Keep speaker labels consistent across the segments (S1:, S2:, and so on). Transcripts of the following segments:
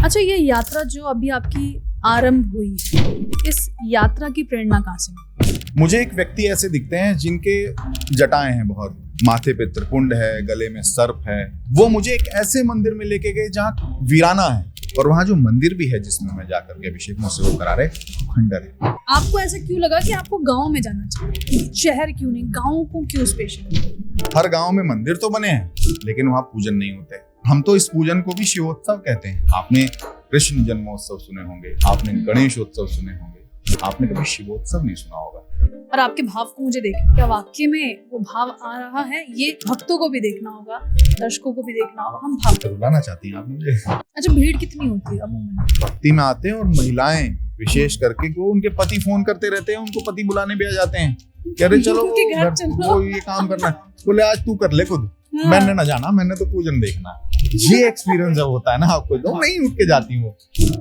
S1: अच्छा, ये यात्रा जो अभी आपकी आरंभ हुई है, इस यात्रा की प्रेरणा कहाँ से मिली?
S2: मुझे एक व्यक्ति ऐसे दिखते हैं जिनके जटाएं हैं बहुत, माथे पे त्रिपुंड है, गले में सर्प है। वो मुझे एक ऐसे मंदिर में लेके गए जहाँ वीराना है, और वहाँ जो मंदिर भी है जिसमें मैं जाकर के अभिषेक मुझसे वो करा रहे, खंडर है।
S1: आपको ऐसा क्यों लगा कि आपको गांव में जाना चाहिए? शहर क्यों नहीं, गांव को क्यों स्पेशल?
S2: हर गांव में मंदिर तो बने हैं लेकिन वहाँ पूजन नहीं होते। हम तो इस पूजन को भी शिवोत्सव कहते हैं। आपने कृष्ण जन्मोत्सव सुने होंगे, आपने गणेशोत्सव सुने होंगे, आपने कभी शिवोत्सव नहीं सुना होगा।
S1: और आपके भाव को मुझे देखना, क्या वाकई में वो भाव आ रहा है? ये भक्तों को भी देखना होगा, दर्शकों को भी देखना होगा। हम भाव
S2: रुलाना चाहती हैं आप मुझे?
S1: अच्छा, भीड़ कितनी होती है अमूमन?
S2: भक्ति में आते हैं, और महिलाएं विशेष करके वो उनके पति फोन करते रहते हैं, उनको पति बुलाने भी आ जाते हैं, कह रहे चलो
S1: घर चलो,
S2: वो ये काम करना है। बोले आज तू कर ले खुद, मैंने ना जाना, मैंने तो पूजन देखना। ये एक्सपीरियंस जब होता है ना आपको, तो नहीं उठ के जाती वो।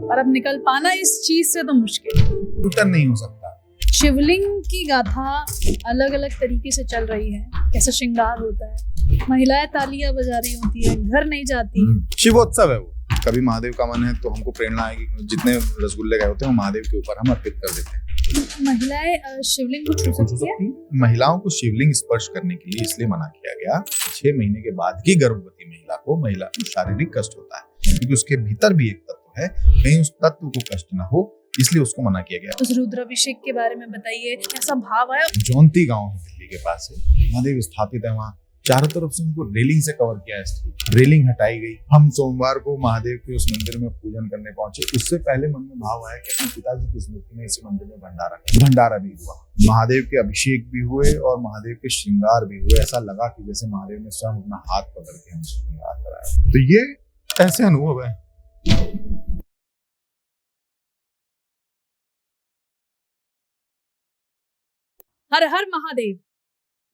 S1: और अब निकल पाना इस चीज से तो मुश्किल,
S2: उतर नहीं हो सकता।
S1: शिवलिंग की गाथा अलग अलग तरीके से चल रही है, कैसा श्रृंगार होता है, महिलाएं तालियां बजा रही होती है, घर नहीं जाती।
S2: शिवोत्सव है वो। कभी महादेव का मन है तो हमको प्रेरणा आएगी, जितने रसगुल्ले गए होते हैं वो महादेव के ऊपर हम अर्पित कर देते हैं।
S1: महिलाएं शिवलिंग को छू सकती है?
S2: महिलाओं को शिवलिंग स्पर्श करने के लिए इसलिए मना किया गया, 6 महीने के बाद की गर्भवती महिला को शारीरिक कष्ट होता है, क्योंकि उसके भीतर भी एक तत्व है, कहीं उस तत्व को कष्ट ना हो, इसलिए उसको मना किया गया।
S1: उस रुद्राभिषेक के बारे में बताइए, कैसा भाव आया?
S2: जौनती गांव है दिल्ली के पास है, महादेव स्थापित है वहाँ। चारों तरफ से उनको रेलिंग से कवर किया है, रेलिंग हटाई गई। हम सोमवार को महादेव के उस मंदिर में पूजन करने पहुंचे। उससे पहले मन में भाव आया कि अपने पिताजी की स्मृति में इसी मंदिर में भंडारा भी हुआ, महादेव के अभिषेक भी हुए और महादेव के श्रृंगार भी हुए। ऐसा लगा कि जैसे महादेव ने स्वयं अपना हाथ पकड़ के हमसे श्रृंगार कराया। तो ये ऐसे अनुभव है।
S1: हर हर महादेव।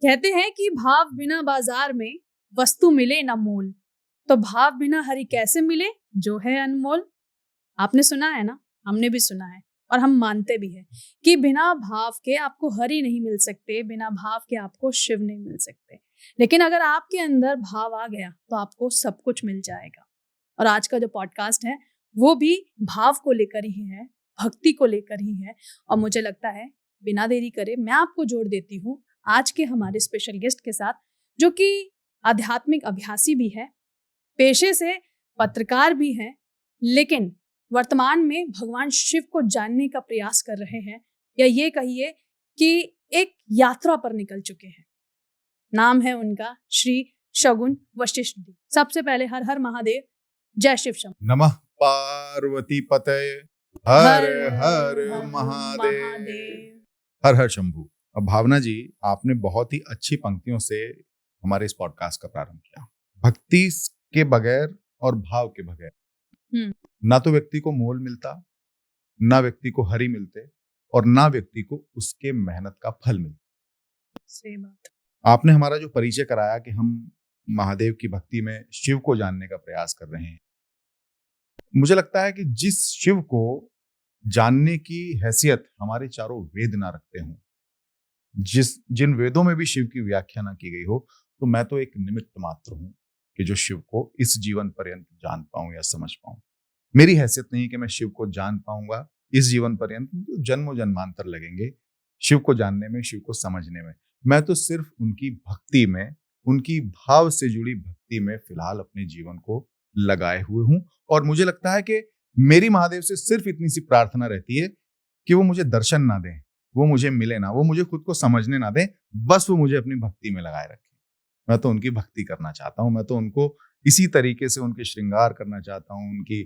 S1: कहते हैं कि भाव बिना बाजार में वस्तु मिले न मोल, तो भाव बिना हरि कैसे मिले जो है अनमोल। आपने सुना है ना, हमने भी सुना है और हम मानते भी हैं कि बिना भाव के आपको हरि नहीं मिल सकते, बिना भाव के आपको शिव नहीं मिल सकते। लेकिन अगर आपके अंदर भाव आ गया तो आपको सब कुछ मिल जाएगा। और आज का जो पॉडकास्ट है वो भी भाव को लेकर ही है, भक्ति को लेकर ही है। और मुझे लगता है बिना देरी करे मैं आपको जोड़ देती हूँ आज के हमारे स्पेशल गेस्ट के साथ, जो कि आध्यात्मिक अभ्यासी भी है, पेशे से पत्रकार भी है, लेकिन वर्तमान में भगवान शिव को जानने का प्रयास कर रहे हैं, या ये कहिए कि एक यात्रा पर निकल चुके हैं। नाम है उनका श्री शगुन वशिष्ठ जी। सबसे पहले हर हर महादेव, जय शिव शंभू।
S2: नमः पार्वती पतये, हर हर महादेव, हर हर शंभू। अब भावना जी, आपने बहुत ही अच्छी पंक्तियों से हमारे इस पॉडकास्ट का प्रारंभ किया। भक्ति के बगैर और भाव के बगैर ना तो व्यक्ति को मोल मिलता, ना व्यक्ति को हरि मिलते, और ना व्यक्ति को उसके मेहनत का फल मिलता।
S1: सही बात।
S2: आपने हमारा जो परिचय कराया कि हम महादेव की भक्ति में शिव को जानने का प्रयास कर रहे हैं, मुझे लगता है कि जिस शिव को जानने की हैसियत हमारे चारों वेद ना रखते हों, जिन वेदों में भी शिव की व्याख्या ना की गई हो, तो मैं तो एक निमित्त मात्र हूं कि जो शिव को इस जीवन पर्यंत जान पाऊं या समझ पाऊं। मेरी हैसियत नहीं कि मैं शिव को जान पाऊंगा इस जीवन पर्यंत, तो जन्मों जन्मांतर लगेंगे शिव को जानने में, शिव को समझने में। मैं तो सिर्फ उनकी भक्ति में, उनकी भाव से जुड़ी भक्ति में फिलहाल अपने जीवन को लगाए हुए हूं। और मुझे लगता है कि मेरी महादेव से सिर्फ इतनी सी प्रार्थना रहती है कि वो मुझे दर्शन ना दें, वो मुझे मिले ना, वो मुझे खुद को समझने ना दें, बस वो मुझे अपनी भक्ति में लगाए रखें। मैं तो उनकी भक्ति करना चाहता हूँ, मैं तो उनको इसी तरीके से उनके श्रृंगार करना चाहता हूँ, उनकी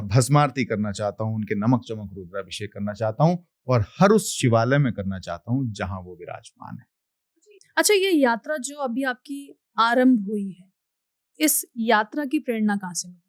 S2: भस्मारती करना चाहता हूँ, उनके नमक चमक रुद्राभिषेक करना चाहता हूँ, और हर उस शिवालय में करना चाहता हूँ जहां वो विराजमान है।
S1: अच्छा, ये यात्रा जो अभी आपकी आरंभ हुई है, इस यात्रा की प्रेरणा कहाँ से मिली?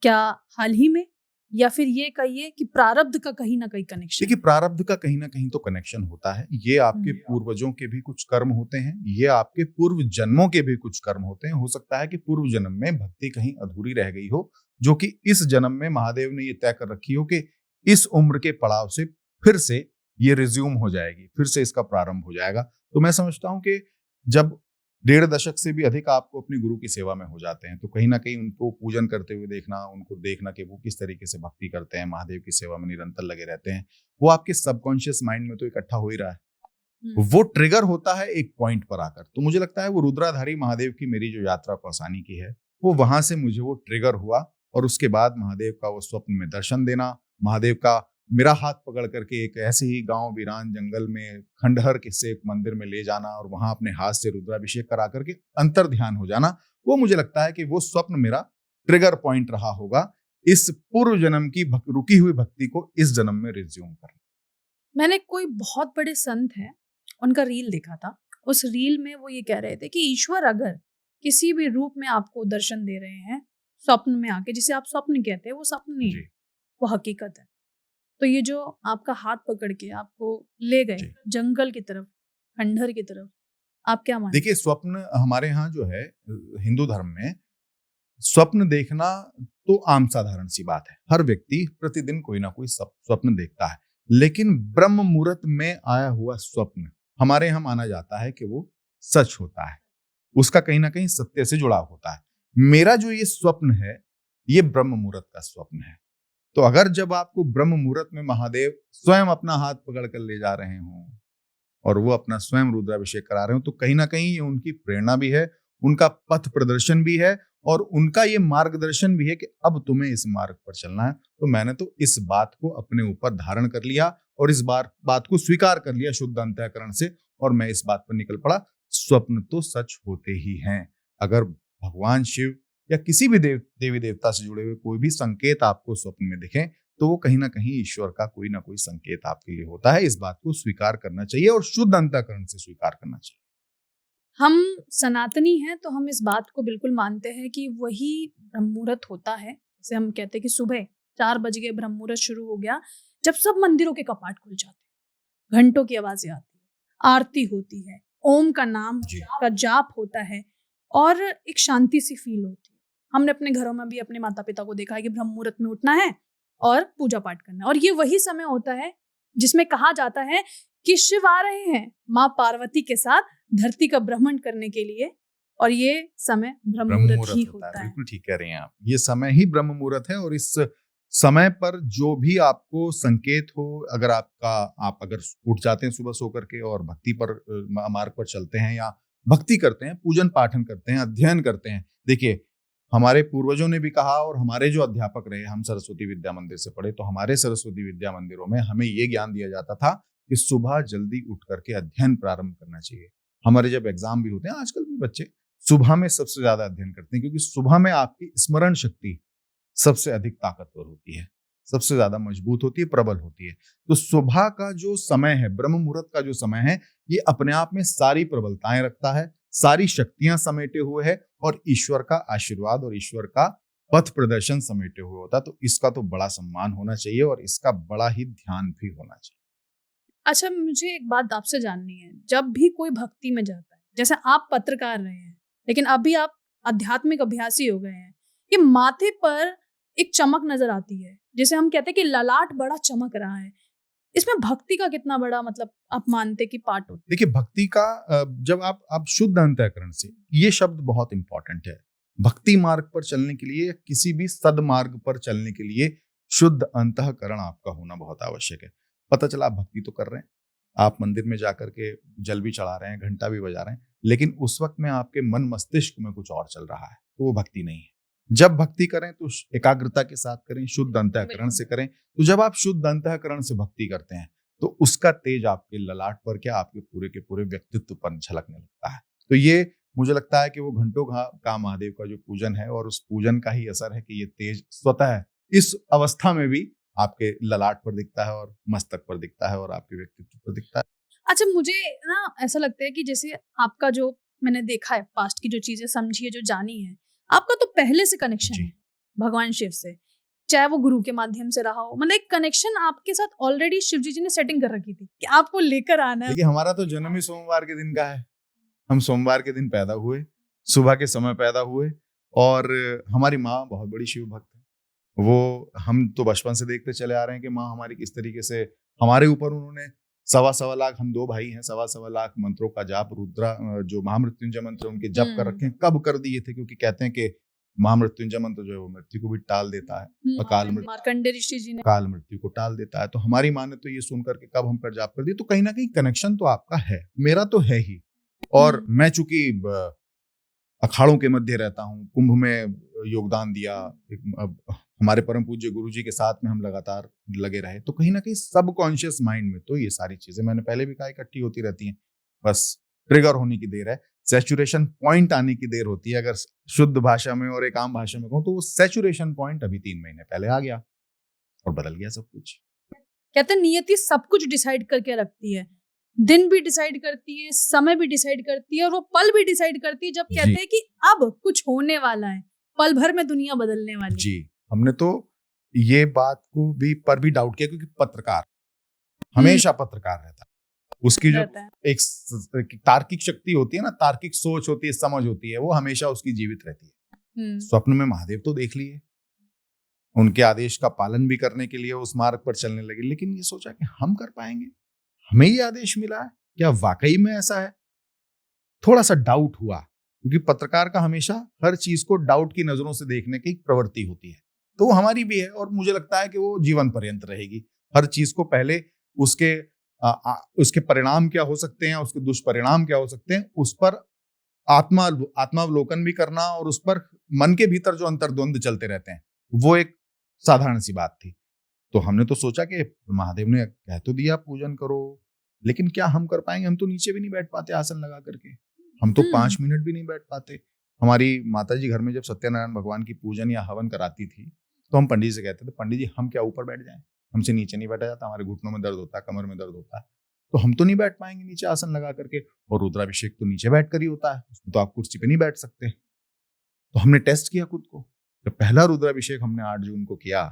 S1: क्या हाल ही में, या फिर ये कहिए कि प्रारब्ध का कहीं ना कहीं कनेक्शन?
S2: देखिए, प्रारब्ध का कहीं ना कहीं तो कनेक्शन होता है। ये आपके पूर्वजों के भी कुछ कर्म होते हैं, ये आपके पूर्व जन्मों के भी कुछ कर्म होते हैं। हो सकता है कि पूर्व जन्म में भक्ति कहीं अधूरी रह गई हो, जो कि इस जन्म में महादेव ने ये तय कर रखी हो कि इस उम्र के पड़ाव से फिर से ये रिज्यूम हो जाएगी, फिर से इसका प्रारंभ हो जाएगा। तो मैं समझता हूं कि जब 1.5 दशक से भी अधिक आपको अपने गुरु की सेवा में हो जाते हैं, तो कहीं ना कहीं उनको पूजन करते हुए देखना, उनको देखना कि वो किस तरीके से भक्ति करते हैं, महादेव की सेवा में निरंतर लगे रहते हैं, वो आपके सबकॉन्शियस माइंड में तो इकट्ठा हो ही रहा है। वो ट्रिगर होता है एक पॉइंट पर आकर। तो मुझे लगता है वो रुद्राधारी महादेव की मेरी जो यात्रा कौसानी की है, वो वहां से मुझे वो ट्रिगर हुआ, और उसके बाद महादेव का वो स्वप्न में दर्शन देना, महादेव का मेरा हाथ पकड़ करके एक ऐसे ही गांव वीरान जंगल में खंडहर किसी एक मंदिर में ले जाना और वहां अपने हाथ से रुद्राभिषेक करा करके अंतर ध्यान हो जाना, वो मुझे लगता है कि वो स्वप्न मेरा ट्रिगर पॉइंट रहा होगा इस पूर्व जन्म की रुकी हुई भक्ति को इस जन्म में रिज्यूम करना।
S1: मैंने कोई बहुत बड़े संत हैं, उनका रील देखा था। उस रील में वो ये कह रहे थे कि ईश्वर अगर किसी भी रूप में आपको दर्शन दे रहे हैं, स्वप्न में आके, जिसे आप स्वप्न कहते हैं, वो स्वप्न नहीं है, वो हकीकत है। तो ये जो आपका हाथ पकड़ के आपको ले गए जंगल की तरफ, खंडहर की तरफ, आप क्या मानते?
S2: देखिए, स्वप्न हमारे यहाँ जो है हिंदू धर्म में, स्वप्न देखना तो आम साधारण सी बात है। हर व्यक्ति प्रतिदिन कोई ना कोई स्वप्न देखता है, लेकिन ब्रह्म मुहूर्त में आया हुआ स्वप्न हमारे यहाँ माना जाता है कि वो सच होता है, उसका कहीं ना कहीं सत्य से जुड़ाव होता है। मेरा जो ये स्वप्न है, ये ब्रह्म मुहूर्त का स्वप्न है। तो अगर जब आपको ब्रह्म मुहूर्त में महादेव स्वयं अपना हाथ पकड़ कर ले जा रहे हों और वो अपना स्वयं रुद्राभिषेक करा रहे हो, तो कहीं ना कहीं ये उनकी प्रेरणा भी है, उनका पथ प्रदर्शन भी है, और उनका ये मार्गदर्शन भी है कि अब तुम्हें इस मार्ग पर चलना है। तो मैंने तो इस बात को अपने ऊपर धारण कर लिया और इस बात को स्वीकार कर लिया शुद्ध अंतःकरण से, और मैं इस बात पर निकल पड़ा। स्वप्न तो सच होते ही हैं। अगर भगवान शिव या किसी भी देवी देवता से जुड़े हुए कोई भी संकेत आपको स्वप्न में दिखें, तो वो कहीं ना कहीं ईश्वर का कोई ना कोई संकेत आपके लिए होता है। इस बात को स्वीकार करना चाहिए और शुद्ध अंतःकरण से स्वीकार करना चाहिए।
S1: हम सनातनी हैं तो हम इस बात को बिल्कुल मानते हैं कि वही ब्रह्म मुहूर्त होता है। जैसे हम कहते हैं कि सुबह 4 बज गए, ब्रह्म मुहूर्त शुरू हो गया, जब सब मंदिरों के कपाट खुल जाते हैं, घंटों की आवाजें आती है, आरती होती है, ओम का नाम का जाप होता है और एक शांति सी फील होती है। हमने अपने घरों में भी अपने माता पिता को देखा है कि ब्रह्म मुहूर्त में उठना है और पूजा पाठ करना है, और ये वही समय होता है जिसमें कहा जाता है कि शिव आ रहे हैं माँ पार्वती के साथ धरती का भ्रमण करने के लिए, और ये समय ब्रह्म मुहूर्त ही होता है।
S2: बिल्कुल ठीक कह रही हैं आप, ये समय ही ब्रह्म मुहूर्त है। और इस समय पर जो भी आपको संकेत हो, अगर आप अगर उठ जाते हैं सुबह सो करके और भक्ति पर मार्ग पर चलते हैं या भक्ति करते हैं, पूजन पाठन करते हैं, अध्ययन करते हैं। देखिए, हमारे पूर्वजों ने भी कहा और हमारे जो अध्यापक रहे, हम सरस्वती विद्या मंदिर से पढ़े, तो हमारे सरस्वती विद्या मंदिरों में हमें ये ज्ञान दिया जाता था कि सुबह जल्दी उठ करके अध्ययन प्रारंभ करना चाहिए। हमारे जब एग्जाम भी होते हैं, आजकल भी बच्चे सुबह में सबसे ज्यादा अध्ययन करते हैं, क्योंकि सुबह में आपकी स्मरण शक्ति सबसे अधिक ताकतवर होती है, सबसे ज्यादा मजबूत होती है, प्रबल होती है। तो सुबह का जो समय है, ब्रह्म मुहूर्त का जो समय है, ये अपने आप में सारी प्रबलताएं रखता है, सारी शक्तियां समेटे हुए है और ईश्वर का आशीर्वाद और ईश्वर का पथ प्रदर्शन समेटे हुए होता। तो इसका तो बड़ा सम्मान होना चाहिए और इसका बड़ा ही ध्यान भी होना चाहिए।
S1: अच्छा, मुझे एक बात आपसे जाननी है। जब भी कोई भक्ति में जाता है, जैसे आप पत्रकार रहे हैं लेकिन अभी आप आध्यात्मिक अभ्यासी हो गए हैं, कि माथे पर एक चमक नजर आती है, जैसे हम कहते हैं कि ललाट बड़ा चमक रहा है, इसमें भक्ति का कितना बड़ा मतलब आप मानते कि पार्ट होता है?
S2: देखिए, भक्ति का जब आप शुद्ध अंतःकरण से, ये शब्द बहुत इंपॉर्टेंट है। भक्ति मार्ग पर चलने के लिए, किसी भी सदमार्ग पर चलने के लिए शुद्ध अंतःकरण आपका होना बहुत आवश्यक है। पता चला आप भक्ति तो कर रहे हैं, आप मंदिर में जाकर के जल भी चढ़ा रहे हैं, घंटा भी बजा रहे हैं, लेकिन उस वक्त में आपके मन मस्तिष्क में कुछ और चल रहा है, तो वो भक्ति नहीं है। जब भक्ति करें तो एकाग्रता के साथ करें, शुद्ध अंतःकरण से करें। तो जब आप शुद्ध अंतःकरण से भक्ति करते हैं तो उसका तेज आपके ललाट पर, क्या आपके पूरे के पूरे व्यक्तित्व पर झलकने लगता है। तो ये मुझे लगता है कि वो घंटों का महादेव का जो पूजन है, और उस पूजन का ही असर है कि ये तेज स्वतः इस अवस्था में भी आपके ललाट पर दिखता है और मस्तक पर दिखता है और आपके व्यक्तित्व पर दिखता है।
S1: अच्छा, मुझे ना ऐसा लगता है कि जैसे आपका जो मैंने देखा है, पास्ट की जो चीजें समझी है, जो जानी है, आपका तो पहले से कनेक्शन है भगवान शिव से, चाहे वो गुरु के माध्यम से रहा हो, मतलब एक कनेक्शन आपके साथ ऑलरेडी शिव जी ने सेटिंग कर रखी थी कि आपको लेकर आना है।
S2: देखिए, हमारा तो जन्म ही सोमवार के दिन का है। हम सोमवार के दिन पैदा हुए, सुबह के समय पैदा हुए, और हमारी माँ बहुत बड़ी शिव भक्त है। वो हम तो बचपन से देखते चले आ रहे हैं कि माँ हमारी किस तरीके से हमारे ऊपर उन्होंने सवा लाख, हम 2 भाई हैं, सवा लाख मंत्रों का जाप, रुद्रा जो महामृत्युंजय मंत्र उनके जप कर रखे हैं। कब कर दिए थे? क्योंकि कहते हैं कि महामृत्युंजय मंत्र जो है वो मृत्यु को भी टाल देता है, अकाल
S1: मार्कंडेय ऋषि जी ने
S2: काल मृत्यु को टाल देता है। तो हमारी माँ ने तो ये सुन करके कब हम पर जाप कर दिए, तो कहीं ना कहीं कनेक्शन तो आपका है, मेरा तो है ही। और मैं चूंकि अखाड़ों के मध्य रहता हूँ, कुंभ में योगदान दिया, हमारे परम पूज्य गुरु जी के साथ में हम लगातार लगे रहे, तो कहीं ना कहीं सबकॉन्शियस माइंड में तो ये सारी चीजें, मैंने पहले भी कहा, इकट्ठी होती रहती हैं। बस ट्रिगर होने की देर है, सैचुरेशन पॉइंट आने की देर होती है। अगर शुद्ध भाषा में और एक आम भाषा में कहूँ तो वो सैचुरेशन पॉइंट अभी 3 महीने पहले आ गया और बदल गया सब कुछ।
S1: कहते हैं नियति सब कुछ डिसाइड करके रखती है, दिन भी डिसाइड करती है, समय भी डिसाइड करती है, और वो पल भी डिसाइड करती है जब कहते हैं कि अब कुछ होने वाला है, पल भर में दुनिया बदलने वाली।
S2: जी, हमने तो ये बात को भी डाउट किया, क्योंकि पत्रकार हमेशा पत्रकार रहता है, उसकी जो एक तार्किक शक्ति होती है ना, तार्किक सोच होती है, समझ होती है, वो हमेशा उसकी जीवित रहती है। स्वप्न में महादेव तो देख लिए, उनके आदेश का पालन भी करने के लिए उस मार्ग पर चलने लगे, लेकिन ये सोचा कि हम कर पाएंगे, हमें ये आदेश मिला है, क्या वाकई में ऐसा है? थोड़ा सा डाउट हुआ, क्योंकि पत्रकार का हमेशा हर चीज को डाउट की नजरों से देखने की प्रवृत्ति होती है, तो वो हमारी भी है, और मुझे लगता है कि वो जीवन पर्यंत रहेगी। हर चीज को पहले उसके परिणाम क्या हो सकते हैं, उसके दुष्परिणाम क्या हो सकते हैं, उस पर आत्मावलोकन भी करना, और उस पर मन के भीतर जो अंतर्द्वंद चलते रहते हैं, वो एक साधारण सी बात थी। तो हमने तो सोचा कि महादेव ने कह तो दिया पूजन करो, लेकिन क्या हम कर पाएंगे? हम तो नीचे भी नहीं बैठ पाते आसन लगा करके, हम तो 5 मिनट भी नहीं बैठ पाते। हमारी माताजी घर में जब सत्यनारायण भगवान की पूजन या हवन कराती थी, तो हम पंडित से कहते थे, पंडित जी हम क्या ऊपर बैठ जाएं, हमसे नीचे नहीं बैठा जाता, हमारे घुटनों में दर्द होता है, कमर में दर्द होता है, तो हम तो नहीं बैठ पाएंगे नीचे आसन लगा करके। और रुद्राभिषेक तो नीचे बैठ कर ही होता है, उसमें तो आप कुर्सी पे नहीं बैठ सकते। तो हमने टेस्ट किया खुद को। जब पहला रुद्राभिषेक हमने 8 जून को किया,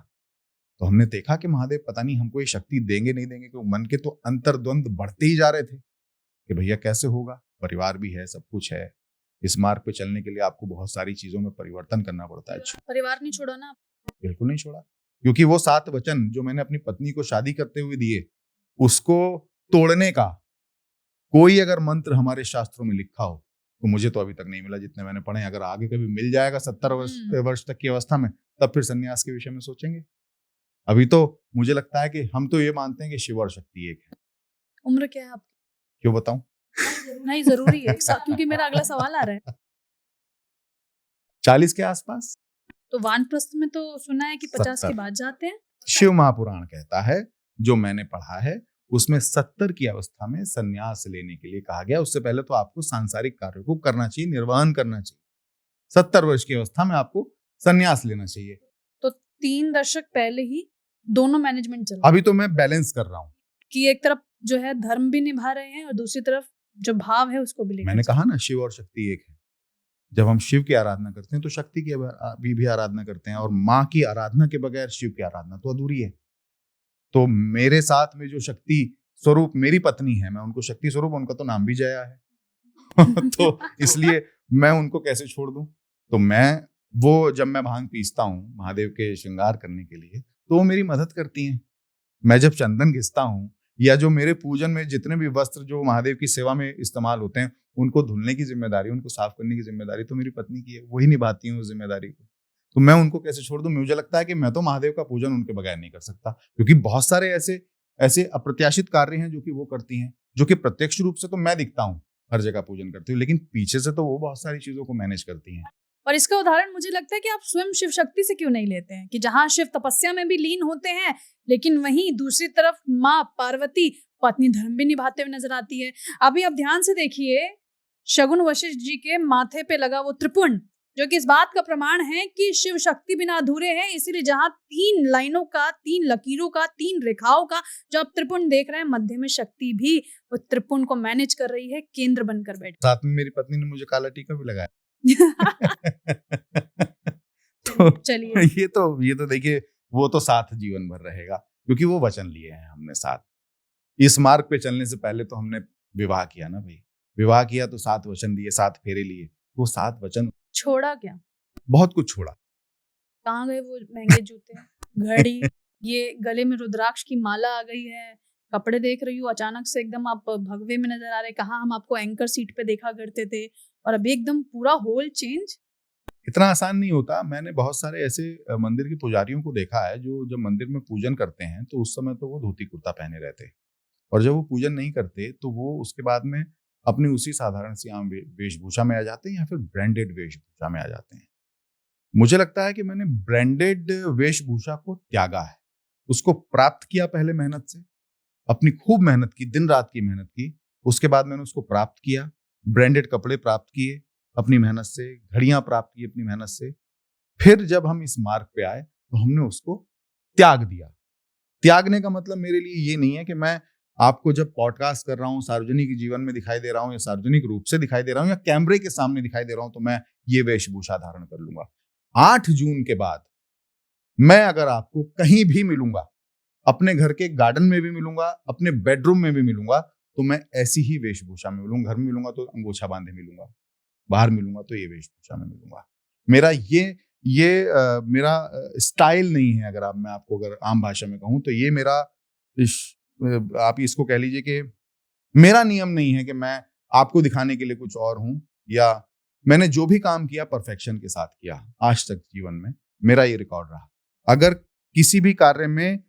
S2: तो हमने देखा कि महादेव पता नहीं हमको ये शक्ति देंगे नहीं देंगे, क्योंकि मन के तो अंतर्द्वंद बढ़ते ही जा रहे थे कि भैया कैसे होगा, परिवार भी है, सब कुछ है, इस मार्ग पे चलने के लिए आपको बहुत सारी चीजों में परिवर्तन करना पड़ता है।
S1: परिवार नहीं छोड़ा ना?
S2: बिल्कुल नहीं छोड़ा, क्योंकि वो 7 वचन जो मैंने अपनी पत्नी को शादी करते हुए दिए, उसको तोड़ने का कोई अगर मंत्र हमारे शास्त्रों में लिखा हो तो मुझे तो अभी तक नहीं मिला, जितने मैंने पढ़े। अगर आगे कभी मिल जाएगा 70 वर्ष तक की अवस्था में, तब फिर सन्यास के विषय में सोचेंगे। अभी तो मुझे लगता है कि हम तो ये मानते हैं कि शिव और शक्ति एक है।
S1: उम्र क्या है आपकी?
S2: क्यों बताऊं?
S1: नहीं जरूरी है, क्योंकि मेरा अगला सवाल आ रहा है।
S2: 40 के आसपास।
S1: तो वानप्रस्थ में तो सुना है कि 50 के बाद जाते हैं।
S2: शिव महापुराण कहता है, जो मैंने पढ़ा है उसमें 70 की अवस्था में सन्यास लेने के लिए कहा गया। उससे पहले तो आपको सांसारिक कार्यों को करना चाहिए, निर्वहन करना चाहिए। 70 वर्ष की अवस्था में आपको सन्यास लेना चाहिए।
S1: तो 3 दशक पहले ही दोनों मैनेजमेंट चल,
S2: अभी तो मैं बैलेंस कर रहा हूँ कि
S1: एक तरफ जो है धर्म भी निभा रहे हैं और दूसरी तरफ जो भाव है उसको भी लेकर।
S2: मैंने कहा ना, शिव और शक्ति एक है। जब हम शिव की आराधना करते हैं तो शक्ति की भी आराधना करते हैं, और माँ की आराधना के बगैर शिव की आराधना तो अधूरी है। तो मेरे साथ में जो शक्ति स्वरूप मेरी पत्नी है, मैं उनको शक्ति स्वरूप, उनका तो नाम भी जया है तो इसलिए मैं उनको कैसे छोड़ दूं? तो जब मैं भांग पीसता हूँ महादेव के श्रृंगार करने के लिए, तो वो मेरी मदद करती हैं। मैं जब चंदन घिसता हूँ, या जो मेरे पूजन में जितने भी वस्त्र जो महादेव की सेवा में इस्तेमाल होते हैं, उनको धुलने की जिम्मेदारी, उनको साफ करने की जिम्मेदारी तो मेरी पत्नी की है, वही निभाती है उस जिम्मेदारी को। तो मैं उनको कैसे छोड़ दूं? मुझे लगता है कि मैं तो महादेव का पूजन उनके बगैर नहीं कर सकता, क्योंकि बहुत सारे ऐसे अप्रत्याशित कार्य हैं जो कि वो करती हैं, जो कि प्रत्यक्ष रूप से तो मैं दिखता हूँ हर जगह पूजन करती हूँ, लेकिन पीछे से तो वो बहुत सारी चीजों को मैनेज करती हैं।
S1: और इसका उदाहरण मुझे लगता है कि आप स्वयं शिव शक्ति से क्यों नहीं लेते हैं, कि जहां शिव तपस्या में भी लीन होते हैं, लेकिन वहीं दूसरी तरफ माँ पार्वती पत्नी धर्म भी निभाते हुए नजर आती है। अभी आप ध्यान से देखिए, शगुन वशिष्ठ जी के माथे पे लगा वो त्रिपुंड, जो कि इस बात का प्रमाण है कि शिव शक्ति बिना अधूरे हैं। इसीलिए जहां 3 लाइनों का, 3 लकीरों का, 3 रेखाओं का जो आप त्रिपुंड देख रहे हैं, मध्य में शक्ति भी वो त्रिपुंड को मैनेज कर रही है, केंद्र बनकर बैठी।
S2: साथ में मेरी पत्नी ने मुझे काला टीका भी लगाया तो चलिए, ये तो देखिए, वो तो साथ जीवन भर रहेगा, क्योंकि वो वचन लिए हैं हमने साथ। इस मार्ग पे चलने से पहले तो हमने विवाह किया ना भाई, विवाह किया तो 7 वचन दिए, 7 फेरे लिए। वो 7 वचन
S1: छोड़ा क्या?
S2: बहुत कुछ छोड़ा।
S1: कहाँ गए वो महंगे जूते, घड़ी, ये गले में रुद्राक्ष की माला आ गई है, कपड़े देख रही हूँ, अचानक से एकदम आप भगवे में नजर आ रहे, कहाँ हम आपको एंकर सीट पे देखा करते थे और अभी एकदम पूरा होल चेंज।
S2: इतना आसान नहीं होता। मैंने बहुत सारे ऐसे मंदिर के पुजारियों को देखा है जो जब मंदिर में पूजन करते हैं तो उस समय तो वो धोती कुर्ता पहने रहते, और जब वो पूजन नहीं करते तो वो उसके बाद में अपनी उसी साधारण सी आम वेशभूषा में आ जाते हैं या फिर ब्रांडेड वेशभूषा में आ जाते हैं। मुझे लगता है कि मैंने ब्रांडेड वेशभूषा को त्यागा है, उसको प्राप्त किया पहले मेहनत से, अपनी खूब मेहनत की, दिन रात की मेहनत की, उसके बाद मैंने उसको प्राप्त किया, ब्रांडेड कपड़े प्राप्त किए अपनी मेहनत से, घड़ियां प्राप्त की अपनी मेहनत से। फिर जब हम इस मार्ग पे आए तो हमने उसको त्याग दिया। त्यागने का मतलब मेरे लिए ये नहीं है कि मैं आपको जब पॉडकास्ट कर रहा हूँ, सार्वजनिक जीवन में दिखाई दे रहा हूँ या सार्वजनिक रूप से दिखाई दे रहा हूँ या कैमरे के सामने दिखाई दे रहा हूँ तो मैं ये वेशभूषा धारण कर लूंगा। 8 जून के बाद मैं अगर आपको कहीं भी मिलूंगा, अपने घर के गार्डन में भी मिलूंगा, अपने बेडरूम में भी मिलूंगा, तो मैं ऐसी ही वेशभूषा में मिलूंगा। घर में मिलूंगा तो अंगोछा बांधे मिलूंगा, बाहर मिलूंगा तो ये वेशभूषा में मिलूंगा। मेरा मेरा स्टाइल नहीं है। अगर मैं आपको अगर आम भाषा में कहूं तो ये मेरा आप इसको कह लीजिए कि मेरा नियम नहीं है कि मैं आपको दिखाने के लिए कुछ और हूं, या मैंने जो भी काम किया परफेक्शन के साथ किया आज तक जीवन में, मेरा ये रिकॉर्ड रहा। अगर किसी भी कार्य में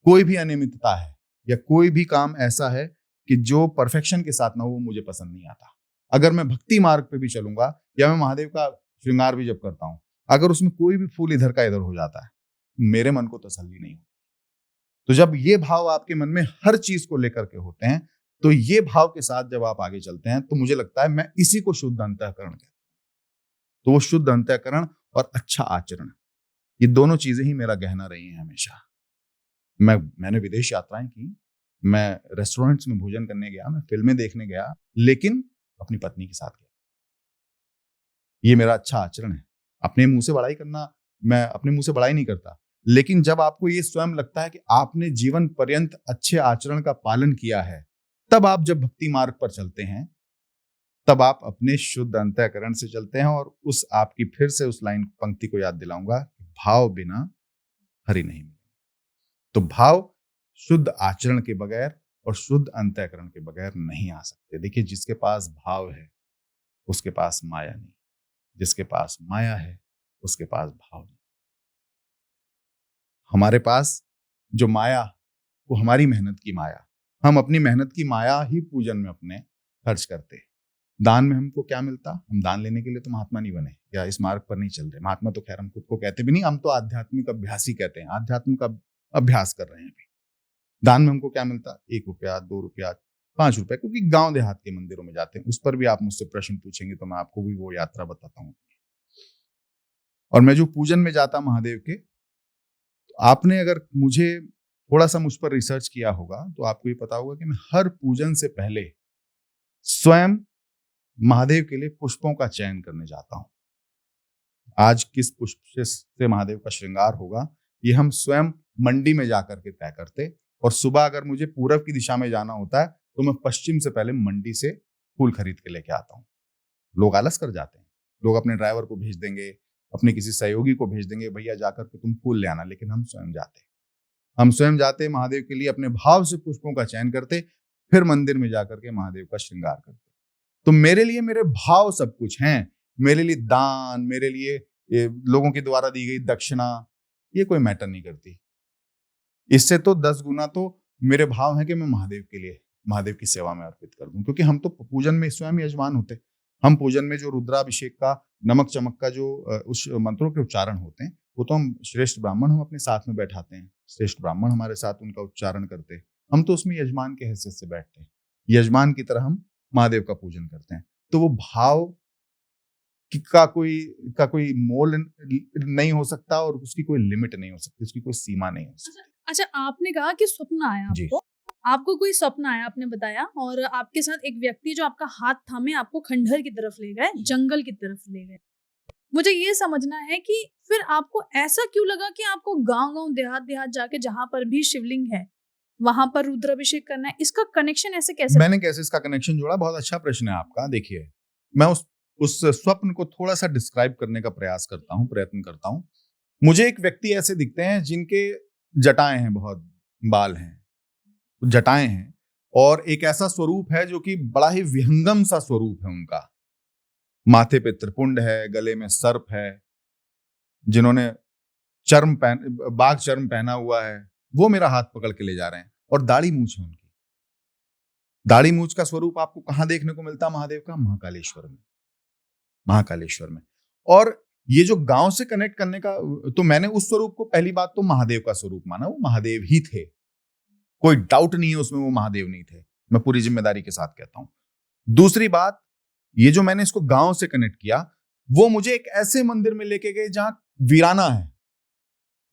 S2: कोई भी अनियमितता है या कोई भी काम ऐसा है कि जो परफेक्शन के साथ ना हो, वो मुझे पसंद नहीं आता। अगर मैं भक्ति मार्ग पे भी चलूंगा या मैं महादेव का श्रृंगार भी जब करता हूं, अगर उसमें कोई भी फूल इधर का इधर हो जाता है, मेरे मन को तसल्ली नहीं होती। तो जब ये भाव आपके मन में हर चीज को लेकर के होते हैं, तो ये भाव के साथ जब आप आगे चलते हैं, तो मुझे लगता है मैं इसी को शुद्ध अंतःकरण कहता हूं। तो वो शुद्ध अंतःकरण और अच्छा आचरण, ये दोनों चीजें ही मेरा गहना रही हैं हमेशा। मैंने विदेश यात्राएं की, मैं रेस्टोरेंट्स में भोजन करने गया, मैं फिल्में देखने गया, लेकिन अपनी पत्नी के साथ गया। ये मेरा अच्छा आचरण है। अपने मुंह से बड़ाई करना, मैं अपने मुंह से बड़ाई नहीं करता, लेकिन जब आपको ये स्वयं लगता है कि आपने जीवन पर्यंत अच्छे आचरण का पालन किया है, तब आप जब भक्ति मार्ग पर चलते हैं, तब आप अपने शुद्ध अंतःकरण से चलते हैं। और उस आपकी फिर से उस लाइन पंक्ति को याद दिलाऊंगा, भाव बिना हरि नहीं मिलेंगे। तो भाव शुद्ध आचरण के बगैर और शुद्ध अंतःकरण के बगैर नहीं आ सकते। देखिए, जिसके पास भाव है उसके पास माया नहीं, जिसके पास माया है उसके पास भाव नहीं। हमारे पास जो माया, वो हमारी मेहनत की माया, हम अपनी मेहनत की माया ही पूजन में अपने खर्च करते। दान में हमको क्या मिलता? हम दान लेने के लिए तो महात्मा नहीं बने या इस मार्ग पर नहीं चल रहे। महात्मा तो खैर हम खुद को कहते भी नहीं, हम तो आध्यात्मिक अभ्यासी कहते हैं, आध्यात्मिक अभ्यास कर रहे हैं अभी। दान में हमको क्या मिलता? 1 रुपया, 2 रुपया, 5 रुपया, क्योंकि गांव देहात के मंदिरों में जाते हैं। उस पर भी आप मुझसे प्रश्न पूछेंगे तो मैं आपको भी वो यात्रा बताता हूँ। और मैं जो पूजन में जाता महादेव के, तो आपने अगर मुझे थोड़ा सा मुझ पर रिसर्च किया होगा तो आपको ये पता होगा कि मैं हर पूजन से पहले स्वयं महादेव के लिए पुष्पों का चयन करने जाता हूं। आज किस पुष्प से महादेव का श्रृंगार होगा, ये हम स्वयं मंडी में जाकर के तय करते। और सुबह अगर मुझे पूरब की दिशा में जाना होता है तो मैं पश्चिम से पहले मंडी से फूल खरीद के लेके आता हूँ। लोग आलस कर जाते हैं, लोग अपने ड्राइवर को भेज देंगे, अपने किसी सहयोगी को भेज देंगे, भैया जाकर के तुम फूल ले आना, लेकिन हम स्वयं जाते महादेव के लिए, अपने भाव से पुष्पों का चयन करते, फिर मंदिर में जाकर के महादेव का श्रृंगार करते। तो मेरे लिए मेरे भाव सब कुछ हैं। मेरे लिए दान, मेरे लिए लोगों के द्वारा दी गई दक्षिणा, ये कोई मैटर नहीं करती। इससे तो 10 गुना तो मेरे भाव है कि मैं महादेव के लिए, महादेव की सेवा में अर्पित कर दूं, क्योंकि हम तो पूजन में स्वयं यजमान होते। हम पूजन में जो रुद्राभिषेक का, नमक चमक का जो उस मंत्रों के उच्चारण होते हैं, वो तो हम श्रेष्ठ ब्राह्मण हम अपने साथ में बैठाते हैं, श्रेष्ठ ब्राह्मण हमारे साथ उनका उच्चारण करते हैं। हम तो उसमें यजमान के हैसियत से बैठते हैं, यजमान की तरह हम महादेव का पूजन करते हैं। तो वो भाव का कोई मोल नहीं हो सकता और उसकी कोई लिमिट नहीं हो सकती, उसकी कोई सीमा नहीं हो सकती।
S1: अच्छा, आपने कहा कि स्वप्न आया आपको कोई स्वप्न आया, आपने बताया, और आपके साथ एक व्यक्ति जो आपका हाथ थामे आपको खंडहर की तरफ ले गए, जंगल की तरफ ले गए। मुझे ये समझना है कि फिर आपको ऐसा क्यों लगा कि आपको गांव देहात जाके जहां पर भी शिवलिंग है वहां पर रुद्राभिषेक करना है? इसका कनेक्शन ऐसे कैसे?
S2: मैंने कैसे इसका कनेक्शन जोड़ा? बहुत अच्छा प्रश्न है आपका। देखिए, मैं उस स्वप्न को थोड़ा सा डिस्क्राइब करने का प्रयत्न करता हूँ। मुझे एक व्यक्ति ऐसे दिखते हैं जिनके जटाएं हैं, बहुत बाल हैं, जटाएं हैं और एक ऐसा स्वरूप है जो कि बड़ा ही विहंगम सा स्वरूप है उनका। माथे पे त्रिपुंड है, गले में सर्प है, जिन्होंने बाघ चर्म पहना हुआ है, वो मेरा हाथ पकड़ के ले जा रहे हैं। और दाढ़ी मूछ है उनकी। दाढ़ी मूछ का स्वरूप आपको कहां देखने को मिलता है महादेव का? महाकालेश्वर में। महाकालेश्वर में। और ये जो गांव से कनेक्ट करने का, तो मैंने उस स्वरूप को पहली बात तो महादेव का स्वरूप माना, वो महादेव ही थे, कोई डाउट नहीं है उसमें, वो महादेव नहीं थे, मैं पूरी जिम्मेदारी के साथ कहता हूं। दूसरी बात, ये जो मैंने इसको गांव से कनेक्ट किया, वो मुझे एक ऐसे मंदिर में लेके गए जहां वीराना है,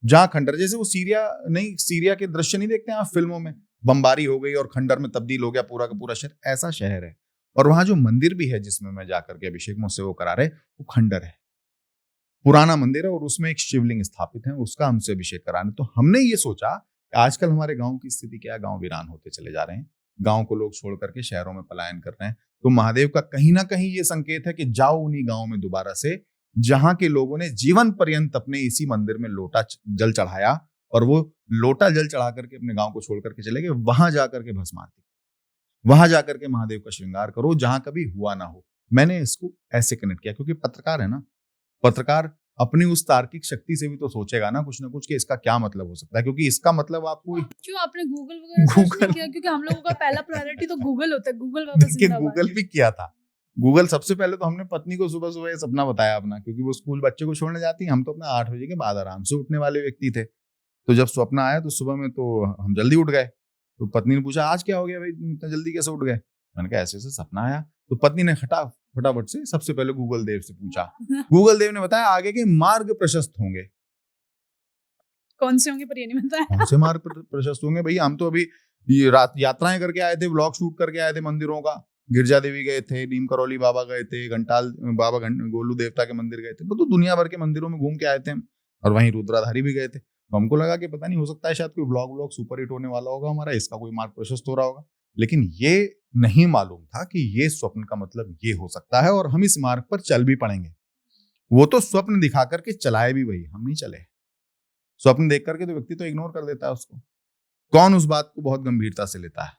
S2: जहां खंडर, जैसे वो सीरिया के दृश्य नहीं देखते हैं आप फिल्मों में, बमबारी हो गई और खंडर में तब्दील हो गया पूरा का पूरा शहर, ऐसा शहर है। और वहां जो मंदिर भी है जिसमें मैं जाकर के अभिषेक मुझसे वो करा रहे, वो खंडर है, पुराना मंदिर है, और उसमें एक शिवलिंग स्थापित है, उसका हमसे अभिषेक कराने। तो हमने ये सोचा कि आजकल हमारे गांव की स्थिति क्या है, गांव वीरान होते चले जा रहे हैं, गांव को लोग छोड़ करके शहरों में पलायन कर रहे हैं। तो महादेव का कहीं ना कहीं ये संकेत है कि जाओ उन्हीं गांव में दोबारा से, जहां के लोगों ने जीवन पर्यंत अपने इसी मंदिर में लोटा जल चढ़ाया, और वो लोटा जल चढ़ा करके अपने गांव को छोड़ करके चले गए, वहां जाकर के भस्म आरती, वहां जाकर के महादेव का श्रृंगार करो, जहां कभी हुआ ना हो। मैंने इसको ऐसे कनेक्ट किया, क्योंकि पत्रकार है ना, पत्रकार अपनी उस तार्किक शक्ति से भी तो सोचेगा ना कुछ कि इसका क्या मतलब हो सकता है, क्योंकि इसका मतलब आपको
S1: क्यों आपने गूगल वगैरह सर्च नहीं किया? क्योंकि हम लोगों का पहला प्रायोरिटी तो गूगल होता है। गूगल वापस जिंदाबाद।
S2: गूगल भी किया था। गूगल सबसे पहले तो हमने पत्नी को सुबह सुबह सपना बताया अपना, क्योंकि वो स्कूल बच्चे को छोड़ने जाती है, हम तो अपना 8 बजे के बाद आराम से उठने वाले व्यक्ति थे। तो जब सपना आया तो सुबह में तो हम जल्दी उठ गए। तो पत्नी ने पूछा आज क्या हो गया भाई, इतना जल्दी कैसे उठ गए? मैंने कहा ऐसे ऐसे सपना आया। तो पत्नी ने फटाफट से सबसे पहले गूगल देव से पूछा। गूगल देव ने बताया आगे के मार्ग प्रशस्त होंगे।
S1: कौन से होंगे पर ये नहीं बताया।
S2: कौन से मार्ग प्रशस्त होंगे भाई? हम तो अभी ये यात्राएं करके आए थे, व्लॉग शूट करके आए थे मंदिरों का। गिरजा देवी गए थे, नीम करौली बाबा गए थे, घंटाल बाबा गोलू देवता के मंदिर गए थे, तो दुनिया भर के मंदिरों में घूम के आए थे हम। और वहीं रुद्राधारी भी गए थे। तो हमको लगा कि पता नहीं, हो सकता है शायद कोई व्लॉग सुपर हिट होने वाला होगा हमारा, इसका कोई मार्ग प्रशस्त हो रहा होगा। लेकिन ये नहीं मालूम था कि ये स्वप्न का मतलब ये हो सकता है, और हम इस मार्ग पर चल भी पड़ेंगे। वो तो स्वप्न दिखा करके चलाए भी वही, हम नहीं चले। स्वप्न देख करके तो व्यक्ति तो इग्नोर कर देता है उसको। कौन उस बात को बहुत गंभीरता से लेता है?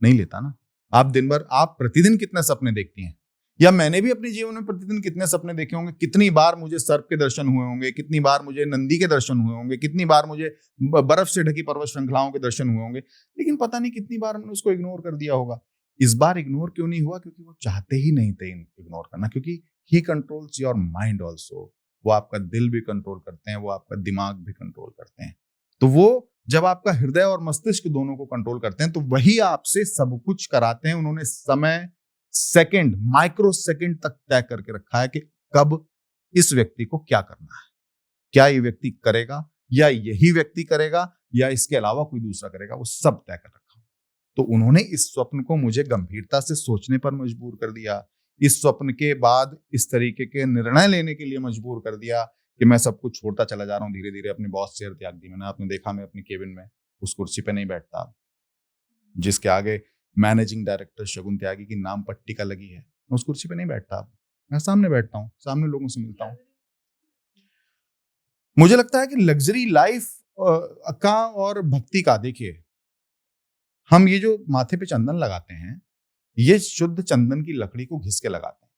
S2: नहीं लेता ना। आप दिन भर, आप प्रतिदिन कितने सपने देखती हैं, या मैंने भी अपने जीवन में प्रतिदिन कितने सपने देखे होंगे। कितनी बार मुझे सर्प के दर्शन हुए होंगे, कितनी बार मुझे नंदी के दर्शन हुए होंगे, कितनी बार मुझे बर्फ से ढकी पर्वत श्रृंखलाओं के दर्शन हुए होंगे, लेकिन पता नहीं कितनी बार मैंने उसको इग्नोर कर दिया होगा। इस बार इग्नोर क्यों नहीं हुआ? क्योंकि वो चाहते ही नहीं थे इग्नोर करना, क्योंकि ही कंट्रोल्स योर माइंड ऑल्सो। वो आपका दिल भी कंट्रोल करते हैं, वो आपका दिमाग भी कंट्रोल करते हैं। तो वो जब आपका हृदय और मस्तिष्क दोनों को कंट्रोल करते हैं, तो वही आपसे सब कुछ कराते हैं। उन्होंने समय, सेकंड, माइक्रो सेकंड तक तय करके रखा है कि कब इस व्यक्ति को क्या करना है। क्या ये व्यक्ति करेगा, या यही व्यक्ति करेगा, या इसके अलावा कोई दूसरा करेगा, वो सब तय कर रखा। तो उन्होंने इस स्वप्न को मुझे गंभीरता से सोचने पर मजबूर कर दिया। इस स्वप्न के बाद इस तरीके के निर्णय लेने के लिए मजबूर कर दिया कि मैं सब कुछ छोड़ता चला जा रहा हूँ। धीरे धीरे अपने बॉस चेयर त्याग दी मैंने। आपने देखा मैं अपनी केबिन में उस कुर्सी पे नहीं बैठता जिसके आगे मैनेजिंग डायरेक्टर शगुन त्यागी की नाम पट्टिका लगी है। मैं उस कुर्सी पे नहीं बैठता, मैं सामने बैठता हूँ, सामने लोगों से मिलता हूँ। मुझे लगता है कि लग्जरी लाइफ का और भक्ति का, देखिए हम ये जो माथे पे चंदन लगाते हैं, ये शुद्ध चंदन की लकड़ी को घिस के लगाते हैं।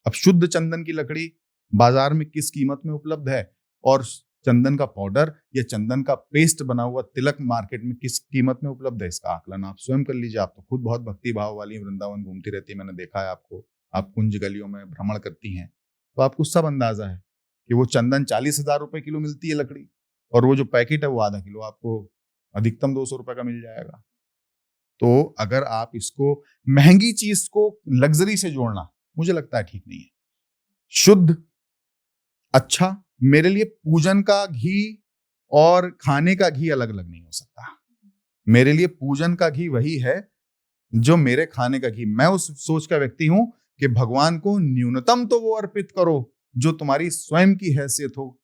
S2: अब शुद्ध चंदन की लकड़ी बाजार में किस कीमत में उपलब्ध है, और चंदन का पाउडर या चंदन का पेस्ट बना हुआ तिलक मार्केट में किस कीमत में उपलब्ध है, इसका आकलन आप स्वयं कर लीजिए। आप तो खुद बहुत भक्ति भाव वाली वृंदावन घूमती रहती है, मैंने देखा है आपको, आप कुंज गलियों में भ्रमण करती हैं, तो आपको सब अंदाजा है कि वो चंदन 40,000 रुपए किलो मिलती है लकड़ी, और वो जो पैकेट है वो आधा किलो आपको अधिकतम 200 रुपए का मिल जाएगा। तो अगर आप इसको, महंगी चीज को लग्जरी से जोड़ना मुझे लगता है ठीक नहीं है। शुद्ध, अच्छा, मेरे लिए पूजन का घी और खाने का घी अलग अलग नहीं हो सकता। मेरे लिए पूजन का घी वही है जो मेरे खाने का घी। मैं उस सोच का व्यक्ति हूं कि भगवान को न्यूनतम तो वो अर्पित करो जो तुम्हारी स्वयं की हैसियत हो,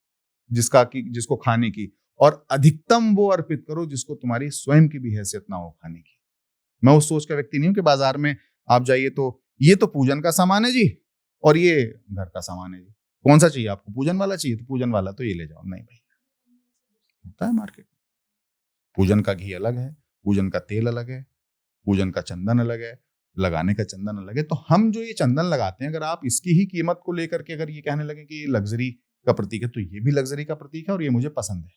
S2: जिसको खाने की, और अधिकतम वो अर्पित करो जिसको तुम्हारी स्वयं की भी हैसियत ना हो खाने की। मैं उस सोच का व्यक्ति नहीं हूं कि बाजार में आप जाइए तो ये तो पूजन का सामान है जी, और ये घर का सामान है जी, कौन सा चाहिए आपको? पूजन वाला चाहिए तो पूजन वाला तो ये ले जाओ। नहीं भाई, होता है मार्केट में, पूजन का घी अलग है पूजन का तेल अलग है, पूजन का चंदन अलग है, लगाने का चंदन अलग है। तो हम जो ये चंदन लगाते हैं, अगर आप इसकी ही कीमत को लेकर के अगर ये कहने लगे कि ये लग्जरी का प्रतीक है, तो ये भी लग्जरी का प्रतीक है और ये मुझे पसंद है।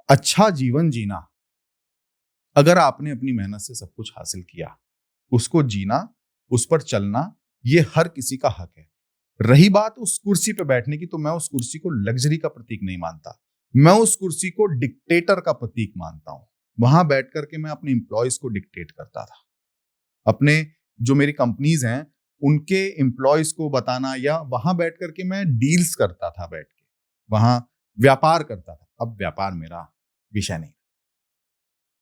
S2: अच्छा जीवन जीना, अगर आपने अपनी मेहनत से सब कुछ हासिल किया, उसको जीना, उस पर चलना, ये हर किसी का हक है। रही बात उस कुर्सी पे बैठने की, तो मैं उस कुर्सी को लग्जरी का प्रतीक नहीं मानता, मैं उस कुर्सी को डिक्टेटर का प्रतीक मानता हूं। वहां बैठ करके मैं अपने एम्प्लॉयज को डिक्टेट करता था, अपने जो मेरी कंपनीज हैं उनके एम्प्लॉयज को बताना, या वहां बैठ करके मैं डील्स करता था, बैठ के वहां व्यापार करता था। अब व्यापार मेरा विषय नहीं,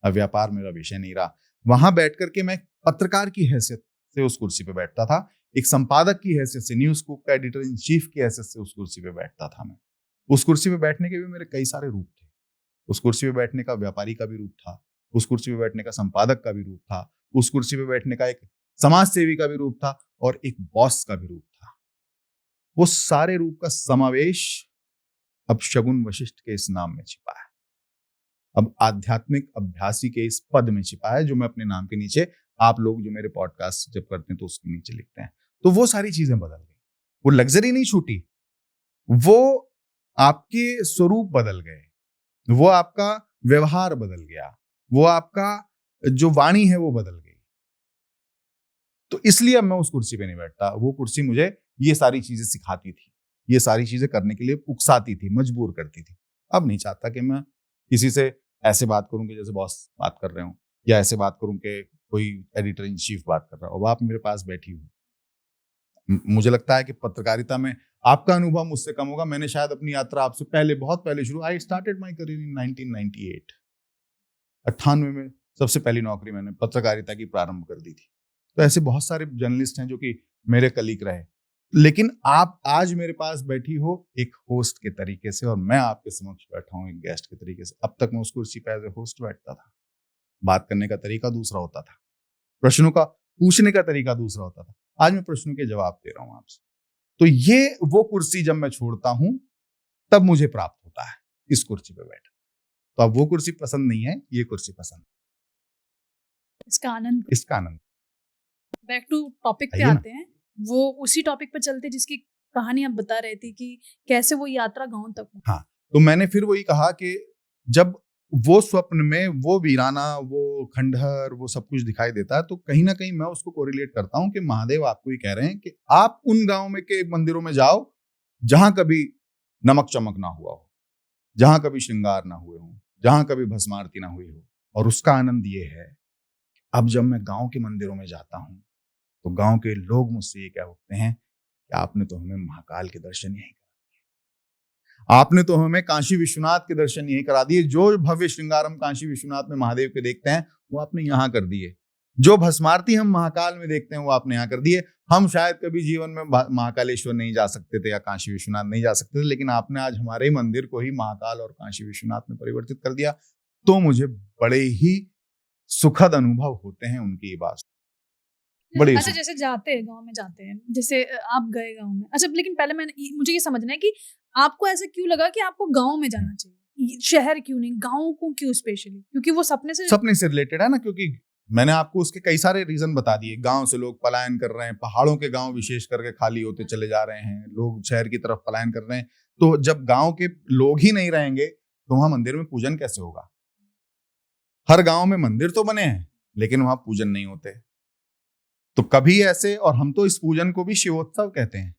S2: अब व्यापार मेरा विषय नहीं रहा। वहां बैठ करके मैं पत्रकार की हैसियत से उस कुर्सी पे बैठता था, एक संपादक की हैसियत से, न्यूज स्कूप का एडिटर इन चीफ की हैसियत से उस कुर्सी पे बैठता था मैं। उस कुर्सी पे बैठने के भी मेरे कई सारे रूप थे। उस कुर्सी पे बैठने का व्यापारी का भी रूप था, उस कुर्सी पे बैठने का संपादक का भी रूप था, उस कुर्सी पे बैठने का एक समाज सेवी का भी रूप था, और एक बॉस का भी रूप था। वो सारे रूप का समावेश अब शगुन वशिष्ठ के इस नाम में छिपा है, अब आध्यात्मिक अभ्यासी के इस पद में छिपा है, जो मैं अपने नाम के नीचे, आप लोग जो मेरे पॉडकास्ट जब करते हैं तो उसके नीचे लिखते हैं। तो वो सारी चीजें बदल गई, वो लग्जरी नहीं छूटी, वो आपके स्वरूप बदल गए, वो आपका व्यवहार बदल गया, वो आपका जो वाणी है वो बदल गई। तो इसलिए अब मैं उस कुर्सी पे नहीं बैठता। वो कुर्सी मुझे ये सारी चीजें सिखाती थी, ये सारी चीजें करने के लिए उकसाती थी, मजबूर करती थी। अब नहीं चाहता कि मैं किसी से ऐसे बात करूं कि जैसे बॉस बात कर रहे हो, या ऐसे बात करूं कि कोई एडिटर इन चीफ बात कर रहा हो, अब आप मेरे पास बैठी हो। मुझे लगता है कि पत्रकारिता में आपका अनुभव मुझसे कम होगा। मैंने शायद अपनी यात्रा आपसे पहले, बहुत पहले शुरू, I started my career in 1998, 98 में सबसे पहली नौकरी मैंने पत्रकारिता की प्रारंभ कर दी थी। तो ऐसे बहुत सारे जर्नलिस्ट हैं जो कि मेरे कलीग रहे, लेकिन आप आज मेरे पास बैठी हो एक होस्ट के तरीके से, और मैं आपके समक्ष बैठा हूं एक गेस्ट के तरीके से। अब तक मैं उस कुर्सी पर एज ए होस्ट बैठता था, बात करने का तरीका दूसरा होता था, प्रश्नों का पूछने का तरीका दूसरा होता था। आज मैं प्रश्नों के जवाब दे रहा हूं आपसे। तो ये वो कुर्सी जब मैं छोड़ता हूं तब मुझे प्राप्त होता है इस कुर्सी पे बैठ। तो अब वो कुर्सी पसंद नहीं है, ये कुर्सी पसंद है, इसका आनंद।
S1: बैक टू टॉपिक पे आते हैं, वो उसी टॉपिक पे चलते जिसकी कहानी आप बता रहे थे कि कैसे वो यात्रा गांव तक।
S2: हाँ, तो मैंने फिर वही कहा कि जब वो स्वप्न में वो वीराना, वो खंडहर, वो सब कुछ दिखाई देता है, तो कहीं ना कहीं मैं उसको कोरिलेट करता हूँ कि महादेव आपको ही कह रहे हैं कि आप उन गांव में के मंदिरों में जाओ जहां कभी नमक चमक ना हुआ हो, जहां कभी श्रृंगार ना हुए हो, जहां कभी भस्मारती ना हुई हो। और उसका आनंद ये है, अब जब मैं गांव के मंदिरों में जाता हूं तो गांव के लोग मुझसे ये क्या बोलते हैं कि आपने तो हमें महाकाल के दर्शन यही करा दिए, आपने तो हमें काशी विश्वनाथ के दर्शन यही करा दिए। जो भव्य श्रृंगार हम काशी विश्वनाथ में महादेव के देखते हैं वो आपने यहाँ कर दिए, जो भस्मारती हम महाकाल में देखते हैं वो आपने यहाँ कर दिए। हम शायद कभी जीवन में महाकालेश्वर नहीं जा सकते थे या काशी विश्वनाथ नहीं जा सकते थे, लेकिन आपने आज हमारे मंदिर को ही महाकाल और काशी विश्वनाथ में परिवर्तित कर दिया। तो मुझे बड़े ही सुखद अनुभव होते हैं उनकी ये बात। बड़ी
S1: अच्छा, जैसे जाते हैं गांव में, जाते हैं, जैसे आप गए गांव में, अच्छा, लेकिन पहले मुझे ये समझना है कि आपको ऐसा क्यों लगा कि आपको गांव में जाना चाहिए, शहर क्यों नहीं, गांव को क्यों स्पेशली? क्योंकि वो सपने से
S2: रिलेटेड है ना, क्योंकि मैंने आपको उसके कई सारे रीजन बता दिए। गांव से लोग पलायन कर रहे हैं, पहाड़ों के गांव विशेष करके खाली होते चले जा रहे हैं, लोग शहर की तरफ पलायन कर रहे हैं। तो जब गांव के लोग ही नहीं रहेंगे तो वहां मंदिर में पूजन कैसे होगा? हर गांव में मंदिर तो बने हैं लेकिन वहां पूजन नहीं होते। तो कभी ऐसे, और हम तो इस पूजन को भी शिवोत्सव कहते हैं।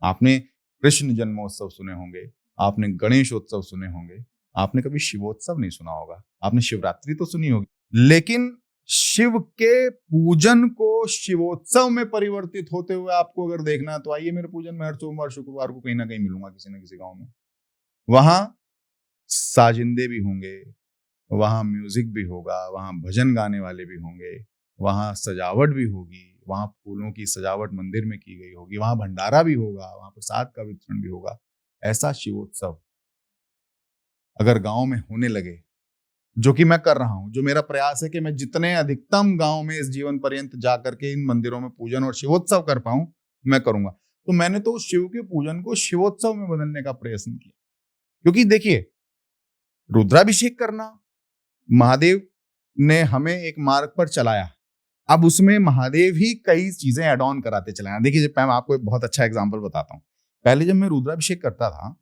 S2: आपने कृष्ण जन्मोत्सव सुने होंगे, आपने गणेशोत्सव सुने होंगे, आपने कभी शिवोत्सव नहीं सुना होगा। आपने शिवरात्रि तो सुनी होगी, लेकिन शिव के पूजन को शिवोत्सव में परिवर्तित होते हुए आपको अगर देखना है तो आइए मेरे पूजन में हर सोमवार शुक्रवार को कहीं ना कहीं मिलूंगा किसी न किसी गांव में। वहां साजिंदे भी होंगे, वहां म्यूजिक भी होगा, वहां भजन गाने वाले भी होंगे, वहां सजावट भी होगी, वहां फूलों की सजावट मंदिर में की गई होगी, वहां भंडारा भी होगा, वहां प्रसाद का वितरण भी होगा। ऐसा शिवोत्सव अगर गांव में होने लगे, जो कि मैं कर रहा हूं, जो मेरा प्रयास है कि मैं जितने अधिकतम गांव में इस जीवन पर्यंत जाकर के इन मंदिरों में पूजन और शिवोत्सव कर पाऊं, मैं करूंगा। तो मैंने तो शिव के पूजन को शिवोत्सव में बदलने का प्रयत्न किया। क्योंकि देखिए, रुद्राभिषेक करना, महादेव ने हमें एक मार्ग पर चलाया। अब उसमें महादेव ही कई चीजें एड ऑन कराते चले हैं। देखिए, मैं आपको एक बहुत अच्छा एग्जांपल बताता हूँ। पहले जब मैं रुद्राभिषेक करता था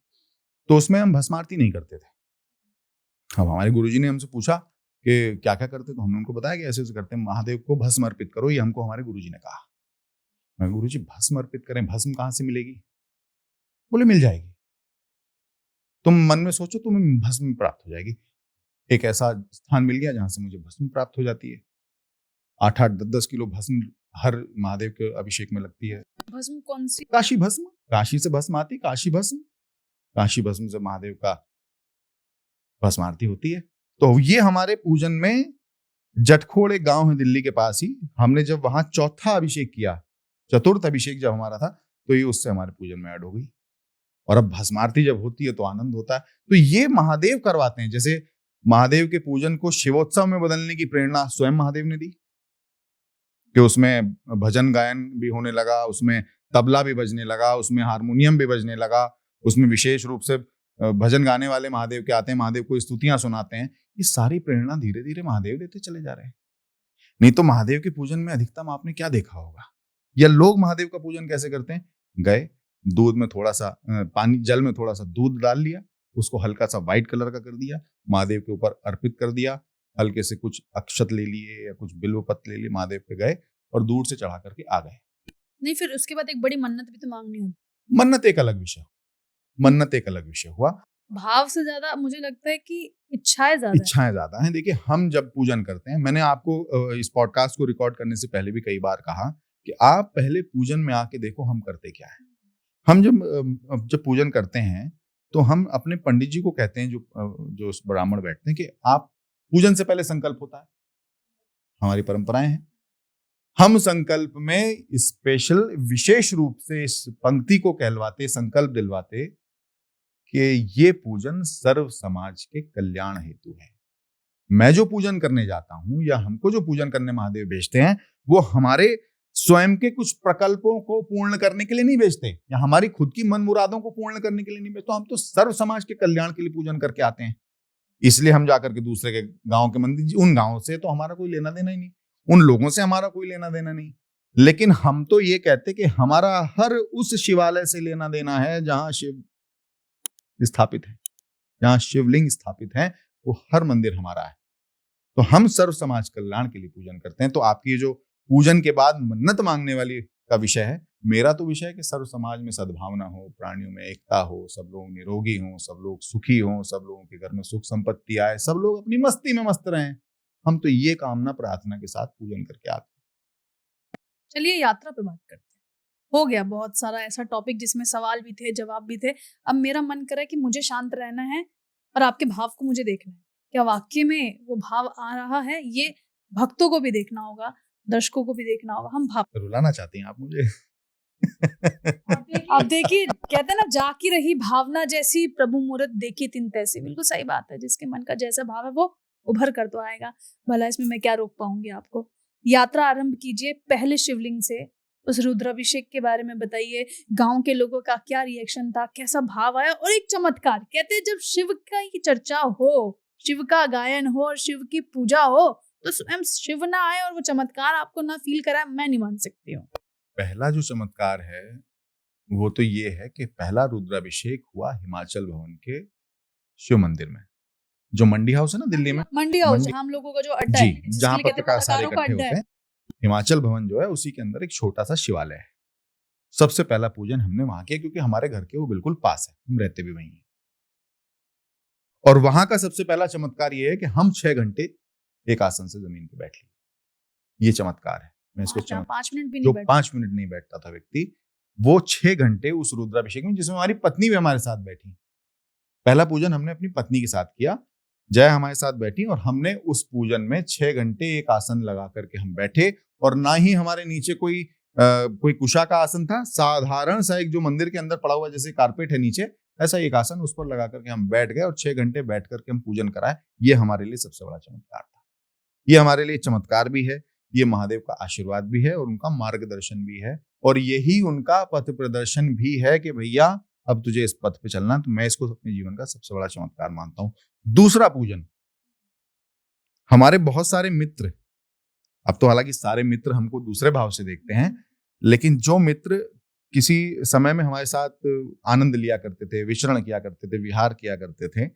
S2: तो उसमें हम भस्म आरती नहीं करते थे। अब हमारे गुरुजी ने हमसे पूछा कि क्या क्या करते, तो हमने उनको बताया कि ऐसे ऐसे करते हैं, महादेव को भस्म अर्पित करो, ये हमको हमारे गुरुजी ने कहा। मैं, गुरुजी भस्म अर्पित करें, भस्म कहाँ से मिलेगी? बोले मिल जाएगी, तुम मन में सोचो तुम्हें भस्म प्राप्त हो जाएगी। एक ऐसा स्थान मिल गया जहां से मुझे भस्म प्राप्त हो जाती है। 8-8, 10-10 किलो भस्म हर महादेव के अभिषेक में लगती है।
S1: भस्म कौन सी?
S2: काशी भस्म, काशी से भस्म आती, काशी भस्म, काशी भस्म से महादेव का भस्म आरती होती है। तो ये हमारे पूजन में जटखोड़ एक गांव है दिल्ली के पास ही, हमने जब वहां चौथा अभिषेक किया, चतुर्थ अभिषेक जब हमारा था, तो ये उससे हमारे पूजन में ऐड हो गई। और अब भस्म आरती जब होती है तो आनंद होता है। तो ये महादेव करवाते हैं। जैसे महादेव के पूजन को शिवोत्सव में बदलने की प्रेरणा स्वयं महादेव ने दी, कि उसमें भजन गायन भी होने लगा, उसमें तबला भी बजने लगा, उसमें हारमोनियम भी बजने लगा, उसमें विशेष रूप से भजन गाने वाले महादेव के आते हैं, महादेव को स्तुतियां सुनाते हैं। ये सारी प्रेरणा धीरे धीरे महादेव देते चले जा रहे हैं। नहीं तो महादेव के पूजन में अधिकतम आपने क्या देखा होगा, या लोग महादेव का पूजन कैसे करते हैं? गए, दूध में थोड़ा सा पानी, जल में थोड़ा सा दूध डाल लिया, उसको हल्का सा व्हाइट कलर का कर दिया, महादेव के ऊपर अर्पित कर दिया, हल्के से कुछ अक्षत ले लिए या कुछ बिल्व पत्र ले लिए, महादेव पे गए और दूर से चढ़ा करके आ गए।
S1: नहीं, फिर उसके बाद एक बड़ी मन्नत भी तो मांगनी होती।
S2: मन्नत एक अलग विषय, मन्नत एक अलग विषय हुआ।
S1: भाव से ज्यादा मुझे लगता है कि इच्छाएं
S2: ज्यादा हैं। देखिए, हम जब पूजन करते हैं, मैंने आपको इस पॉडकास्ट को रिकॉर्ड करने से पहले भी कई बार कहा कि आप पहले पूजन में आके देखो हम करते क्या है। हम जब पूजन करते हैं तो हम अपने पंडित जी को कहते हैं, जो ब्राह्मण बैठते हैं, कि आप पूजन से पहले संकल्प होता है, हमारी परंपराएं हैं। हम संकल्प में स्पेशल विशेष रूप से इस पंक्ति को कहलवाते, संकल्प दिलवाते कि ये पूजन सर्व समाज के कल्याण हेतु है। मैं जो पूजन करने जाता हूं या हमको जो पूजन करने महादेव भेजते हैं, वो हमारे स्वयं के कुछ प्रकल्पों को पूर्ण करने के लिए नहीं भेजते, या हमारी खुद की मन मुरादों को पूर्ण करने के लिए नहीं भेजते। हम तो सर्व समाज के कल्याण के लिए पूजन करके आते हैं। इसलिए हम जाकर के दूसरे के गांव के मंदिर, उन गांव से तो हमारा कोई लेना देना ही नहीं, उन लोगों से हमारा कोई लेना देना नहीं। लेकिन हम तो ये कहते कि हमारा हर उस शिवालय से लेना देना है जहां शिव स्थापित है, जहां शिवलिंग स्थापित है, वो हर मंदिर हमारा है। तो हम सर्व समाज कल्याण के लिए पूजन करते हैं। तो आपकी जो पूजन के बाद मन्नत मांगने वाली का विषय है, मेरा तो विषय है कि सर्व समाज में सद्भावना हो, प्राणियों में एकता हो, सब लोग निरोगी हों, सब लोग सुखी हों, सब लोगों के घर में सुख संपत्ति आए, सब लोग अपनी मस्ती में मस्त रहें। हम तो ये कामना प्रार्थना के साथ पूजन करके आते हैं।
S1: चलिए यात्रा पे बात करते हैं। हो गया बहुत सारा ऐसा टॉपिक जिसमें सवाल भी थे, जवाब भी थे। अब मेरा मन करे कि मुझे शांत रहना है और आपके भाव को मुझे देखना है, क्या वाक्य में वो भाव आ रहा है। ये भक्तों को भी देखना होगा, दर्शकों को भी देखना होगा। हम भाव
S2: रुलाना चाहती हैं आप मुझे?
S1: आप देखिए, कहते हैं ना, जाकी रही भावना जैसी, प्रभु मूरत देखी तिन तैसी। बिल्कुल सही बात है, जिसके मन का जैसा भाव है वो उभर कर तो आएगा। भला इसमें मैं क्या रोक पाऊंगी आपको। यात्रा आरंभ कीजिए पहले शिवलिंग से, उस रुद्राभिषेक के बारे में बताइए, गांव के लोगों का क्या रिएक्शन था, कैसा भाव आया। और एक चमत्कार, कहते हैं जब शिव का की चर्चा हो, शिव का गायन हो और शिव की पूजा हो, तो स्वयं शिव ना आए और वो चमत्कार आपको ना फील कराए, मैं नहीं मान सकती हूँ।
S2: पहला जो चमत्कार है वो तो ये है कि पहला रुद्राभिषेक हुआ हिमाचल भवन के शिव मंदिर में, जो मंडी हाउस है ना दिल्ली में।
S1: मंडी हाउस हम लोगों का जो अड्डा है,
S2: जहाँ पत्रकार सारे इकट्ठे होते हैं। हिमाचल भवन जो है उसी के अंदर एक छोटा सा शिवालय है। सबसे पहला पूजन हमने वहां किया, क्योंकि हमारे घर के वो बिल्कुल पास है, हम रहते भी वहीं हैं। और वहां का सबसे पहला चमत्कार ये है कि हम 6 घंटे एक आसन से जमीन पे बैठ लिए। ये चमत्कार है। मैं इसको
S1: 5 मिनट भी
S2: जो 5 मिनट नहीं बैठता था व्यक्ति, वो 6 घंटे उस रुद्राभिषेक में, जिसमें हमारी पत्नी भी हमारे साथ बैठी। पहला पूजन हमने अपनी पत्नी के साथ किया, जय हमारे साथ बैठी, और हमने उस पूजन में 6 घंटे एक आसन लगा करके हम बैठे। और ना ही हमारे नीचे कोई कुशा का आसन था, साधारण सा एक जो मंदिर के अंदर पड़ा हुआ जैसे कारपेट है नीचे, ऐसा एक आसन, उस पर लगा करके हम बैठ गए और 6 घंटे बैठ करके हम पूजन कराए। ये हमारे लिए सबसे बड़ा चमत्कार था। ये हमारे लिए चमत्कार भी है, ये महादेव का आशीर्वाद भी है और उनका मार्गदर्शन भी है, और यही उनका पथ प्रदर्शन भी है कि भैया अब तुझे इस पथ पे चलना। तो मैं इसको अपने जीवन का सबसे बड़ा चमत्कार मानता हूं। दूसरा पूजन हमारे बहुत सारे मित्र, अब तो हालांकि सारे मित्र हमको दूसरे भाव से देखते हैं, लेकिन जो मित्र किसी समय में हमारे साथ आनंद लिया करते थे, विचरण किया करते थे, विहार किया करते थे,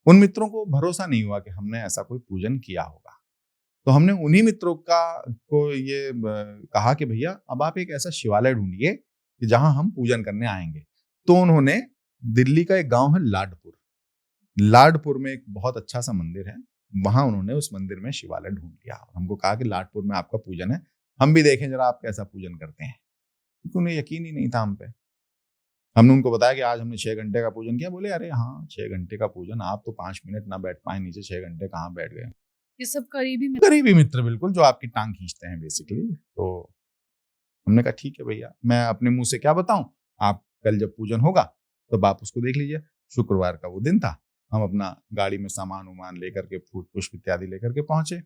S2: उन मित्रों को भरोसा नहीं हुआ कि हमने ऐसा कोई पूजन किया होगा। तो हमने उन्हीं मित्रों को ये कहा कि भैया अब आप एक ऐसा शिवालय ढूंढिए कि जहां हम पूजन करने आएंगे। तो उन्होंने, दिल्ली का एक गांव है लाडपुर, लाडपुर में एक बहुत अच्छा सा मंदिर है, वहां उन्होंने उस मंदिर में शिवालय ढूंढ लिया और हमको कहा कि लाडपुर में आपका पूजन है, हम भी देखें जरा आप कैसा पूजन करते हैं, क्योंकि उन्हें यकीन ही नहीं था हम पे। हमने उनको बताया कि आज हमने 6 घंटे का पूजन किया। बोले अरे हाँ 6 घंटे का पूजन, आप तो 5 मिनट ना बैठ पाए नीचे, 6 घंटे कहाँ बैठ गए।
S1: ये सब करीबी
S2: मित्र बिल्कुल, जो आपकी टांग खींचते हैं बेसिकली। तो हमने कहा ठीक है भैया, मैं अपने मुंह से क्या बताऊं, आप कल जब पूजन होगा तब आप उसको देख लीजिए। शुक्रवार का वो दिन था, हम अपना गाड़ी में सामान उमान लेकर के, फूल पुष्प इत्यादि लेकर के पहुंचे।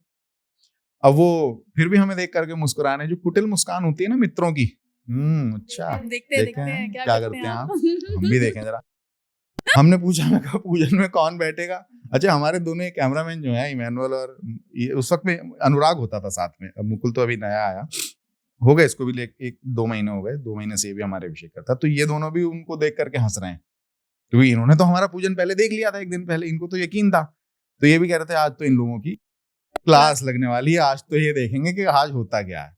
S2: अब वो फिर भी हमें देख करके मुस्कुराने, जो कुटिल मुस्कान होती है ना मित्रों की, अच्छा
S1: देखते हैं
S2: क्या करते हैं आप, हम भी देखें जरा। हमने पूछा, मैं कहा पूजन में कौन बैठेगा। अच्छा, हमारे दोनों कैमरामैन जो है इमैनुअल और उस वक्त में अनुराग होता था साथ में, अब मुकुल तो अभी नया आया, हो गए इसको भी 1-2 महीने हो गए, 2 महीने से ये भी हमारे अभिषेक करता। तो ये दोनों भी उनको देख करके हंस रहे हैं, क्योंकि इन्होंने तो हमारा पूजन पहले देख लिया था, एक दिन पहले, इनको तो यकीन था। तो ये भी कह रहे थे आज तो इन लोगों की क्लास लगने वाली है, आज तो ये देखेंगे कि आज होता क्या है।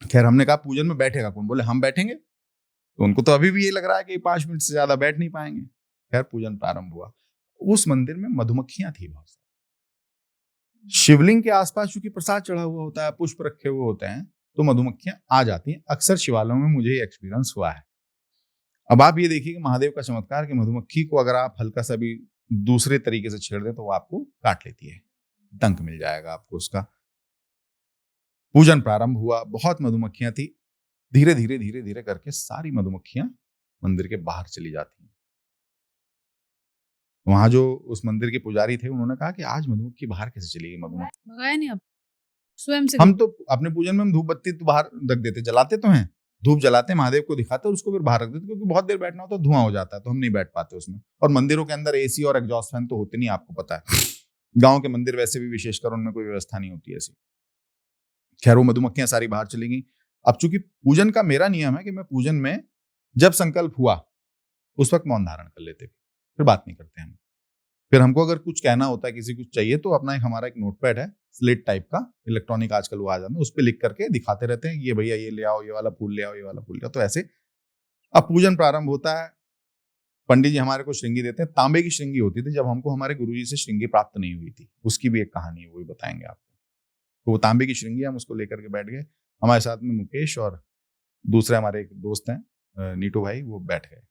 S2: खैर हमने कहा पूजन में बैठेगा कौन, बोले हम बैठेंगे। तो उनको तो अभी भी ये लग रहा है कि 5 मिनट से ज्यादा बैठ नहीं पाएंगे। खैर पूजन प्रारंभ हुआ। उस मंदिर में मधुमक्खियां थी बहुत सारी। शिवलिंग के आसपास चूंकि प्रसाद चढ़ा हुआ होता है, पुष्प रखे हुए होते हैं, तो मधुमक्खियां आ जाती हैं। अक्सर शिवालयों में मुझे ये एक्सपीरियंस हुआ है। अब आप ये देखिए कि महादेव का चमत्कार, कि मधुमक्खी को अगर आप हल्का सा भी दूसरे तरीके से छेड़ दें तो वो आपको काट लेती है, डंक मिल जाएगा आपको उसका। पूजन प्रारंभ हुआ, बहुत मधुमक्खियां थी। धीरे धीरे धीरे धीरे करके सारी मधुमक्खियां मंदिर के बाहर चली जाती हैं। वहां जो उस मंदिर के पुजारी थे, उन्होंने कहा कि आज मधुमक्खी बाहर कैसे चली गई। मधुमक्खी
S1: भगाया नहीं, अब स्वयं से।
S2: हम तो अपने पूजन में हम धूप बत्ती तो बाहर रख देते, जलाते तो हैं, धूप जलाते महादेव को दिखाते और उसको फिर बाहर रख देते, क्योंकि बहुत देर बैठना होता है, धुआं हो जाता है, तो हम नहीं बैठ पाते उसमें। और मंदिरों के अंदर एसी और एग्जॉस्ट फैन तो होते नहीं, आपको पता है। गांव के मंदिर वैसे भी विशेषकर उनमें कोई व्यवस्था नहीं होती ऐसी। खैर वो मधुमक्खियां सारी बाहर चली गई। अब चूंकि पूजन का मेरा नियम है कि मैं पूजन में जब संकल्प हुआ उस वक्त मौन धारण कर लेते, फिर बात नहीं करते हम। फिर हमको अगर कुछ कहना होता है, किसी कुछ चाहिए, तो अपना हमारा एक नोटपैड है, स्लेट टाइप का, इलेक्ट्रॉनिक आजकल वो आ जाता है, उस पर लिख करके दिखाते रहते हैं, ये भैया ये ले आओ, ये वाला फूल ले आओ, ये वाला फूल ले आओ। तो ऐसे अब पूजन प्रारंभ होता है। पंडित जी हमारे को श्रृंगी देते हैं। तांबे की श्रृंगी होती थी, जब हमको हमारे गुरुजी से श्रृंगी प्राप्त नहीं हुई थी, उसकी भी एक कहानी है, वो भी बताएंगे आपको। तो वो तांबे की श्रृंगी, हम उसको लेकर के बैठ गए। हमारे साथ में मुकेश और दूसरे हमारे एक दोस्त हैं नीटू भाई, वो बैठ गए।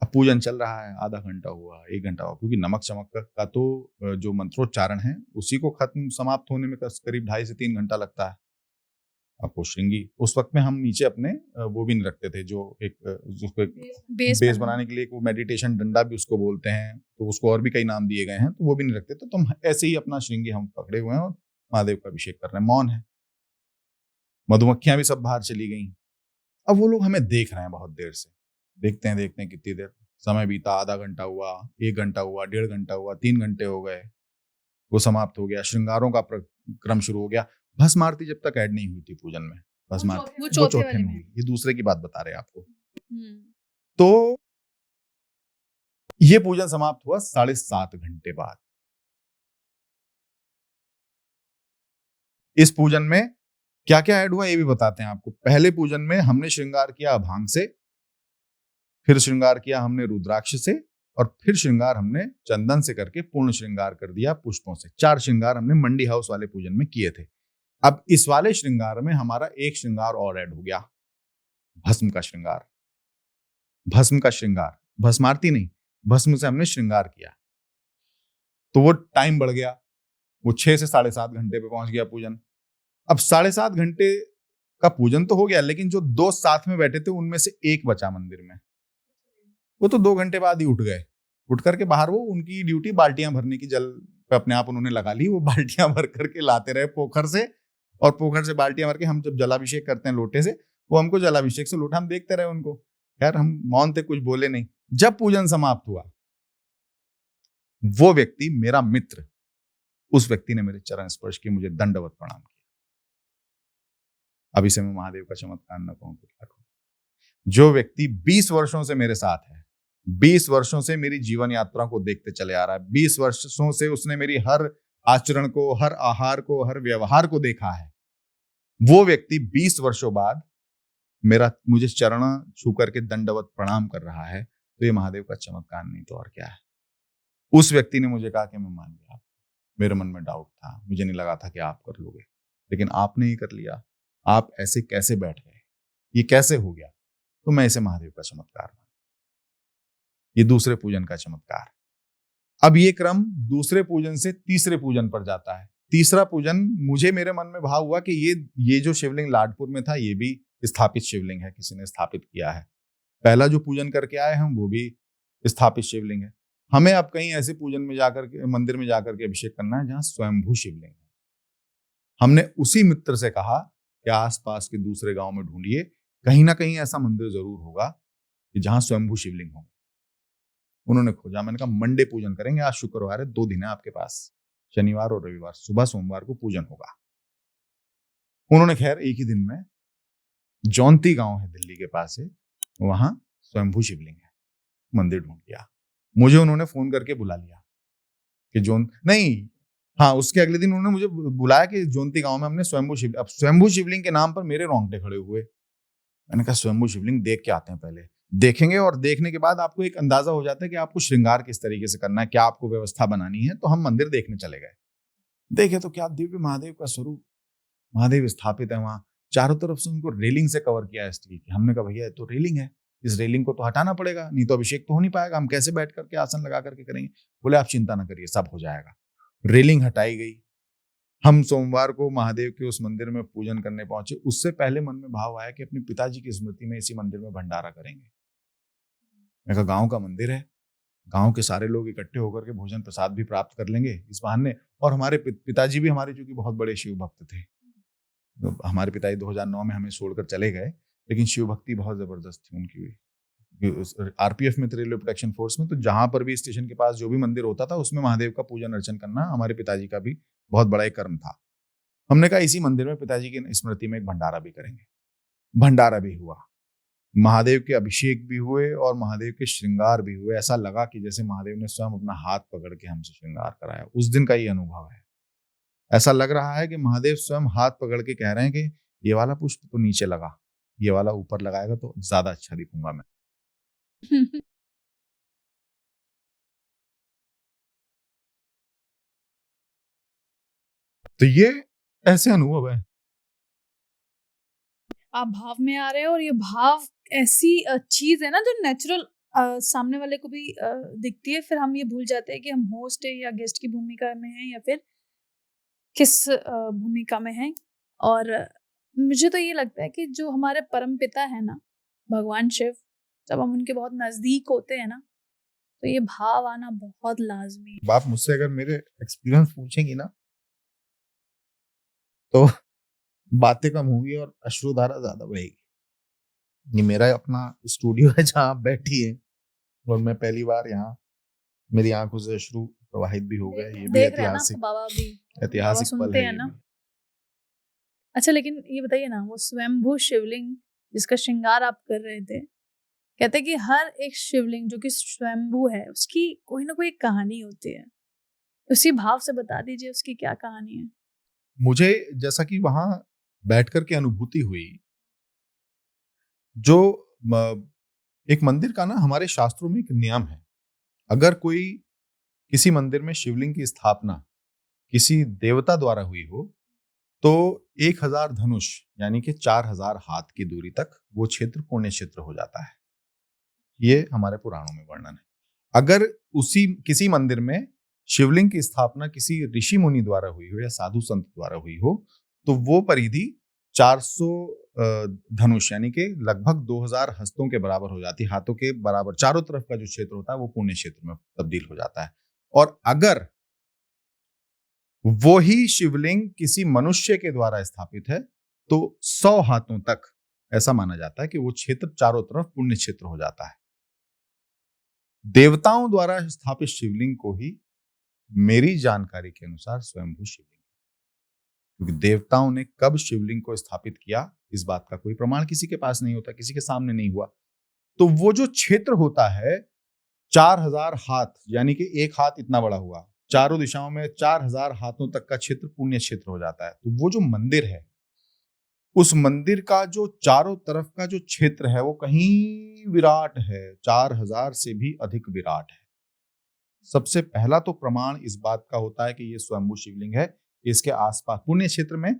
S2: अब पूजन चल रहा है, आधा घंटा हुआ, 1 घंटा हुआ, क्योंकि नमक चमक का तो जो मंत्रोच्चारण है उसी को खत्म समाप्त होने में करीब 2.5 से 3 घंटा लगता है। आपको श्रृंगी उस वक्त में हम नीचे अपने वो भी नहीं रखते थे, जो एक बेस बनाने के लिए वो मेडिटेशन डंडा भी उसको बोलते हैं, तो उसको और भी कई नाम दिए गए हैं, तो वो भी नहीं रखते थे। तो हम ऐसे ही अपना श्रृंगी हम पकड़े हुए हैं और महादेव का अभिषेक कर रहे हैं, मौन है। मधुमक्खियां भी सब बाहर चली गई। अब वो लोग हमें देख रहे हैं बहुत देर से, देखते हैं कितनी देर, समय बीता, आधा घंटा हुआ, 1 घंटा हुआ, 1.5 घंटा हुआ, 3 घंटे हो गए, वो समाप्त हो गया। श्रृंगारों का क्रम शुरू हो गया। भस्म आरती जब तक ऐड नहीं हुई थी पूजन में, भस्म आरती वो चौथे में हुई। ये दूसरे की बात बता रहे हैं आपको। तो ये पूजन समाप्त हुआ 7.5 घंटे बाद। इस पूजन में क्या क्या ऐड हुआ ये भी बताते हैं आपको। पहले पूजन में हमने श्रृंगार किया अभांग से, फिर श्रृंगार किया हमने रुद्राक्ष से, और फिर श्रृंगार हमने चंदन से करके पूर्ण श्रृंगार कर दिया पुष्पों से। 4 श्रृंगार हमने मंडी हाउस वाले पूजन में किए थे। अब इस वाले श्रृंगार में हमारा एक श्रृंगार और ऐड हो गया, भस्म का श्रृंगार। भस्म का श्रृंगार, भस्म आरती नहीं, भस्म से हमने श्रृंगार किया, तो वो टाइम बढ़ गया। वो 6 से 7.5 घंटे पे पहुंच गया पूजन। अब 7.5 घंटे का पूजन तो हो गया, लेकिन जो 2 साथ में बैठे थे उनमें से एक बचा मंदिर में, वो तो 2 घंटे बाद ही उठ गए। उठ करके बाहर, वो उनकी ड्यूटी बाल्टियां भरने की, जल पे अपने आप उन्होंने लगा ली। वो बाल्टियां भर करके लाते रहे पोखर से, और पोखर से बाल्टियां भर के हम जब जलाभिषेक करते हैं लोटे से, वो हमको जलाभिषेक से लोटा, हम देखते रहे उनको। यार हम मौन थे, कुछ बोले नहीं। जब पूजन समाप्त हुआ, वो व्यक्ति मेरा मित्र उस व्यक्ति ने मेरे चरण स्पर्श किए, मुझे दंडवत प्रणाम किया। अभी से मैं महादेव का चमत्कार न कहूं तो क्या कहूं। जो व्यक्ति 20 वर्षों से मेरे साथ है, 20 वर्षों से मेरी जीवन यात्रा को देखते चले आ रहा है, 20 वर्षों से उसने मेरी हर आचरण को, हर आहार को, हर व्यवहार को देखा है, वो व्यक्ति 20 वर्षों बाद मुझे चरण छू करके दंडवत प्रणाम कर रहा है, तो ये महादेव का चमत्कार नहीं तो और क्या है। उस व्यक्ति ने मुझे कहा कि मैं मान गया, मेरे मन में डाउट था, मुझे नहीं लगा था कि आप कर लोगे, लेकिन आपने ही कर लिया। आप ऐसे कैसे बैठ गए, ये कैसे हो गया? तो मैं इसे महादेव का चमत्कार मानता हूं। ये दूसरे पूजन का चमत्कार। अब ये क्रम दूसरे पूजन से तीसरे पूजन पर जाता है। तीसरा पूजन, मुझे मेरे मन में भाव हुआ कि ये जो शिवलिंग लाडपुर में था, ये भी स्थापित शिवलिंग है, किसी ने स्थापित किया है। पहला जो पूजन करके आए हम, वो भी स्थापित शिवलिंग है। हमें अब कहीं ऐसे पूजन में जाकर के, मंदिर में जाकर के अभिषेक करना है जहां स्वयंभू शिवलिंग है। हमने उसी मित्र से कहा कि आसपास के दूसरे गांव में ढूंढिए, कहीं ना कहीं ऐसा मंदिर जरूर होगा कि जहां स्वयंभू शिवलिंग होंगे। उन्होंने खोजा, मैंने कहा मंडे पूजन करेंगे, आज शुक्रवार है, 2 दिन है आपके पास, शनिवार और रविवार, सुबह सोमवार को पूजन होगा। उन्होंने खैर एक ही दिन में जौनती गांव है दिल्ली के पास है, वहां स्वयंभू शिवलिंग है, मंदिर ढूंढ लिया। मुझे उन्होंने फोन करके बुला लिया कि उसके अगले दिन उन्होंने मुझे बुलाया कि जौनती गांव में हमने स्वयंभू शिवलिंग के नाम पर मेरे रोंगटे खड़े हुए। मैंने कहा स्वयंभू शिवलिंग देख के आते हैं, पहले देखेंगे और देखने के बाद आपको एक अंदाजा हो जाता है कि आपको श्रृंगार किस तरीके से करना है, क्या आपको व्यवस्था बनानी है। तो हम मंदिर देखने चले गए। देखे तो क्या दिव्य महादेव का स्वरूप, महादेव स्थापित है वहां, चारों तरफ से उनको रेलिंग से कवर किया है स्टील की। हमने कहा भैया तो रेलिंग है, इस रेलिंग को तो हटाना पड़ेगा, नहीं तो अभिषेक तो हो नहीं पाएगा, हम कैसे बैठ करके आसन लगा करके करेंगे। बोले आप चिंता ना करिए, सब हो जाएगा। रेलिंग हटाई गई। हम सोमवार को महादेव के उस मंदिर में पूजन करने पहुंचे। उससे पहले मन में भाव आया कि अपने पिताजी की स्मृति में इसी मंदिर में भंडारा करेंगे। मैं कहा गांव का मंदिर है, गांव के सारे लोग इकट्ठे होकर के भोजन प्रसाद भी प्राप्त कर लेंगे इस बहाने। और हमारे पिताजी भी हमारे चूंकि बहुत बड़े शिव भक्त थे, तो हमारे पिताजी 2009 में हमें छोड़कर चले गए, लेकिन शिव भक्ति बहुत जबरदस्त थी उनकी। आरपीएफ में थे, रेलवे प्रोटेक्शन फोर्स में, तो जहां पर भी स्टेशन के पास जो भी मंदिर होता था उसमें महादेव का पूजन अर्चन करना हमारे पिताजी का भी बहुत बड़ा एक कर्म था। हमने कहा इसी मंदिर में पिताजी की स्मृति में एक भंडारा भी करेंगे। भंडारा भी हुआ, महादेव के अभिषेक भी हुए और महादेव के श्रृंगार भी हुए। ऐसा लगा कि जैसे महादेव ने स्वयं अपना हाथ पकड़ के हमसे श्रृंगार कराया। उस दिन का ये अनुभव है। ऐसा लग रहा है कि महादेव स्वयं हाथ पकड़ के कह रहे हैं कि ये वाला पुष्प तो नीचे लगा, ये वाला ऊपर लगाएगा तो ज्यादा अच्छा दिखूंगा मैं। तो ये ऐसे अनुभव है।
S1: आप भाव में आ रहे हो, और ये भाव ऐसी चीज है ना जो नेचुरल सामने वाले को भी दिखती है। फिर हम ये भूल जाते हैं कि हम होस्ट है या गेस्ट की भूमिका में हैं या फिर किस भूमिका में हैं। और मुझे तो ये लगता है कि जो हमारे परम पिता है ना, भगवान शिव, जब हम उनके बहुत नजदीक होते हैं ना, तो ये भाव आना बहुत लाजमी है।
S2: आप मुझसे अगर मेरे एक्सपीरियंस पूछेंगी ना, तो बातें कम होंगी और अश्रुधारा ज्यादा बहेगी। ये मेरा अपना स्टूडियो है जहाँ आप बैठी है, और मैं पहली बार यहाँ, मेरी आंखों से अश्रु प्रवाहित भी हो गए। ये भी ऐतिहासिक,
S1: बाबा भी
S2: ऐतिहासिक पल है
S1: ना। अच्छा, लेकिन ये बताइए ना, वो स्वयंभू शिवलिंग जिसका श्रृंगार आप कर रहे थे, कहते हैं कि हर एक शिवलिंग जो कि स्वयंभू है उसकी कोई ना कोई कहानी होती है। उसी भाव से बता दीजिए उसकी क्या कहानी है।
S2: मुझे जैसा कि वहां बैठ करके अनुभूति हुई, जो एक मंदिर का ना हमारे शास्त्रों में एक नियम है, अगर कोई किसी मंदिर में शिवलिंग की स्थापना किसी देवता द्वारा हुई हो तो 1000 धनुष यानी कि 4000 हाथ की दूरी तक वो क्षेत्र पुण्य क्षेत्र हो जाता है। ये हमारे पुराणों में वर्णन है। अगर किसी मंदिर में शिवलिंग की स्थापना किसी ऋषि मुनि द्वारा हुई हो या साधु संत द्वारा हुई हो तो वो परिधि 400 धनुष यानी कि लगभग 2000 हस्तों के बराबर हो जाती है। हाथों के बराबर चारों तरफ का जो क्षेत्र होता है वो पुण्य क्षेत्र में तब्दील हो जाता है। और अगर वो ही शिवलिंग किसी मनुष्य के द्वारा स्थापित है तो 100 हाथों तक ऐसा माना जाता है कि वो क्षेत्र चारों तरफ पुण्य क्षेत्र हो जाता है। देवताओं द्वारा स्थापित शिवलिंग को ही मेरी जानकारी के अनुसार स्वयंभू शिवलिंग, क्योंकि देवताओं ने कब शिवलिंग को स्थापित किया इस बात का कोई प्रमाण किसी के पास नहीं होता, किसी के सामने नहीं हुआ। तो वो जो क्षेत्र होता है 4000 हाथ, यानी कि एक हाथ इतना बड़ा हुआ, चारों दिशाओं में 4000 हाथों तक का क्षेत्र पुण्य क्षेत्र हो जाता है। तो वो जो मंदिर है, उस मंदिर का जो चारों तरफ का जो क्षेत्र है वो कहीं विराट है, 4000 से भी अधिक विराट है। सबसे पहला तो प्रमाण इस बात का होता है कि ये स्वयंभू शिवलिंग है। इसके आसपास पुण्य क्षेत्र में,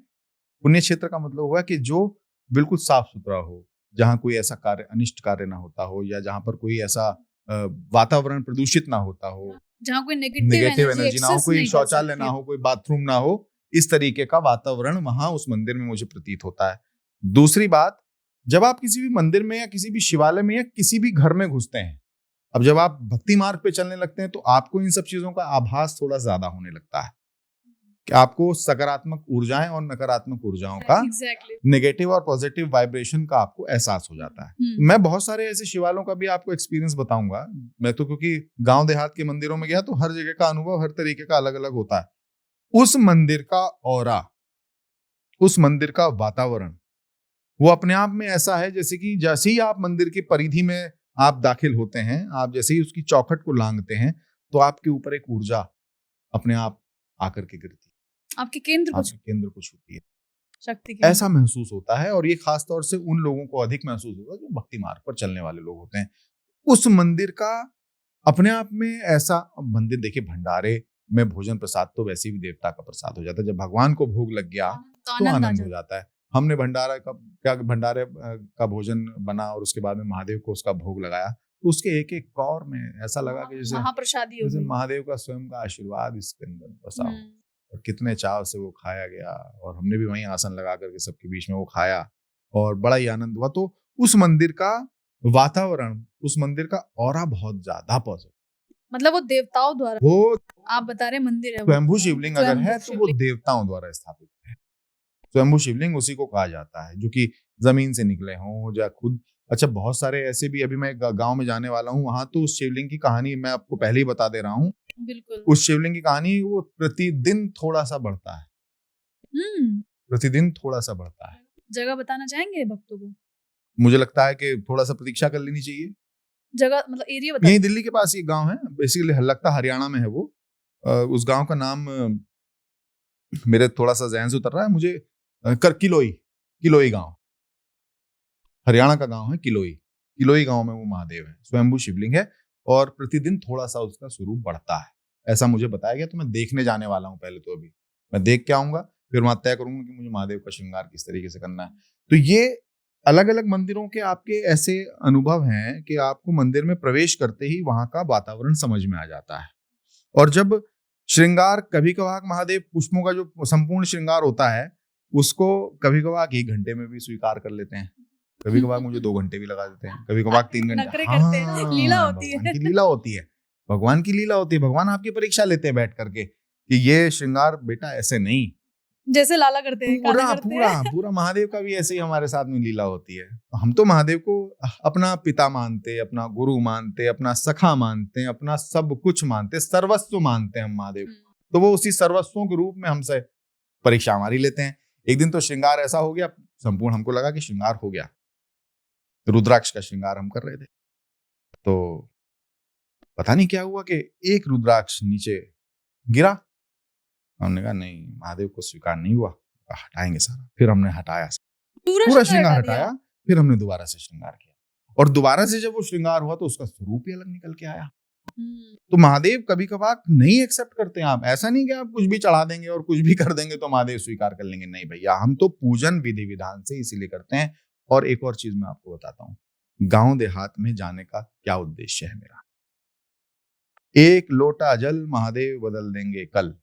S2: पुण्य क्षेत्र का मतलब हुआ कि जो बिल्कुल साफ सुथरा हो, जहां कोई ऐसा कार्य, अनिष्ट कार्य ना होता हो, या जहां पर कोई ऐसा वातावरण प्रदूषित ना होता हो,
S1: जहाँ कोई
S2: नेगेटिव एनर्जी ना हो, कोई
S1: नहीं कर
S2: शौचालय
S1: सकती
S2: ना
S1: है।
S2: हो, कोई बाथरूम ना हो, इस तरीके का वातावरण वहां उस मंदिर में मुझे प्रतीत होता है। दूसरी बात, जब आप किसी भी मंदिर में या किसी भी शिवालय में या किसी भी घर में घुसते हैं, अब जब आप भक्ति मार्ग पे चलने लगते हैं तो आपको इन सब चीजों का आभास थोड़ा ज्यादा होने लगता है कि आपको सकारात्मक ऊर्जाएं और नकारात्मक ऊर्जाओं का,
S1: एग्जैक्टली।
S2: नेगेटिव और पॉजिटिव वाइब्रेशन का आपको एहसास हो जाता है। मैं बहुत सारे ऐसे शिवालयों का भी आपको एक्सपीरियंस बताऊंगा। मैं तो क्योंकि गांव देहात के मंदिरों में गया तो हर जगह का अनुभव हर तरीके का अलग अलग होता है। उस मंदिर का ऑरा, उस मंदिर का वातावरण, वो अपने आप में ऐसा है जैसे कि जैसे ही आप मंदिर की परिधि में आप दाखिल होते हैं, आप जैसे ही उसकी चौखट को लांघते हैं तो आपके ऊपर एक ऊर्जा अपने आप आकर के गिरती है,
S1: आपके केंद्र को
S2: आपके केंद्र को छूती है,
S1: शक्ति केंद्र।
S2: ऐसा महसूस होता है। और ये खास तौर से उन लोगों को अधिक महसूस होता है जो भक्ति मार्ग पर चलने वाले लोग होते हैं। उस मंदिर का अपने आप में ऐसा, मंदिर देखिए, भंडारे में भोजन प्रसाद तो वैसे भी देवता का प्रसाद हो जाता है। जब भगवान को भोग लग गया तो आनंद हो जाता है। हमने भंडारा का क्या, भंडारे का भोजन बना और उसके बाद में महादेव को उसका भोग लगाया, तो उसके एक एक कौर में ऐसा लगा कि जैसे
S1: महाप्रसादी हो
S2: जैसे
S1: गई।
S2: महादेव का स्वयं का आशीर्वाद इसके अंदर बसा हो।
S1: हम्म।
S2: और कितने चाव से वो खाया गया, और हमने भी वहीं आसन लगा करके सबके बीच में वो खाया और बड़ा ही आनंद हुआ। तो उस मंदिर का वातावरण, उस मंदिर का ऑरा बहुत ज्यादा पॉजिटिव,
S1: मतलब वो देवताओं द्वारा,
S2: वो
S1: आप बता रहे मंदिर है वो।
S2: स्वयंभू शिवलिंग अगर है
S1: स्वयंभू
S2: तो वो
S1: शिवलिंग।
S2: देवताओं द्वारा स्थापित है। स्वयंभू शिवलिंग उसी को कहा जाता है जो कि जमीन से निकले हों या खुद। अच्छा, बहुत सारे ऐसे भी, अभी मैं गांव में जाने वाला हूँ, वहां तो उस शिवलिंग की कहानी मैं आपको पहले ही बता दे रहा हूँ।
S1: बिल्कुल।
S2: उस शिवलिंग की कहानी वो प्रतिदिन थोड़ा सा बढ़ता है, प्रतिदिन थोड़ा सा बढ़ता है।
S1: जगह बताना चाहेंगे भक्तों को?
S2: मुझे लगता है कि थोड़ा सा प्रतीक्षा कर लेनी चाहिए।
S1: जगह मतलब एरिया बता।
S2: यही दिल्ली के पास ये गांव है, बेसिकली लगता हरियाणा में है वो। उस गांव का नाम मेरे थोड़ा सा ज़हन से उतर रहा है मुझे, किलोई, किलोई गांव, हरियाणा का गांव है किलोई। किलोई गांव में वो महादेव है, स्वयंभू शिवलिंग है, और प्रतिदिन थोड़ा सा उसका स्वरूप बढ़ता है, ऐसा मुझे बताया गया। तो मैं देखने जाने वाला हूँ पहले, तो अभी मैं देख के आऊंगा, फिर वहां तय करूंगा कि मुझे महादेव का श्रृंगार किस तरीके से करना है। तो ये अलग अलग मंदिरों के आपके ऐसे अनुभव हैं कि आपको मंदिर में प्रवेश करते ही वहां का वातावरण समझ में आ जाता है। और जब श्रृंगार, कभी कभार महादेव पुष्पों का जो संपूर्ण श्रृंगार होता है उसको कभी कभार 1 घंटे में भी स्वीकार कर लेते हैं, कभी कभार मुझे 2 घंटे भी लगा देते हैं, कभी कभार 3 घंटे।
S1: नखरे करते हैं, लीला होती है।
S2: भगवान की लीला होती है, भगवान की लीला होती है। भगवान आपकी परीक्षा लेते हैं बैठ करके कि ये श्रृंगार बेटा ऐसे नहीं,
S1: जैसे लाला करते हैं,
S2: पूरा
S1: कान्हा करते
S2: पूरा
S1: हैं।
S2: पूरा महादेव का भी ऐसे ही हमारे साथ में लीला होती है। हम तो महादेव को अपना पिता मानते, अपना गुरु मानते, अपना सखा मानते हैं, अपना सब कुछ मानते, सर्वस्व मानते हैं हम महादेव। तो वो उसी सर्वस्वों के रूप में हमसे परीक्षा हमारी लेते हैं। एक दिन तो श्रृंगार ऐसा हो गया संपूर्ण, हमको लगा कि श्रृंगार हो गया, रुद्राक्ष का श्रृंगार हम कर रहे थे, तो पता नहीं क्या हुआ कि एक रुद्राक्ष नीचे गिरा। हमने कहा नहीं, महादेव को स्वीकार नहीं हुआ, हटाएंगे सारा। फिर हमने हटाया, पूरा श्रृंगार हटाया, फिर हमने दोबारा से श्रृंगार किया, और दोबारा से जब वो श्रृंगार हुआ तो उसका स्वरूप ही अलग निकल के आया। तो महादेव कभी कभार नहीं एक्सेप्ट करते हैं। आप ऐसा नहीं कि आप कुछ भी चढ़ा देंगे और कुछ भी कर देंगे तो महादेव स्वीकार कर लेंगे, नहीं भैया, हम तो पूजन विधि विधान से इसीलिए करते हैं। और एक और चीज मैं आपको बताता हूँ, गांव देहात में जाने का क्या उद्देश्य है मेरा। 1 लोटा जल महादेव बदल देंगे कल,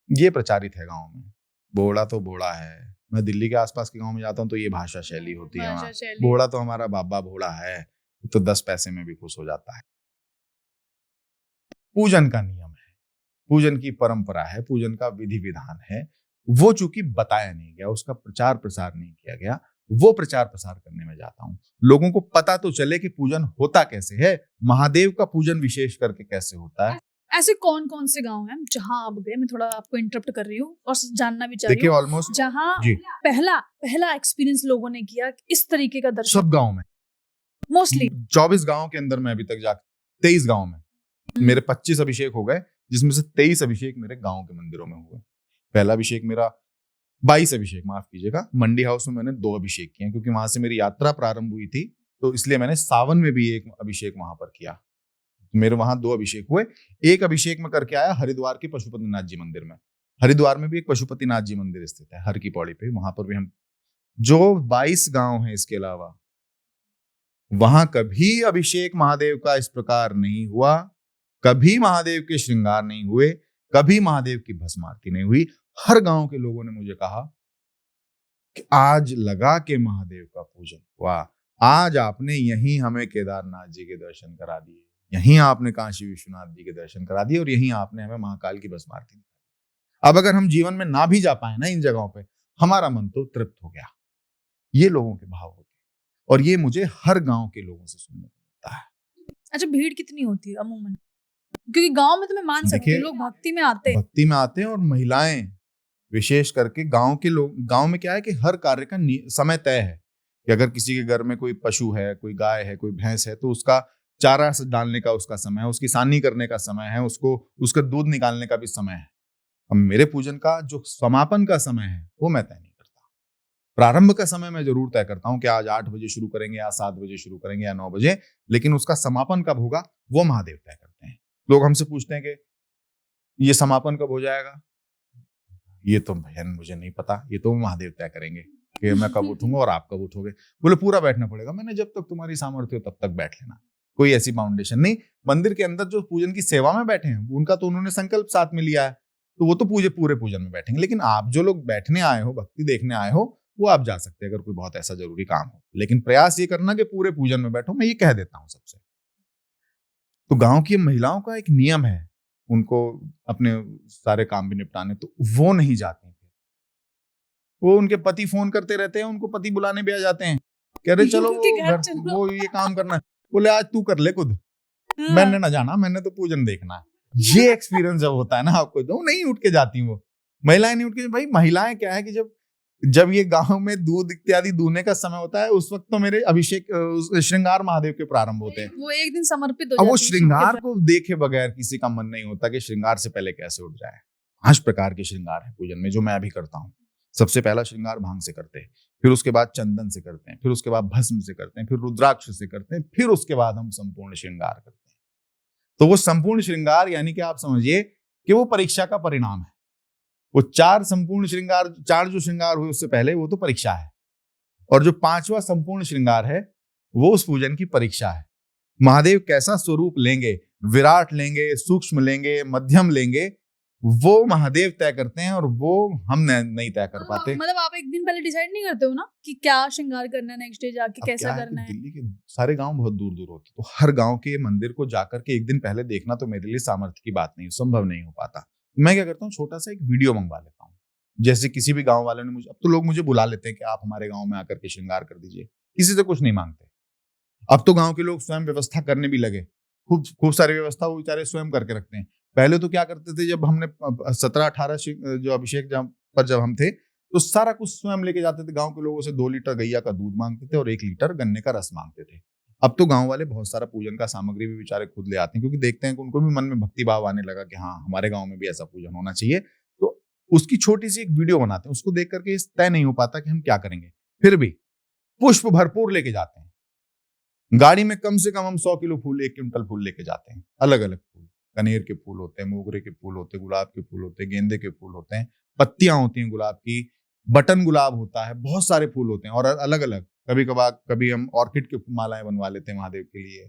S2: ये प्रचारित है गांव में। बोड़ा तो बोड़ा है, मैं दिल्ली के आसपास के गांव में जाता हूँ तो ये भाषा शैली होती है वहां। बोड़ा तो हमारा बाबा भोड़ा है, तो 10 पैसे में भी खुश हो जाता है। पूजन का नियम है, पूजन की परंपरा है, पूजन का विधि विधान है, वो चूंकि बताया नहीं गया, उसका प्रचार प्रसार नहीं किया गया, वो प्रचार प्रसार करने में जाता हूं। लोगों को पता तो चले कि पूजन होता कैसे है, महादेव का पूजन विशेष करके कैसे होता है,
S1: ऐसे कौन कौन से गांव हैं जहां आप गए? मैं थोड़ा आपको इंटरप्ट कर रही हूँ और जानना भी चाह रही
S2: देखिए
S1: हूँ
S2: ऑलमोस्ट
S1: जहां
S2: जी
S1: पहला एक्सपीरियंस लोगों ने किया इस तरीके का दर्शन
S2: सब गांव में
S1: मोस्टली
S2: 24 गांव के अंदर मैं अभी तक जा 23 गांव में मेरे 25 अभिषेक हो गए, जिसमें से 23 अभिषेक मेरे गांव के मंदिरों में हुए। पहला अभिषेक मेरा 22 अभिषेक, माफ कीजिएगा, मंडी हाउस में मैंने 2 अभिषेक किए क्योंकि वहां से मेरी यात्रा प्रारंभ हुई थी, तो इसलिए मैंने सावन में भी एक अभिषेक वहां पर किया। मेरे वहां 2 अभिषेक हुए। एक अभिषेक में करके आया हरिद्वार के पशुपतिनाथ जी मंदिर में। हरिद्वार में भी एक पशुपतिनाथ जी मंदिर स्थित है हर की पौड़ी पे, वहां पर भी हम जो 22 गांव हैं इसके अलावा वहां कभी अभिषेक महादेव का इस प्रकार नहीं हुआ, कभी महादेव के श्रृंगार नहीं हुए, कभी महादेव की भस्म आरती नहीं हुई। हर गांव के लोगों ने मुझे कहा कि आज लगा के महादेव का पूजन हुआ, आज आपने यहीं हमें केदारनाथ जी के दर्शन करा दिए, यहीं आपने काशी विश्वनाथ जी के दर्शन करा दिए और यहीं आपने हमें महाकाल की भस्म आरती दिखाई। अब अगर हम जीवन में ना भी जा पाए ना इन जगहों पे, हमारा मन तो तृप्त हो गया। ये लोगों के भाव होते हैं और ये मुझे हर गांव के लोगों से सुनने को मिलता है।
S1: अच्छा, भीड़ कितनी होती है अमूमन? क्योंकि गांव में तो मैं मान सकती हूँ लोग भक्ति में आते
S2: हैं और महिलाएं विशेष करके गांव के लोग। गांव में क्या है कि हर कार्य का समय तय है कि अगर किसी के घर में कोई पशु है, कोई गाय है, कोई भैंस है, तो उसका चारा डालने का उसका समय है, उसकी सानी करने का समय है, उसका दूध निकालने का भी समय है। अब मेरे पूजन का जो समापन का समय है वो मैं तय नहीं करता। प्रारंभ का समय मैं जरूर तय करता हूँ कि आज 8 बजे शुरू करेंगे या 7 बजे शुरू करेंगे या 9 बजे, लेकिन उसका समापन कब होगा वो महादेव तय करते हैं। लोग हमसे पूछते हैं कि ये समापन कब हो जाएगा, ये तो बहन मुझे नहीं पता, ये तो महादेव तय करेंगे कि मैं कब उठूंगा और आप कब उठोगे। बोले पूरा बैठना पड़ेगा। मैंने जब तक तुम्हारी सामर्थ्य हो तब तक बैठ लेना, कोई ऐसी फाउंडेशन नहीं। मंदिर के अंदर जो पूजन की सेवा में बैठे हैं उनका तो उन्होंने संकल्प साथ में लिया है, तो वो तो पूरे पूजन में बैठेंगे। लेकिन आप जो लोग बैठने आए हो, भक्ति देखने आए हो, वो आप जा सकते हैं अगर कोई बहुत ऐसा जरूरी काम हो, लेकिन प्रयास ये करना कि पूरे पूजन में बैठो, मैं ये कह देता हूं सबसे। तो गांव की महिलाओं का एक नियम है, उनको अपने सारे काम भी निपटाने, तो वो नहीं जाती। वो उनके पति फोन करते रहते हैं, उनको पति बुलाने भी आ जाते हैं, कह रहे चलो वो ये काम करना है। बोले आज तू कर ले खुद, मैंने ना जाना, मैंने तो पूजन देखना है। ये एक्सपीरियंस जब होता है ना आपको, तो नहीं उठ के जाती वो महिलाएं, नहीं उठ के। भाई महिलाएं क्या है कि जब ये गांव में दूध इत्यादि दूने का समय होता है, उस वक्त तो मेरे अभिषेक श्रृंगार महादेव के प्रारंभ होते हैं।
S1: वो एक दिन समर्पित हो
S2: जाती है।
S1: अब
S2: वो श्रृंगार को देखे बगैर किसी का मन नहीं होता कि श्रृंगार से पहले कैसे उठ जाए। 5 प्रकार के श्रृंगार है पूजन में जो मैं अभी करता हूँ। सबसे पहला श्रृंगार भांग से करते हैं, फिर उसके बाद चंदन से करते हैं, फिर उसके बाद भस्म से करते हैं, फिर रुद्राक्ष से करते हैं, फिर उसके बाद हम संपूर्ण श्रृंगार करते हैं। तो वो संपूर्ण श्रृंगार यानी कि आप समझिए कि वो परीक्षा का परिणाम है। वो 4 संपूर्ण श्रृंगार, 4 जो श्रृंगार हुए उससे पहले, वो तो परीक्षा है, और जो 5वां संपूर्ण श्रृंगार है वो उस पूजन की परीक्षा है। महादेव कैसा स्वरूप लेंगे, विराट लेंगे, सूक्ष्म लेंगे, मध्यम लेंगे, वो महादेव तय करते हैं और वो हम नहीं तय कर पाते।
S1: मतलब आप एक दिन पहले डिसाइड नहीं करते हो ना कि क्या श्रृंगार करना है, नेक्स्ट डे जाके कैसा करना है?
S2: दिल्ली के सारे गांव बहुत दूर दूर होते, तो हर गांव के मंदिर को जाकर के एक दिन पहले देखना तो मेरे लिए सामर्थ्य की बात नहीं, संभव नहीं हो पाता। मैं क्या करता हूँ, छोटा सा एक वीडियो मंगवा लेता हूँ। जैसे किसी भी गांव वाले ने मुझे, अब तो लोग मुझे बुला लेते हैं कि आप हमारे गांव में आकर के श्रृंगार कर दीजिए, किसी से कुछ नहीं मांगते। अब तो गांव के लोग स्वयं व्यवस्था करने भी लगे, खूब सारी व्यवस्था वो बेचारे स्वयं करके रखते हैं। पहले तो क्या करते थे, जब हमने 17-18 जो अभिषेक जब हम थे, तो सारा कुछ स्वयं लेके जाते थे। गांव के लोगों से 2 लीटर गैया का दूध मांगते थे और 1 लीटर गन्ने का रस मांगते थे। अब तो गांव वाले बहुत सारा पूजन का सामग्री भी बेचारे खुद ले आते हैं, क्योंकि देखते हैं कि उनको भी मन में भक्ति भाव आने लगा कि हाँ हमारे गांव में भी ऐसा पूजन होना चाहिए। तो उसकी छोटी सी एक वीडियो बनाते हैं, उसको देख करके तय नहीं हो पाता कि हम क्या करेंगे। फिर भी पुष्प भरपूर लेके जाते हैं, गाड़ी में कम से कम हम 100 किलो फूल, 1 क्विंटल फूल लेके जाते हैं। अलग अलग फूल, कनेर के फूल होते हैं, मोगरे के फूल होते हैं, गुलाब के फूल होते हैं, गेंदे के फूल होते हैं, पत्तियां होती हैं गुलाब की, बटन गुलाब होता है, बहुत सारे फूल होते हैं और अलग अलग। कभी हम ऑर्किड के मालाएं बनवा लेते हैं महादेव के लिए।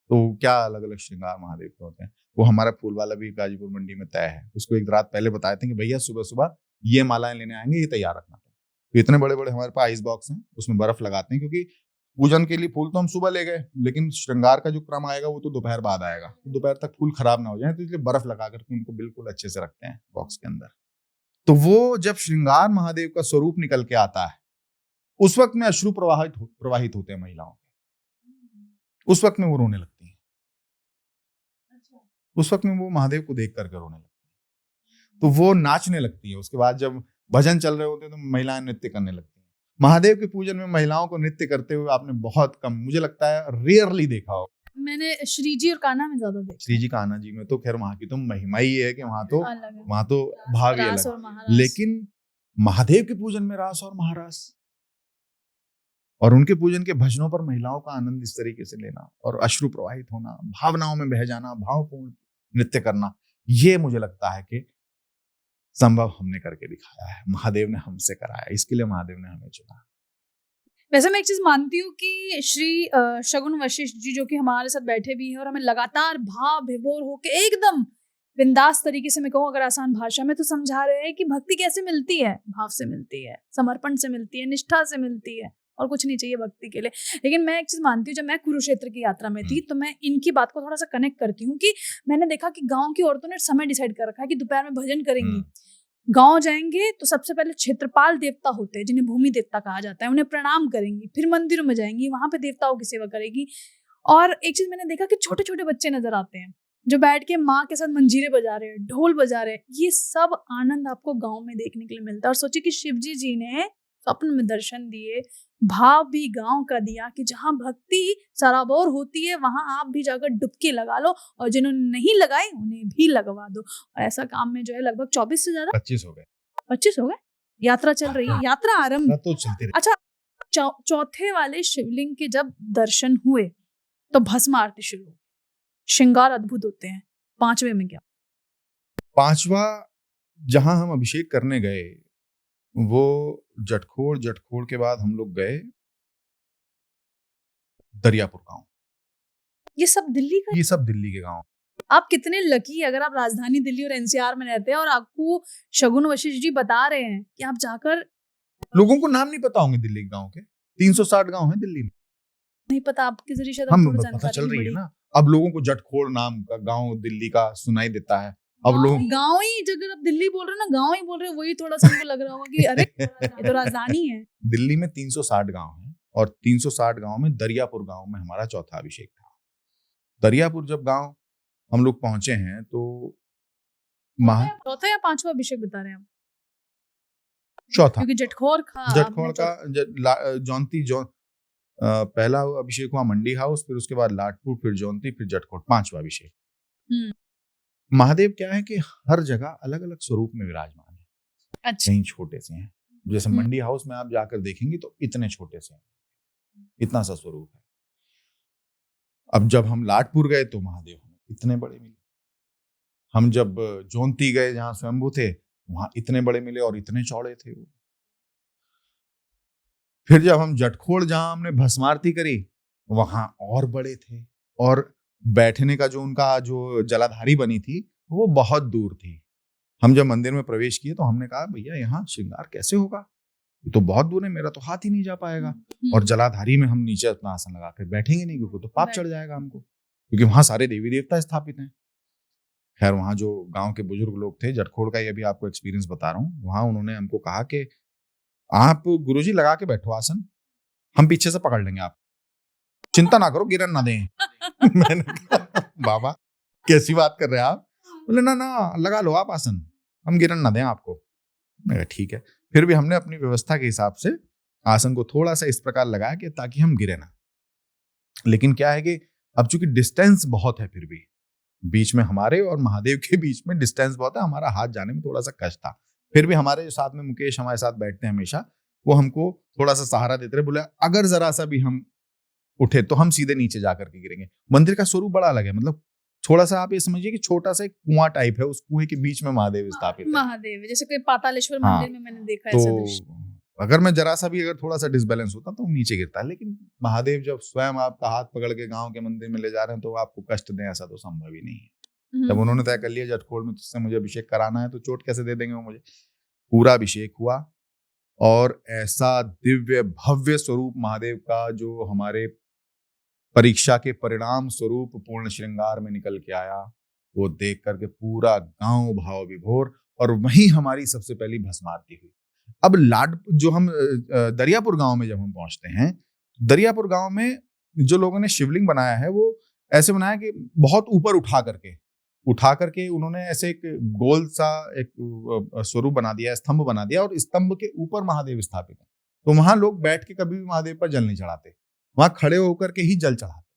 S2: तो क्या अलग अलग श्रृंगार महादेव के होते हैं। वो हमारा फूल वाला भी गाजीपुर मंडी में तय है, उसको एक रात पहले बताए थे कि भैया सुबह सुबह ये मालाएं लेने आएंगे, ये तैयार रखना। तो इतने बड़े बड़े हमारे पास आइस बॉक्स हैं, उसमें बर्फ लगाते हैं, क्योंकि पूजन के लिए फूल तो हम सुबह ले गए, लेकिन श्रृंगार का जो क्रम आएगा वो तो दोपहर बाद आएगा, तो दोपहर तक फूल खराब ना हो जाए, तो इसलिए बर्फ लगा करके उनको बिल्कुल अच्छे से रखते हैं बॉक्स के अंदर। तो वो जब श्रृंगार महादेव का स्वरूप निकल के आता है, उस वक्त में अश्रु प्रवाहित होते हैं महिलाओं के, उस वक्त में वो रोने लगती हैं। उस वक्त में वो महादेव को देख करके रोने लगती है, तो वो नाचने लगती है। उसके बाद जब भजन चल रहे होते हैं तो महिलाएं नृत्य करने लगती हैं। महादेव के पूजन में महिलाओं को नृत्य करते हुए आपने बहुत कम, मुझे लगता है रेयरली देखा हो।
S1: मैंने श्री जी और कान्हा में ज्यादा देखा।
S2: श्री जी कान्हा जी में तो खैर वहां की तो महिमा ही है कि वहां तो
S1: अलग
S2: भाग ही
S1: रास
S2: अलग,
S1: और महारास।
S2: लेकिन महादेव के पूजन में रास और महारास और उनके पूजन के भजनों पर महिलाओं का आनंद इस तरीके से लेना और अश्रु प्रवाहित होना, भावनाओं में बह जाना, भावपूर्ण नृत्य करना, ये मुझे लगता है कि संभव हमने करके दिखाया है, महादेव ने हमसे कराया, इसके लिए महादेव ने हमें चुना।
S1: वैसे मैं एक चीज मानती हूँ कि श्री शगुन वशिष्ठ जी जो कि हमारे साथ बैठे भी हैं और हमें लगातार भाव विभोर होके एकदम बिंदास तरीके से, मैं कहूँ अगर आसान भाषा में, तो समझा रहे हैं कि भक्ति कैसे मिलती है। भाव से मिलती है, समर्पण से मिलती है, निष्ठा से मिलती है, और कुछ नहीं चाहिए भक्ति के लिए। लेकिन मैं एक चीज मानती हूँ, जब मैं कुरुक्षेत्र की यात्रा में थी तो मैं इनकी बात को थोड़ा सा कनेक्ट करती हूँ कि मैंने देखा कि गाँव की औरतों ने समय डिसाइड कर रखा है कि दोपहर में भजन करेंगी, गांव जाएंगे तो सबसे पहले क्षेत्रपाल देवता होते हैं जिन्हें भूमि देवता कहा जाता है, उन्हें प्रणाम करेंगी, फिर मंदिरों में जाएंगी, वहां पे देवताओं की सेवा करेगी। और एक चीज मैंने देखा कि छोटे छोटे बच्चे नजर आते हैं जो बैठ के माँ के साथ मंजीरे बजा रहे हैं, ढोल बजा रहे हैं। ये सब आनंद आपको गाँव में देखने के लिए मिलता है। और सोचिए कि शिवजी जी ने स्वप्न में दर्शन दिए, भाव भी गांव का दिया कि जहां भक्ति सराबोर होती है वहां आप भी जाकर डुबकी लगा लो, और जिन्होंने नहीं लगाई उन्हें भी लगवा दो। और ऐसा काम में जो है लगभग 24 से ज्यादा
S2: 25 हो गए,
S1: 25 हो गए। यात्रा चल रही है, यात्रा आरंभ
S2: तो चलती रही।
S1: अच्छा, चौथे वाले शिवलिंग के जब दर्शन हुए तो भस्म आरती शुरू हो, श्रृंगार अद्भुत होते हैं। पांचवे में क्या?
S2: पांचवा जहां हम अभिषेक करने गए वो जटखोड़ के बाद हम लोग गए दरियापुर गांव।
S1: ये सब दिल्ली का?
S2: ये सब दिल्ली के गांव।
S1: आप कितने लकी अगर आप राजधानी दिल्ली और एनसीआर में रहते हैं और आपको शगुन वशिष्ठ जी बता रहे हैं कि आप जाकर।
S2: लोगों को नाम नहीं पता होंगे दिल्ली के गांव के, 360 गांव हैं दिल्ली में,
S1: नहीं पता। आपके जरिए शायद
S2: हम
S1: थोड़ी
S2: पता चल रही है
S1: बड़ी
S2: ना। अब लोगों को जटखोड़ नाम का गांव दिल्ली का सुनाई देता है। अब लोग
S1: गांव ही, अगर आप दिल्ली बोल रहे हो ना, गांव ही बोल रहे हो, वही थोड़ा सा उनको लग रहा होगा कि अरे ये तो राजधानी है।
S2: दिल्ली में 360 गांव हैं और 360 गांव में दरियापुर गांव में हमारा चौथा अभिषेक था। दरियापुर जब गांव हम लोग पहुंचे हैं तो
S1: चौथा या पांचवा अभिषेक बता रहे हैं आप?
S2: चौथा,
S1: क्योंकि जटखोड़
S2: का जौनती पहला अभिषेक हुआ मंडी हाउस, फिर उसके बाद लाटपुर, फिर जौनती, फिर जटखोड़, पांचवा अभिषेक। महादेव क्या है कि हर जगह अलग अलग स्वरूप में विराजमान है।
S1: अच्छा।
S2: कहीं छोटे से हैं, जैसे मंडी हाउस में आप जाकर देखेंगे तो इतने छोटे से हैं, इतना सा स्वरूप है। अब जब हम लाटपुर गए तो महादेव हमें इतने बड़े मिले। हम जब जौनती गए जहां स्वयंभू थे वहां इतने बड़े मिले और इतने चौड़े थे वो। फिर जब हम जटखोड़ जहां हमने भस्मारती करी वहां और बड़े थे, और बैठने का जो उनका जो जलाधारी बनी थी वो बहुत दूर थी। हम जब मंदिर में प्रवेश किए तो हमने कहा भैया यहाँ श्रृंगार कैसे होगा, ये तो बहुत दूर है, मेरा तो हाथ ही नहीं जा पाएगा। और जलाधारी में हम नीचे अपना आसन लगा कर बैठेंगे नहीं क्योंकि तो पाप चढ़ जाएगा हमको, क्योंकि वहां सारे देवी देवता स्थापित हैं। खैर वहां जो गांव के बुजुर्ग लोग थे, जटखोड़ का ये भी आपको एक्सपीरियंस बता रहा हूँ, वहां उन्होंने हमको कहा कि आप गुरुजी लगा के बैठो आसन, हम पीछे से पकड़ लेंगे, आप चिंता ना करो, गिरन ना दें। मैंने कहा बाबा कैसी बात कर रहे हैं आप? बोले ना ना लगा लो आप आसन, हम गिरन ना दें आपको। मैं कहा ठीक है। फिर भी हमने अपनी व्यवस्था के हिसाब से आसन को थोड़ा सा इस प्रकार लगाया कि ताकि हम गिरे ना। लेकिन क्या है कि अब चूंकि डिस्टेंस बहुत है, फिर भी बीच में हमारे और महादेव के बीच में डिस्टेंस बहुत है, हमारा हाथ जाने में थोड़ा सा कष्ट था। फिर भी हमारे जो साथ में मुकेश हमारे साथ बैठते हैं हमेशा, वो हमको थोड़ा सा सहारा देते रहे। बोले अगर जरा सा भी हम उठे तो हम सीधे नीचे जाकर के गिरेंगे। मंदिर का स्वरूप बड़ा अलग है, मतलब थोड़ा सा आप ये समझिए कि छोटा सा एक कुआं टाइप है, उस कुएं के बीच में महादेव स्थापित है।
S1: महादेव जैसे कोई पातालेश्वर मंदिर में मैंने देखा
S2: तो
S1: ऐसा दृश्य।
S2: अगर मैं जरा सा भी अगर थोड़ा सा डिसबैलेंस होता तो नीचे गिरता। लेकिन महादेव जब स्वयं आपका हाथ पकड़ के गांव के मंदिर में ले जा रहे हैं तो आपको कष्ट दें ऐसा तो संभव ही नहीं है। जब उन्होंने तय कर लिया जटखोड़ में तुझसे मुझे अभिषेक कराना है तो चोट कैसे दे देंगे वो मुझे। पूरा अभिषेक हुआ और ऐसा दिव्य भव्य स्वरूप महादेव का जो हमारे परीक्षा के परिणाम स्वरूप पूर्ण श्रृंगार में निकल के आया, वो देख करके पूरा गांव भाव विभोर। और वहीं हमारी सबसे पहली भस्मारती हुई। अब जो हम दरियापुर गांव में जब हम पहुंचते हैं, दरियापुर गांव में जो लोगों ने शिवलिंग बनाया है वो ऐसे बनाया कि बहुत ऊपर उठा करके, उठा करके उन्होंने ऐसे एक गोल सा एक स्वरूप बना दिया, स्तंभ बना दिया, और स्तंभ के ऊपर महादेव स्थापित है। तो वहां लोग बैठ के कभी भी महादेव पर जल नहीं चढ़ाते, वहां खड़े होकर के ही जल चढ़ाते।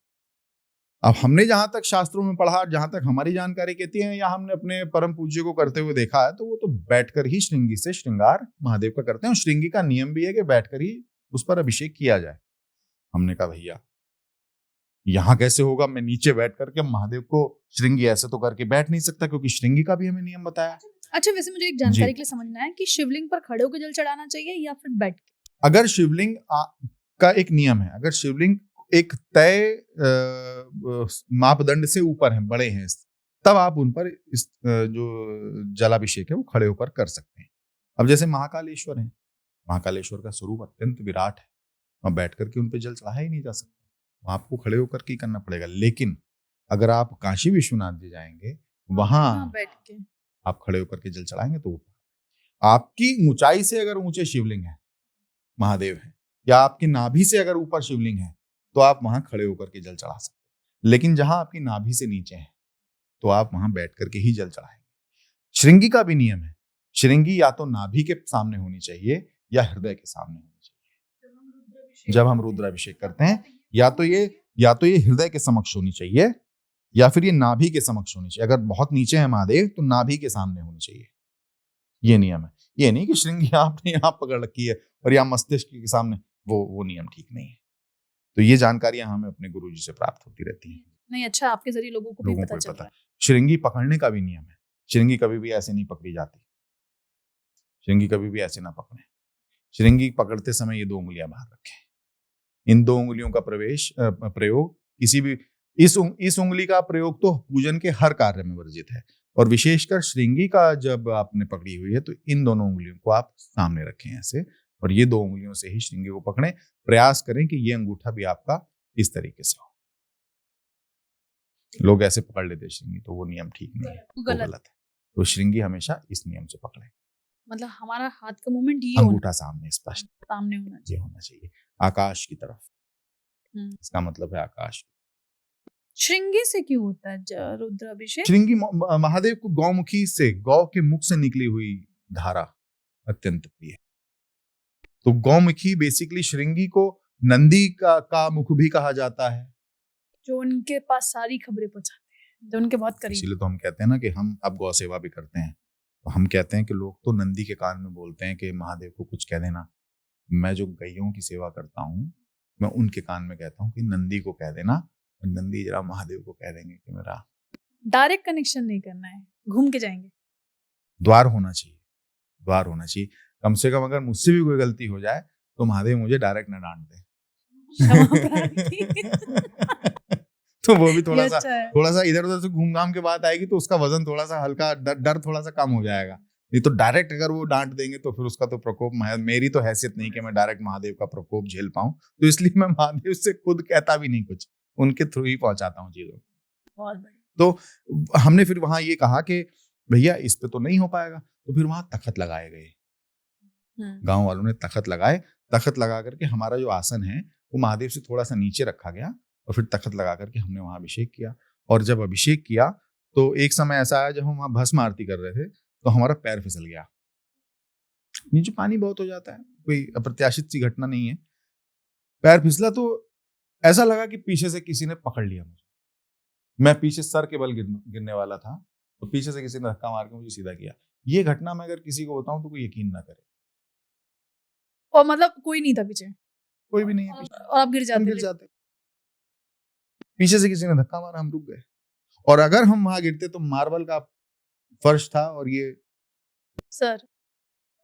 S2: अब हमने जहां तक शास्त्रों में पढ़ा, जहां तक हमारी जानकारी कहती है, या हमने अपने परम पूज्य को करते हुए देखा है, तो वो तो बैठकर ही श्रृंगी से श्रृंगार महादेव का करते हैं। और श्रृंगी का नियम भी है कि बैठकर ही उस पर अभिषेक किया जाए। हमने कहा भैया यहां कैसे होगा, मैं नीचे बैठ करके महादेव को श्रृंगी ऐसे तो करके बैठ नहीं सकता, क्योंकि श्रृंगी का भी हमें नियम बताया।
S1: अच्छा, वैसे मुझे एक जानकारी के लिए समझना है कि शिवलिंग पर खड़े होकर जल चढ़ाना चाहिए या फिर बैठ के?
S2: अगर शिवलिंग का एक नियम है, अगर शिवलिंग एक तय मापदंड से ऊपर है, बड़े हैं, तब आप उन पर इस जो जलाभिषेक है वो खड़े होकर कर सकते हैं। अब जैसे महाकालेश्वर है, महाकालेश्वर का स्वरूप अत्यंत विराट है, वहां बैठ करके उन पर जल चढ़ाया ही नहीं जा सकता, आपको खड़े होकर के करना पड़ेगा। लेकिन अगर आप काशी विश्वनाथ जी जाएंगे, वहां
S1: बैठ के
S2: आप खड़े होकर के जल चढ़ाएंगे, तो आपकी ऊंचाई से अगर ऊंचे शिवलिंग है, महादेव है, या आपकी नाभि से अगर ऊपर शिवलिंग है, तो आप वहां खड़े होकर के जल चढ़ा सकते हैं। लेकिन जहां आपकी नाभि से नीचे है, तो आप वहां बैठ करके ही जल चढ़ाएंगे। श्रृंगी का भी नियम है, श्रृंगी या तो नाभि के सामने होनी चाहिए या हृदय के सामने होनी चाहिए। जब हम रुद्राभिषेक करते हैं, या तो ये हृदय के समक्ष होनी चाहिए, या फिर ये नाभि के समक्ष होनी चाहिए। अगर बहुत नीचे है महादेव, तो नाभि के सामने होनी चाहिए। ये नियम है। ये नहीं कि श्रृंगी आपने यहाँ पकड़ रखी है और यहाँ मस्तिष्क के सामने, वो नियम ठीक नहीं है। तो ये जानकारियां हमें अपने गुरुजी से प्राप्त होती रहती हैं।
S1: नहीं, अच्छा, आपके जरिए लोगों को भी पता चल रहा है।
S2: श्रृंगी पकड़ने का भी नियम है। श्रृंगी कभी भी ऐसे नहीं पकड़ी जाती, श्रृंगी कभी भी ऐसे ना पकड़े। श्रृंगी पकड़ते समय ये 2 उंगलियां बाहर रखें। इन 2 उंगलियों का प्रयोग किसी भी, इस उंगली का प्रयोग तो पूजन के हर कार्य में वर्जित है, और विशेषकर श्रृंगी का जब आपने पकड़ी हुई है, तो इन दोनों उंगलियों को आप सामने रखें ऐसे, और ये 2 उंगलियों से ही श्रृंगी को पकड़ें। प्रयास करें कि ये अंगूठा भी आपका इस तरीके से हो। लोग ऐसे पकड़ लेते श्रृंगी, तो वो नियम ठीक नहीं है, वो गलत है। तो श्रृंगी हमेशा इस नियम से पकड़े,
S1: मतलब हमारा हाथ का मूवमेंट ये
S2: अंगूठा सामने, स्पष्ट
S1: सामने होना
S2: चाहिए, आकाश की तरफ। इसका मतलब है आकाश।
S1: श्रृंगी से क्यों होता है रुद्राभिषेक?
S2: श्रृंगी महादेव को गौमुखी से, गौ के मुख से निकली हुई धारा अत्यंत प्रिय है। तो गौमुखी बेसिकली श्रृंगी को नंदी का मुख भी कहा जाता है,
S1: जो उनके पास सारी खबरें पहुंचाते हैं, जो उनके बहुत करीब।
S2: इसलिए तो हम कहते हैं ना कि हम अब गौ सेवा भी करते हैं, तो हम कहते हैं कि लोग तो नंदी के कान में बोलते हैं कि महादेव को कुछ कह देना। मैं जो गैयों की सेवा करता हूँ, मैं उनके कान में कहता हूँ कि नंदी को कह देना, और नंदी जरा महादेव को कह देंगे कि मेरा
S1: डायरेक्ट कनेक्शन नहीं करना है, घूम के जाएंगे।
S2: द्वार होना चाहिए। कम से कम अगर मुझसे भी कोई गलती हो जाए, तो महादेव मुझे डायरेक्ट ना डांट दे। तो वो भी थोड़ा सा इधर उधर से घूम घाम के बात आएगी, तो उसका वजन थोड़ा सा हल्का, डर थोड़ा सा कम हो जाएगा। नहीं तो डायरेक्ट अगर वो डांट देंगे, तो फिर उसका तो प्रकोप, मेरी तो हैसियत नहीं कि मैं डायरेक्ट महादेव का प्रकोप झेल पाऊं। तो इसलिए मैं महादेव से खुद कहता भी नहीं कुछ, उनके थ्रू ही पहुंचाता हूँ चीजों को। तो हमने फिर वहां ये कहा कि भैया इस पे तो नहीं हो पाएगा, तो फिर वहां तखत लगाए गए। गांव वालों ने तखत लगाए। तखत लगा करके हमारा जो आसन है वो महादेव से थोड़ा सा नीचे रखा गया, और फिर तखत लगा करके हमने वहां अभिषेक किया। और जब अभिषेक किया, तो एक समय ऐसा आया जब हम वहां भस्म आरती कर रहे थे, तो हमारा पैर फिसल गया। नीचे पानी बहुत हो जाता है, कोई अप्रत्याशित सी घटना नहीं है। पैर फिसला तो ऐसा लगा कि पीछे से किसी ने पकड़ लिया मुझे। मैं पीछे सर के बल गिरने वाला था, तो पीछे से किसी ने धक्का मार के मुझे सीधा किया। ये घटना मैं अगर किसी को बताऊं तो कोई यकीन ना करे।
S1: और मतलब कोई नहीं था पीछे?
S2: कोई भी नहीं है पीछे।
S1: और आप गिर जाते।
S2: पीछे से किसी ने धक्का मारा, हम रुक गए। और अगर हम वहां गिरते तो मार्बल का फर्श था, और ये
S1: सर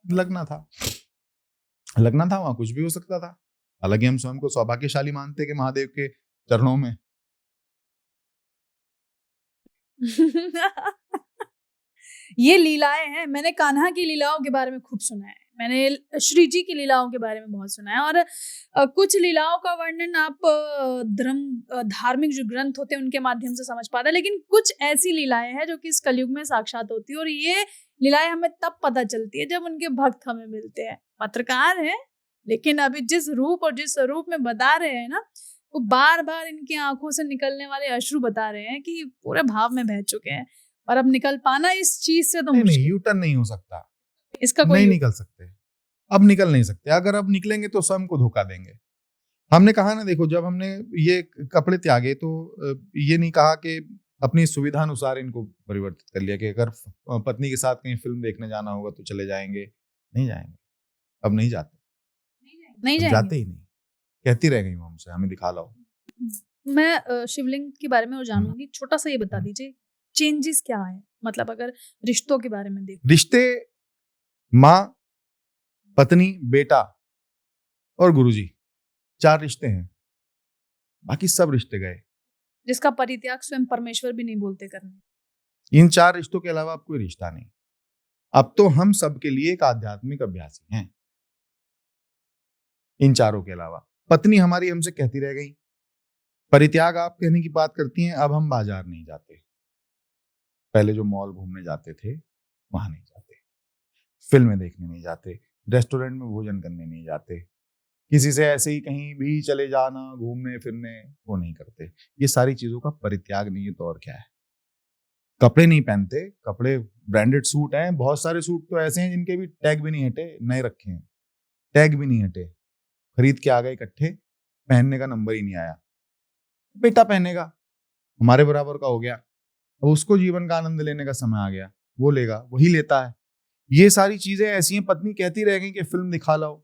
S2: लगना था, वहां कुछ भी हो सकता था। हालांकि हम स्वयं को सौभाग्यशाली मानते कि महादेव के चरणों में
S1: ये लीलाएं हैं। मैंने कान्हा की लीलाओं के बारे में खूब सुना है, मैंने श्री जी की लीलाओं के बारे में बहुत सुना है, और कुछ लीलाओं का वर्णन आप धार्मिक जो ग्रंथ होते हैं उनके माध्यम से समझ पाते हैं, लेकिन कुछ ऐसी लीलाएं हैं जो कि इस कलयुग में साक्षात होती है, और ये लीलाएं हमें तब पता चलती है जब उनके भक्त हमें मिलते हैं। पत्रकार हैं, लेकिन अभी जिस रूप और जिस स्वरूप में बता रहे हैं ना, वो बार बार इनकी आंखों से निकलने वाले अश्रु बता रहे हैं कि पूरे भाव में बह चुके हैं। और अब निकल पाना इस चीज से तो
S2: नहीं,
S1: मुश्किल।
S2: यू टर्न नहीं हो सकता,
S1: इसका कोई
S2: नहीं निकल सकते, अब निकल नहीं सकते। अगर अब निकलेंगे तो स्वयं को धोखा देंगे। हमने कहा ना, देखो जब हमने ये कपड़े त्यागे तो ये नहीं कहा कि अपनी सुविधा अनुसार इनको परिवर्तित कर लिया कि अगर पत्नी के साथ कहीं फिल्म देखने जाना होगा तो चले जाएंगे, नहीं जाएंगे, अब नहीं जाते,
S1: नहीं
S2: अब
S1: जाएंगे।
S2: जाते ही नहीं, कहती रह गई वो हमसे, हमें दिखा लाओ।
S1: मैं शिवलिंग के बारे में और जानूंगी, छोटा सा ये बता दीजिए चेंजेस क्या है, मतलब अगर रिश्तों के बारे में देखो।
S2: रिश्ते माँ, पत्नी, बेटा और गुरुजी, 4 रिश्ते हैं, बाकी सब रिश्ते गए।
S1: जिसका परित्याग स्वयं परमेश्वर भी नहीं बोलते करने।
S2: इन 4 रिश्तों के अलावा अब कोई रिश्ता नहीं। अब तो हम सबके लिए एक आध्यात्मिक अभ्यासी हैं, इन चारों के अलावा। पत्नी हमारी हमसे कहती रह गई, परित्याग आप कहने की बात करती हैं, अब हम बाजार नहीं जाते, पहले जो मॉल घूमने जाते थे वहां नहीं जाते, फिल्में देखने नहीं जाते, रेस्टोरेंट में भोजन करने नहीं जाते, किसी से ऐसे ही कहीं भी चले जाना घूमने फिरने वो नहीं करते। ये सारी चीजों का परित्याग नहीं है तो और क्या है। कपड़े नहीं पहनते, कपड़े ब्रांडेड सूट हैं, बहुत सारे सूट तो ऐसे हैं जिनके भी टैग भी नहीं हटे, नए रखे हैं, टैग भी नहीं हटे, खरीद के आ गए इकट्ठे, पहनने का नंबर ही नहीं आया। बेटा पहनेगा, हमारे बराबर का हो गया, अब उसको जीवन का आनंद लेने का समय आ गया, वो लेगा, वही लेता है। ये सारी चीजें ऐसी हैं। पत्नी कहती रह गई कि फिल्म दिखा लाओ,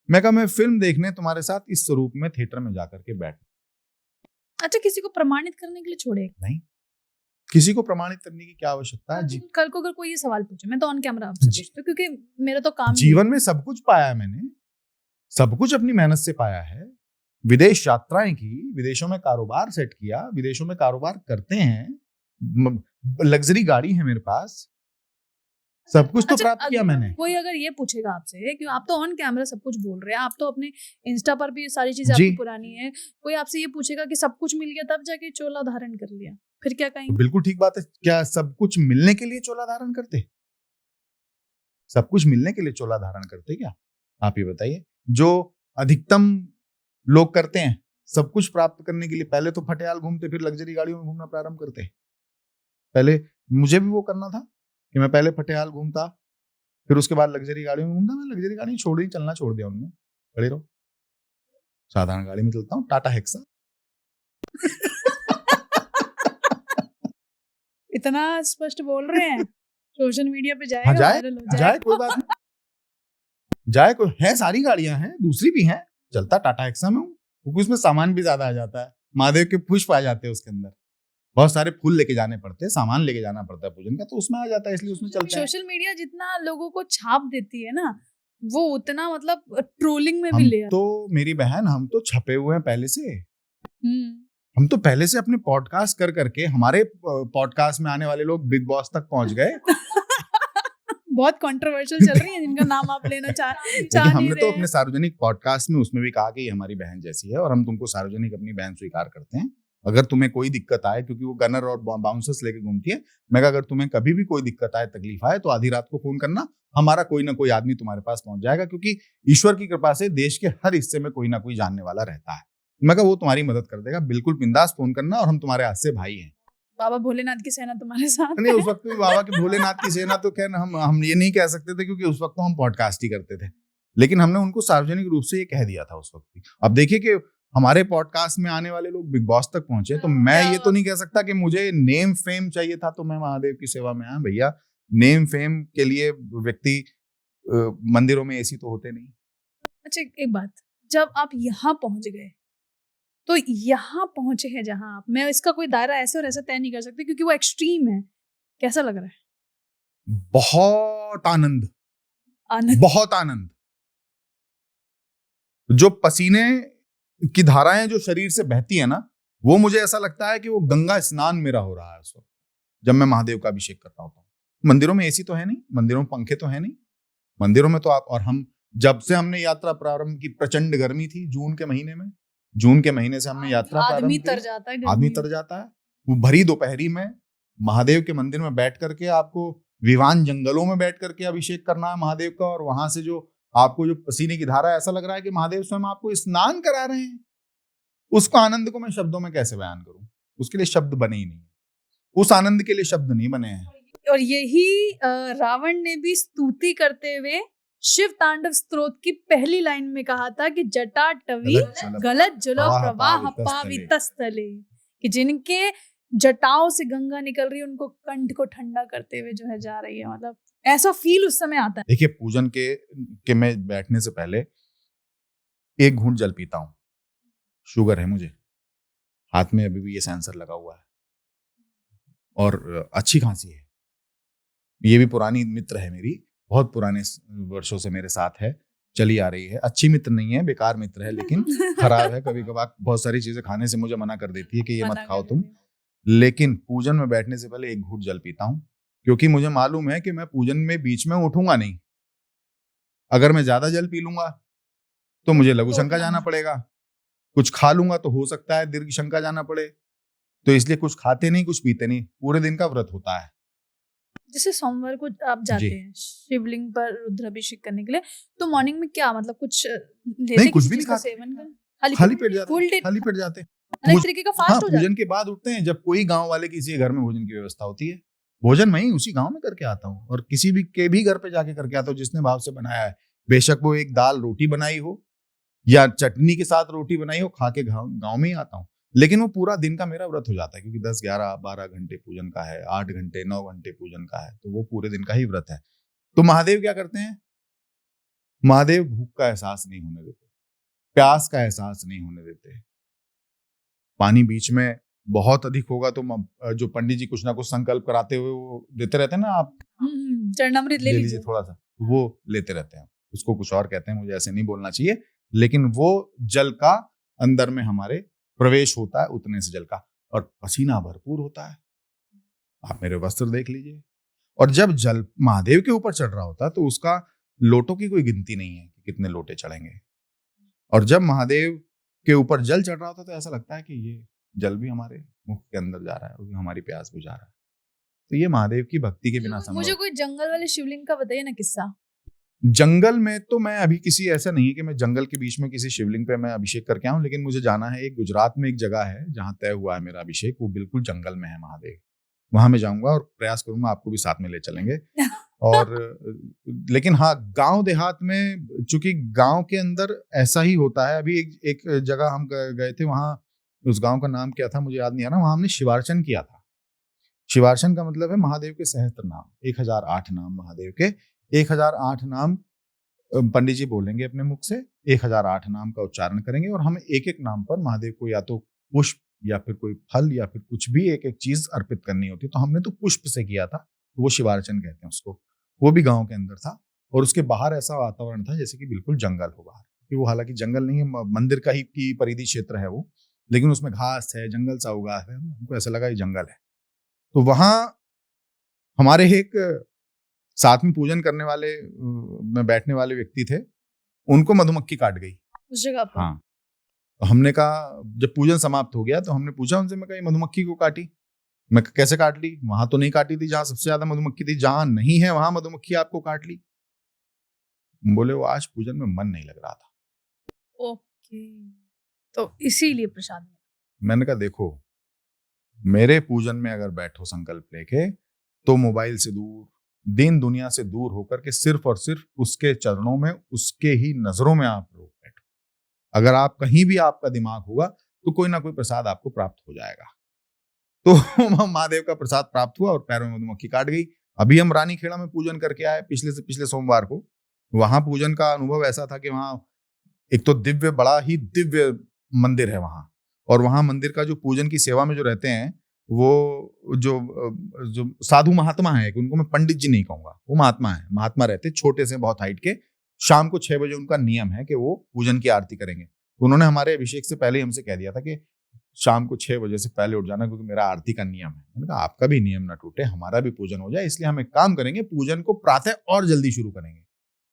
S2: मैं कहा मैं फिल्म देखने तुम्हारे साथ इस स्वरूप में थिएटर में जाकर के बैठ।
S1: अच्छा, किसी को प्रमाणित करने के लिए छोड़े?
S2: नहीं, किसी को प्रमाणित करने की क्या आवश्यकता है।
S1: कल को अगर कोई ये सवाल पूछे, मैं तो ऑन कैमरा आपसे पूछती हूँ क्योंकि मेरा तो काम
S2: जीवन में सब कुछ पाया है मैंने, सब कुछ अपनी मेहनत से पाया है, विदेश यात्राएं की, विदेशों में कारोबार सेट किया, विदेशों में कारोबार करते हैं, लग्जरी गाड़ी है मेरे पास, सब कुछ तो प्राप्त किया मैंने।
S1: कोई अगर ये पूछेगा आपसे कि आप तो ऑन कैमरा सब कुछ बोल रहे हैं, आप तो अपने इंस्टा पर भी सारी चीजें आपकी पुरानी है, कोई आपसे ये पूछेगा कि सब कुछ मिल गया तब जाके चोला धारण कर लिया, फिर क्या कहेंगे?
S2: बिल्कुल ठीक बात है। क्या सब कुछ मिलने के लिए चोला धारण करते? सब कुछ मिलने के लिए चोला धारण करते क्या? आप ये बताइए। जो अधिकतम लोग करते हैं सब कुछ प्राप्त करने के लिए, पहले तो फटेयाल घूमते फिर लग्जरी गाड़ियों में घूमना प्रारंभ करते। पहले मुझे भी वो करना था कि मैं पहले फटेहाल घूमता, फिर उसके बाद लग्जरी गाड़ी में घूमता। मैं लग्जरी गाड़ी छोड़ दी, चलना छोड़ दिया उनमें, खड़े रहो, साधारण गाड़ी में चलता हूँ, टाटा हेक्सा।
S1: इतना स्पष्ट बोल रहे हैं, सोशल मीडिया पे जाएगा,
S2: हाँ, जाए,
S1: वायरल हो
S2: जाए, कोई बात नहीं, जाए, कोई है, सारी गाड़ियां हैं, दूसरी भी हैं, चलता टाटा हेक्सा में हूँ, क्योंकि उसमें सामान भी ज्यादा आ जाता है, महादेव के पुष्प आ जाते हैं उसके अंदर, बहुत सारे फूल लेके जाने पड़ते हैं, सामान लेके जाना पड़ता है पूजन का, तो उसमें आ जाता है, इसलिए उसमें चलता है।
S1: सोशल मीडिया जितना लोगों को छाप देती है ना, वो उतना मतलब ट्रोलिंग में भी ले
S2: तो मेरी बहन, हम तो छपे हुए हैं पहले से। हम तो पहले से अपने पॉडकास्ट कर करके, हमारे पॉडकास्ट में आने वाले लोग बिग बॉस तक पहुंच गए।
S1: बहुत कंट्रोवर्शियल चल रही है जिनका नाम आप लेना चाह
S2: हमने तो अपने सार्वजनिक पॉडकास्ट में उसमें भी कहा कि ये हमारी बहन जैसी है और हम तुमको सार्वजनिक अपनी बहन स्वीकार करते हैं। अगर तुम्हें कोई दिक्कत आए, क्योंकि वो गनर और बाउंसर्स लेके घूमती है, मैं कहा अगर तुम्हें कभी भी कोई दिक्कत आए, तकलीफ आए, तो आधी रात को फोन करना, हमारा कोई ना कोई आदमी तुम्हारे पास पहुंच जाएगा, क्योंकि ईश्वर की कृपा से देश के हर हिस्से में कोई ना कोई जानने वाला रहता है। मैं कहा वो तुम्हारी मदद कर देगा, बिल्कुल बिंदास फोन करना, और हम तुम्हारे हाथ से भाई हैं।
S1: बाबा भोलेनाथ की सेना तुम्हारे साथ
S2: नहीं, उस वक्त भी बाबा की भोलेनाथ की सेना तो खैर हम ये नहीं कह सकते थे, क्योंकि उस वक्त तो हम पॉडकास्ट ही करते थे, लेकिन हमने उनको सार्वजनिक रूप से ये कह दिया था उस वक्त भी। अब देखिए कि हमारे पॉडकास्ट में आने वाले लोग बिग बॉस तक पहुंचे, तो मैं ये तो नहीं कह सकता कि मुझे नेम फेम चाहिए था तो मैं महादेव की सेवा में आया। भैया, नेम फेम के लिए व्यक्ति मंदिरों में एसी तो होते नहीं।
S1: अच्छा, एक बात, जब आप यहाँ पहुंच गए, तो यहाँ पहुंचे हैं जहां आप, मैं इसका कोई दायरा ऐसे और ऐसे तय नहीं कर सकती क्योंकि वो एक्सट्रीम है, कैसा लग रहा है?
S2: बहुत आनंद, बहुत आनंद। जो पसीने की धाराएं जो शरीर से बहती है ना, वो मुझे ऐसा लगता है कि वो गंगा स्नान मेरा हो रहा है उस वक्त, जब मैं महादेव का अभिषेक कर रहा होता हूँ। मंदिरों में एसी तो है नहीं, मंदिरों में पंखे तो है नहीं, मंदिरों में तो आप और हम, जब से हमने यात्रा प्रारंभ की, प्रचंड गर्मी थी जून के महीने में, जून के महीने से हमने यात्रा प्रारंभ की, आदमी तर जाता है। वो भरी दोपहरी में महादेव के मंदिर में बैठ करके, आपको विवान जंगलों में बैठ करके अभिषेक करना है महादेव का, और वहां से जो आपको जो पसीने की धारा, ऐसा लग रहा है कि महादेव स्वयं आपको स्नान करा रहे हैं। उसको आनंद को मैं शब्दों में कैसे बयान करूं? उसके लिए शब्द बने ही नहीं, उस आनंद के लिए शब्द नहीं बने हैं।
S1: और यही रावण ने भी स्तुति करते हुए शिव तांडव स्तोत्र की पहली लाइन में कहा था कि जटा टवी गलत जल प्रवाह पावितस्थले, कि जिनके जटाओं से गंगा निकल रही है उनको कंठ को ठंडा करते हुए जो है जा रही है। मतलब ऐसा फील उस समय आता है।
S2: देखिए, पूजन के मैं बैठने से पहले एक घूंट जल पीता हूँ। शुगर है मुझे, हाथ में अभी भी ये सेंसर लगा हुआ है और अच्छी खांसी है। ये भी पुरानी मित्र है मेरी, बहुत पुराने वर्षों से मेरे साथ है, चली आ रही है। अच्छी मित्र नहीं है, बेकार मित्र है, लेकिन खराब है। कभी कभार बहुत सारी चीजें खाने से मुझे मना कर देती है कि ये मत खाओ तुम। लेकिन पूजन में बैठने से पहले एक घूंट जल पीता हूँ, क्योंकि मुझे मालूम है कि मैं पूजन में बीच में उठूंगा नहीं। अगर मैं ज्यादा जल पी लूंगा तो मुझे लघु शंका जाना पड़ेगा, कुछ खा लूंगा तो हो सकता है दीर्घ शंका जाना पड़े। तो इसलिए कुछ खाते नहीं, कुछ पीते नहीं, पूरे दिन का व्रत होता है।
S1: जैसे सोमवार को आप जाते हैं शिवलिंग पर रुद्राभिषेक करने के लिए, तो मॉर्निंग में क्या मतलब कुछ लेते
S2: नहीं, कुछ भी नहीं खाते, खाली पेट जाते
S1: अलग तरीके का फास्ट हो जाता है।
S2: पूजन के बाद उठते हैं, जब कोई गांव वाले किसी घर में भोजन की व्यवस्था होती है, भोजन मैं ही उसी गांव में करके आता हूँ और किसी भी के भी घर पे जाके करके आता हूँ जिसने भाव से बनाया है। बेशक वो एक दाल रोटी बनाई हो या चटनी के साथ रोटी बनाई हो, खा के गाँव में ही आता हूँ। लेकिन वो पूरा दिन का मेरा व्रत हो जाता है, क्योंकि 10, 11, 12 घंटे पूजन का है, 8 घंटे 9 घंटे पूजन का है, तो वो पूरे दिन का ही व्रत है। तो महादेव क्या करते हैं? महादेव भूख का एहसास नहीं होने देते, प्यास का एहसास नहीं होने देते। पानी बीच में बहुत अधिक होगा तो जो पंडित जी कुछ ना कुछ संकल्प कराते हुए वो देते रहते हैं ना, आप
S1: चरणामृत ले लीजिए
S2: थोड़ा सा, वो लेते रहते हैं। उसको कुछ और कहते हैं, मुझे ऐसे नहीं बोलना चाहिए, लेकिन वो जल का अंदर में हमारे प्रवेश होता है उतने से जल का, और पसीना भरपूर होता है। आप मेरे वस्त्र देख लीजिए। और जब जल महादेव के ऊपर चढ़ रहा होता है तो उसका लोटों की कोई गिनती नहीं है कि कितने लोटे चढ़ेंगे। और जब महादेव के ऊपर जल चढ़ रहा होता है तो ऐसा लगता है कि ये जल भी हमारे मुख के अंदर जा रहा है और हमारी प्यास बुझा रहा है। तो ये महादेव की भक्ति के बिना संभव।
S1: मुझे कोई जंगल वाले शिवलिंग का बताइए ना किस्सा।
S2: जंगल में तो मैं अभी किसी, ऐसा नहीं है कि मैं जंगल के बीच में किसी शिवलिंग पे मैं अभिषेक करके आऊं, लेकिन मुझे जाना है। एक गुजरात में एक जगह है जहां तय हुआ है मेरा अभिषेक, वो बिल्कुल जंगल में है महादेव। वहां मैं जाऊंगा और प्रयास करूंगा आपको भी साथ में ले चलेंगे। और लेकिन हाँ, गांव देहात में, चूंकि गांव के अंदर ऐसा ही होता है। अभी एक जगह हम गए थे, वहां उस गांव का नाम क्या था मुझे याद नहीं आ रहा, वहां हमने शिवार्चन किया था। शिवार्चन का मतलब है महादेव के सहस्त्र नाम, 1008 नाम महादेव के। 1008 नाम पंडित जी बोलेंगे अपने मुख से, 1008 नाम का उच्चारण करेंगे और हमें एक एक नाम पर महादेव को या तो पुष्प या फिर कोई फल या फिर कुछ भी एक एक चीज अर्पित करनी होती। तो हमने तो पुष्प से किया था, वो शिवार्चन कहते हैं उसको। वो भी गांव के अंदर था और उसके बाहर ऐसा वातावरण था जैसे कि बिल्कुल जंगल हो बाहर, कि वो हालांकि जंगल नहीं है, मंदिर का ही की परिधि क्षेत्र है वो, लेकिन उसमें घास है, जंगल सा उगा है, हमको ऐसा लगा ये जंगल है। तो वहां हमारे एक साथ में पूजन करने वाले में बैठने वाले व्यक्ति थे, उनको मधुमक्खी काट गई
S1: उस जगह पर।
S2: हाँ, तो हमने कहा, जब पूजन समाप्त हो गया तो हमने पूछा उनसे, मैं कहा मधुमक्खी को काटी? मैं कैसे काट ली? वहां तो नहीं काटी थी जहां सबसे ज्यादा मधुमक्खी थी, जहां नहीं है वहां मधुमक्खी आपको काट ली? बोले वो आज पूजन में मन नहीं लग रहा था।
S1: ओके, तो इसीलिए प्रसाद।
S2: मैंने कहा देखो, मेरे पूजन में अगर बैठो संकल्प लेके, तो मोबाइल से दूर, दीन दुनिया से दूर होकर के सिर्फ और सिर्फ उसके चरणों में, उसके ही नजरों में आप लोग बैठो। अगर आप कहीं भी आपका दिमाग होगा तो कोई ना कोई प्रसाद आपको प्राप्त हो जाएगा। तो महादेव का प्रसाद प्राप्त हुआ और पैरों में मधुमक्खी काट गई। अभी हम रानीखेड़ा में पूजन करके आए पिछले सोमवार को। वहां पूजन का अनुभव ऐसा था कि वहां एक तो दिव्य, बड़ा ही दिव्य मंदिर है वहां, और वहां मंदिर का जो पूजन की सेवा में जो रहते हैं, वो जो साधु महात्मा है, उनको मैं पंडित जी नहीं कहूंगा, वो महात्मा रहते, छोटे से, बहुत हाइट के। शाम को 6 बजे उनका नियम है कि वो पूजन की आरती करेंगे। तो उन्होंने हमारे अभिषेक से पहले हमसे कह दिया था कि शाम को 6 बजे से पहले उठ जाना, क्योंकि मेरा आरती का नियम है। मैंने कहा आपका भी नियम ना टूटे, हमारा भी पूजन हो जाए, इसलिए हम एक काम करेंगे, पूजन को प्रातः और जल्दी शुरू करेंगे,